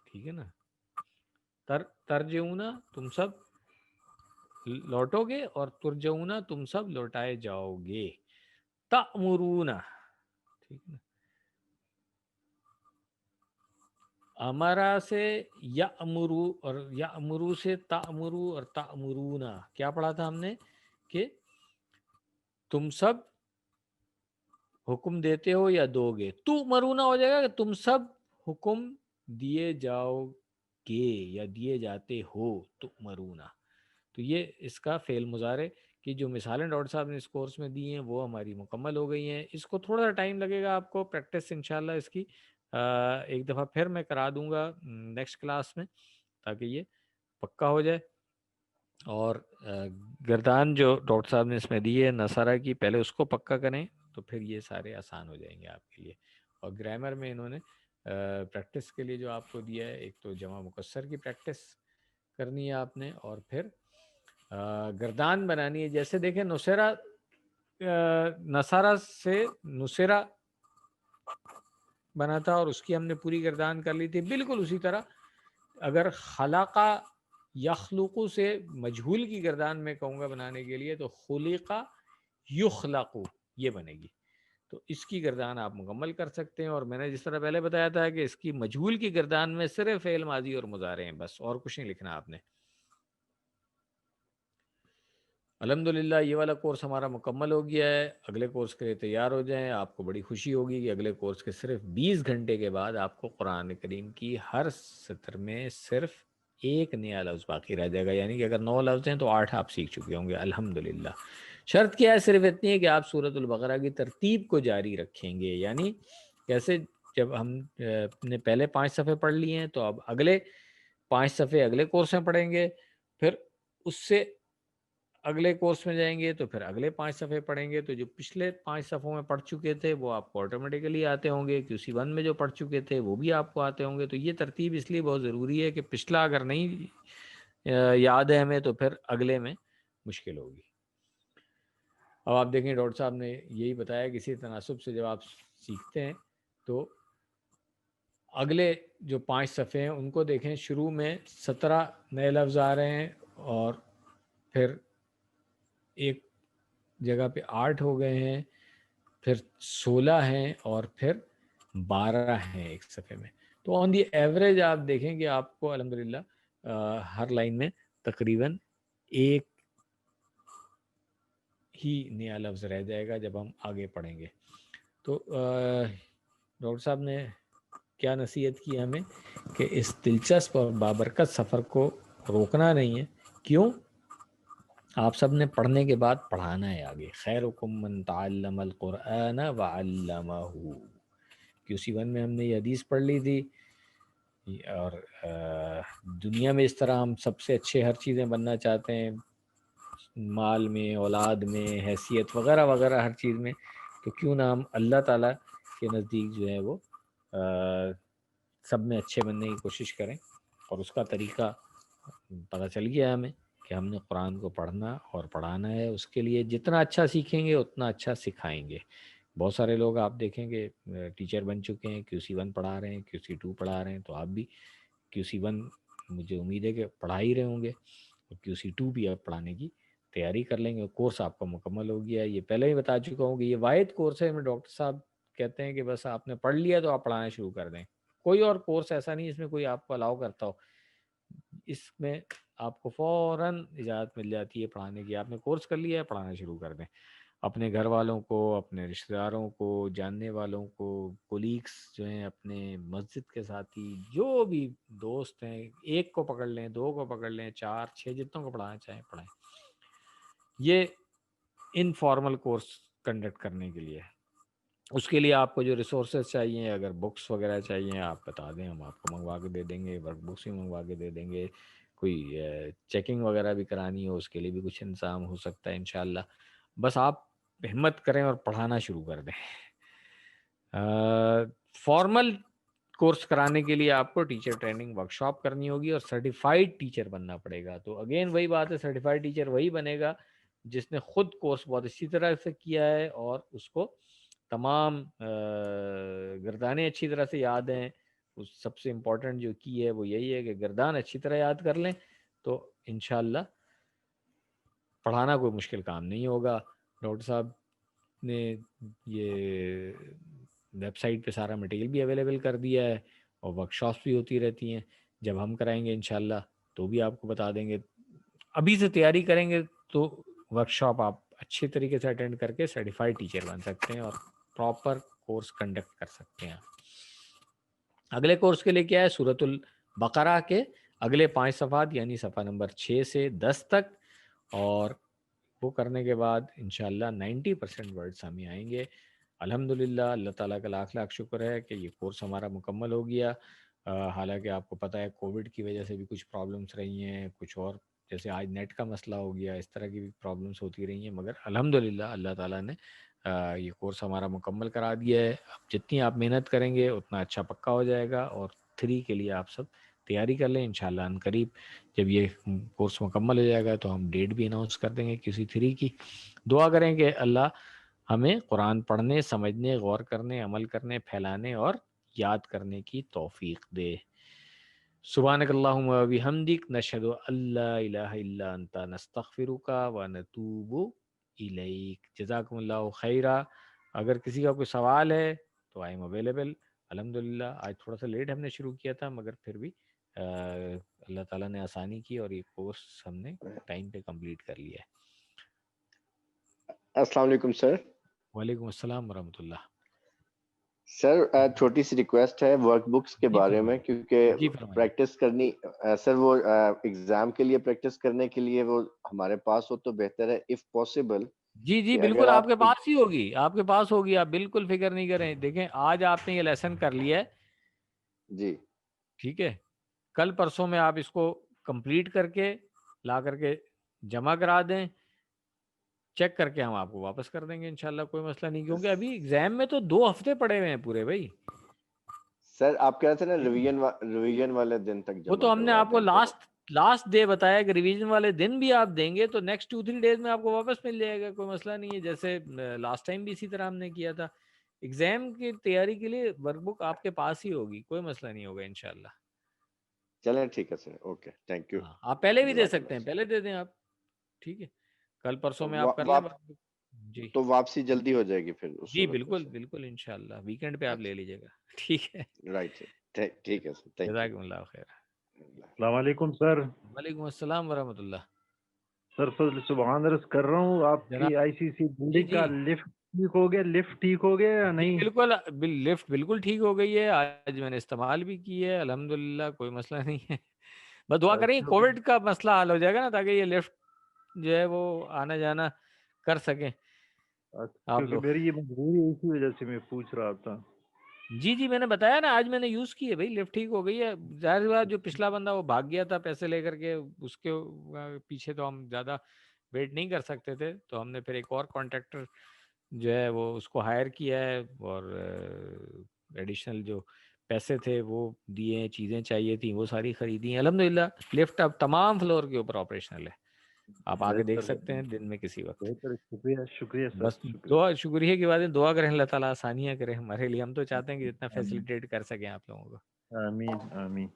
ٹھیک ہے نا. ترجعونا تم سب لوٹو گے, اور ترجعونا تم سب لوٹائے جاؤ گے. تأمرونا, ٹھیک ہے نا. امرا سے یأمرو, اور یأمرو سے تأمرو, اور تأمرونا کیا پڑھا تھا ہم نے کہ تم سب حکم دیتے ہو یا دو گے. تو مرونا ہو جائے گا کہ تم سب حکم دیے جاؤ گے یا دیے جاتے ہو. تو مرونا, تو یہ اس کا فعل مضارع کی جو مثالیں ڈاکٹر صاحب نے اس کورس میں دی ہیں وہ ہماری مکمل ہو گئی ہیں. اس کو تھوڑا سا ٹائم لگے گا آپ کو پریکٹس انشاءاللہ اس کی ایک دفعہ پھر میں کرا دوں گا نیکسٹ کلاس میں, تاکہ یہ پکا ہو جائے. اور گردان جو ڈاکٹر صاحب نے اس میں دی ہے نصارہ کی, پہلے اس کو پکا کریں تو پھر یہ سارے آسان ہو جائیں گے آپ کے لیے. اور گرامر میں انہوں نے پریکٹس کے لیے جو آپ کو دیا ہے, ایک تو جمع مکسر کی پریکٹس کرنی ہے آپ نے, اور پھر گردان بنانی ہے. جیسے دیکھیں نصیرہ, نصارہ سے نصیرہ بنا تھا اور اس کی ہم نے پوری گردان کر لی تھی. بالکل اسی طرح اگر خلقہ یخلقو سے مجہول کی گردان میں کہوں گا بنانے کے لیے, تو خلقہ یخلقو یہ بنے گی. تو اس کی گردان آپ مکمل کر سکتے ہیں. اور میں نے جس طرح پہلے بتایا تھا کہ اس کی مجہول کی گردان میں صرف فعل ماضی اور مضارع ہیں بس, اور کچھ نہیں لکھنا آپ نے. الحمدللہ یہ والا کورس ہمارا مکمل ہو گیا ہے. اگلے کورس کے لیے تیار ہو جائیں. آپ کو بڑی خوشی ہوگی کہ اگلے کورس کے صرف 20 گھنٹے کے بعد آپ کو قرآن کریم کی ہر سطر میں صرف ایک نیا لفظ باقی رہ جائے گا. یعنی کہ اگر 9 لفظ ہیں تو 8 آپ سیکھ چکے ہوں گے الحمدللہ. شرط کیا ہے؟ صرف اتنی ہے کہ آپ سورۃ البقرہ کی ترتیب کو جاری رکھیں گے. یعنی کیسے؟ جب ہم نے پہلے 5 صفحے پڑھ لیے ہیں تو اب اگلے 5 صفحے اگلے کورس میں پڑھیں گے, پھر اس سے اگلے کورس میں جائیں گے تو پھر اگلے 5 صفحے پڑھیں گے. تو جو پچھلے 5 صفحوں میں پڑھ چکے تھے وہ آپ کو آٹومیٹیکلی آتے ہوں گے. QC1 میں جو پڑھ چکے تھے وہ بھی آپ کو آتے ہوں گے. تو یہ ترتیب اس لیے بہت ضروری ہے کہ پچھلا اگر نہیں یاد ہے ہمیں تو پھر اگلے میں مشکل ہوگی. اب آپ دیکھیں ڈاکٹر صاحب نے یہی بتایا کہ اسی تناسب سے جب آپ سیکھتے ہیں تو اگلے جو 5 صفحے ہیں ان کو دیکھیں. شروع میں 17 نئے لفظ آ رہے ہیں, اور پھر ایک جگہ پہ 8 ہو گئے ہیں, پھر 16 ہیں, اور پھر 12 ہیں ایک صفحے میں. تو آن دی ایوریج آپ دیکھیں کہ آپ کو الحمدللہ ہر لائن میں تقریباً ایک ہی نیا لفظ رہ جائے گا جب ہم آگے پڑھیں گے. تو ڈاکٹر صاحب نے کیا نصیحت کی ہمیں کہ اس دلچسپ اور بابرکت سفر کو روکنا نہیں ہے. کیوں؟ آپ سب نے پڑھنے کے بعد پڑھانا ہے آگے. خیرکم من تعلم القرآن وعلمہ. QC1 میں ہم نے یہ حدیث پڑھ لی تھی, اور دنیا میں اس طرح ہم سب سے اچھے ہر چیزیں بننا چاہتے ہیں, مال میں, اولاد میں, حیثیت وغیرہ وغیرہ ہر چیز میں. تو کیوں نہ ہم اللہ تعالیٰ کے نزدیک جو ہے وہ سب میں اچھے بننے کی کوشش کریں. اور اس کا طریقہ پتہ چل گیا ہمیں کہ ہم نے قرآن کو پڑھنا اور پڑھانا ہے. اس کے لیے جتنا اچھا سیکھیں گے اتنا اچھا سکھائیں گے. بہت سارے لوگ آپ دیکھیں گے ٹیچر بن چکے ہیں, QC1 پڑھا رہے ہیں, QC2 پڑھا رہے ہیں. تو آپ بھی QC1 مجھے امید ہے کہ پڑھا ہی رہے ہوں گے, اور QC2 بھی آپ پڑھانے کی تیاری کر لیں گے. کورس آپ کا مکمل ہو گیا ہے. یہ پہلے ہی بتا چکا ہوں کہ یہ واحد کورس ہے میں ڈاکٹر صاحب کہتے ہیں کہ بس آپ نے پڑھ لیا تو آپ پڑھانا شروع کر دیں. کوئی اور کورس ایسا نہیں اس میں کوئی آپ کو الاؤ کرتا ہو. اس میں آپ کو فوراً اجازت مل جاتی ہے پڑھانے کی. آپ نے کورس کر لیا ہے, پڑھانا شروع کر دیں. اپنے گھر والوں کو, اپنے رشتہ داروں کو, جاننے والوں کو, کولیگس جو ہیں, اپنے مسجد کے ساتھی, جو بھی دوست ہیں, ایک کو پکڑ لیں, 2 کو پکڑ لیں, 4 6 جتنوں کو پڑھانا چاہیں پڑھائیں. یہ انفارمل کورس کنڈکٹ کرنے کے لیے. اس کے لیے آپ کو جو ریسورسز چاہیے, اگر بکس وغیرہ چاہیے آپ بتا دیں, ہم آپ کو منگوا کے دے دیں گے. ورک بکس بھی منگوا کے دے دیں گے. کوئی چیکنگ وغیرہ بھی کرانی ہو اس کے لیے بھی کچھ انتظام ہو سکتا ہے انشاءاللہ. بس آپ ہمت کریں اور پڑھانا شروع کر دیں. فارمل کورس کرانے کے لیے آپ کو ٹیچر ٹریننگ ورکشاپ کرنی ہوگی اور سرٹیفائیڈ ٹیچر بننا پڑے گا. تو اگین وہی بات ہے, سرٹیفائیڈ ٹیچر وہی بنے گا جس نے خود کورس بہت اچھی طرح سے کیا ہے اور اس کو تمام گردانیں اچھی طرح سے یاد ہیں. سب سے امپورٹنٹ جو کی ہے وہ یہی ہے کہ گردان اچھی طرح یاد کر لیں تو انشاءاللہ پڑھانا کوئی مشکل کام نہیں ہوگا. ڈاکٹر صاحب نے یہ ویب سائٹ پہ سارا مٹیریل بھی اویلیبل کر دیا ہے اور ورک شاپس بھی ہوتی رہتی ہیں. جب ہم کرائیں گے انشاءاللہ تو بھی آپ کو بتا دیں گے. ابھی سے تیاری کریں گے تو ورک شاپ آپ اچھے طریقے سے اٹینڈ کر کے سرٹیفائڈ ٹیچر بن سکتے ہیں اور پراپر کورس کنڈکٹ کر سکتے ہیں. اگلے کورس کے لیے کیا ہے, سورۃ البقرہ کے اگلے 5 صفحات یعنی صفحہ نمبر 6 سے 10 تک, اور وہ کرنے کے بعد انشاءاللہ 90% ورڈز ہمیں آئیں گے. الحمدللہ اللہ تعالیٰ کا لاکھ لاکھ شکر ہے کہ یہ کورس ہمارا مکمل ہو گیا. حالانکہ آپ کو پتہ ہے کووڈ کی وجہ سے بھی کچھ پرابلمس رہی ہیں, کچھ اور جیسے آج نیٹ کا مسئلہ ہو گیا, اس طرح کی بھی پرابلمس ہوتی رہی ہیں, مگر الحمدللہ اللہ تعالیٰ نے یہ کورس ہمارا مکمل کرا دیا ہے. اب جتنی آپ محنت کریں گے اتنا اچھا پکا ہو جائے گا, اور 3 کے لیے آپ سب تیاری کر لیں. انشاءاللہ ان قریب جب یہ کورس مکمل ہو جائے گا تو ہم ڈیٹ بھی اناؤنس کر دیں گے کسی 3 کی. دعا کریں کہ اللہ ہمیں قرآن پڑھنے, سمجھنے, غور کرنے, عمل کرنے, پھیلانے اور یاد کرنے کی توفیق دے. سبحانک اللہم و بحمدک نشہد ان لا الہ الا انت نستغفرک و نتوب الیک. جزاکم اللہ خیرا. اگر کسی کا کوئی سوال ہے تو آئی ایم اویلیبل. الحمدللہ آج تھوڑا سا لیٹ ہم نے شروع کیا تھا, مگر پھر بھی اللہ تعالیٰ نے آسانی کی اور یہ کورس ہم نے ٹائم پہ کمپلیٹ کر لیا ہے. السلام علیکم سر. وعلیکم السلام ورحمۃ اللہ. سر چھوٹی سی ریکویسٹ ہے ورک بکس کے بارے میں, کیونکہ پریکٹس کرنی سر, وہ ایگزام کے لیے پریکٹس کرنے کے لیے وہ ہمارے پاس ہو تو بہتر ہے اف پاسبل. جی بالکل آپ کے پاس ہی ہوگی, آپ کے پاس ہوگی, آپ بالکل فکر نہیں کریں. دیکھیں آج آپ نے یہ لیسن کر لیا ہے جی, ٹھیک ہے, کل پرسوں میں آپ اس کو کمپلیٹ کر کے لا کر کے جمع کرا دیں, چیک کر کے ہم آپ کو واپس کر دیں گے انشاءاللہ, کوئی مسئلہ نہیں. کیونکہ ابھی ایگزام میں تو 2 ہفتے پڑے ہوئے ہیں پورے بھائی. سر آپ کہہ رہے تھے نا ریویژن والے دن تک وہ تو ہم نے آپ کو لاسٹ ڈے بتایا کہ ریویژن والے دن بھی آپ دیں گے تو نیکسٹ 2-3 ڈیز میں آپ کو واپس مل جائے گا, کوئی مسئلہ نہیں ہے. جیسے لاسٹ ٹائم بھی اسی طرح ہم نے کیا تھا. ایگزام کی تیاری کے لیے ورک بک آپ کے پاس ہی ہوگی, کوئی مسئلہ نہیں ہوگا انشاءاللہ. چلیں ٹھیک ہے سر, اوکے, تھینک یو. آپ پہلے بھی دے سکتے ہیں, پہلے دے دیں آپ, ٹھیک ہے, کل پرسوں میں آپ کر لیں. جی تو واپسی جلدی ہو جائے گی پھر اس جی صورت میں. بالکل انشاءاللہ ویکینڈ پہ آپ لے لیجیے گا, ٹھیک ہے. رائٹ سر, ٹھیک ہے سر, تھینک جزاکم اللہ خیر. یو. السلام علیکم سر. وعلیکم السلام ورحمۃ اللہ. سر فضل سبحان عرض کر رہا ہوں, آپ کی آئی سی سی بلڈنگ کا لفٹ ٹھیک ہو گیا یا نہیں؟ بالکل لفٹ بالکل ٹھیک ہو گئی ہے, آج میں نے استعمال بھی کی ہے الحمدللہ, کوئی مسئلہ نہیں ہے. بس دعا کریں کووڈ کا مسئلہ حل ہو جائے گا نا, تاکہ یہ لفٹ جو ہے وہ آنا جانا کر سکیں آپ لوگ. میری یہ مجبوری ہے, اسی وجہ سے میں پوچھ رہا تھا. جی میں نے بتایا نا, آج میں نے یوز کی ہے بھائی, لفٹ ٹھیک ہو گئی ہے. ظاہر بات جو پچھلا بندہ وہ بھاگ گیا تھا پیسے لے کر کے, اس کے پیچھے تو ہم زیادہ ویٹ نہیں کر سکتے تھے, تو ہم نے پھر ایک اور کانٹریکٹر جو ہے وہ اس کو ہائر کیا ہے, اور ایڈیشنل جو پیسے تھے وہ دیے ہیں, چیزیں چاہیے تھیں وہ ساری خریدی ہیں. الحمدللہ لفٹ اب تمام فلور کے اوپر آپریشنل ہے, آپ آگے دیکھ سکتے ہیں دن میں کسی وقت. شکریہ سر. بس دعا, شکریہ کی بات ہے, دعا کریں اللہ تعالیٰ آسانیاں کرے ہمارے لیے. ہم تو چاہتے ہیں کہ جتنا فیسیلیٹیٹ کر سکیں آپ لوگوں کو. آمین.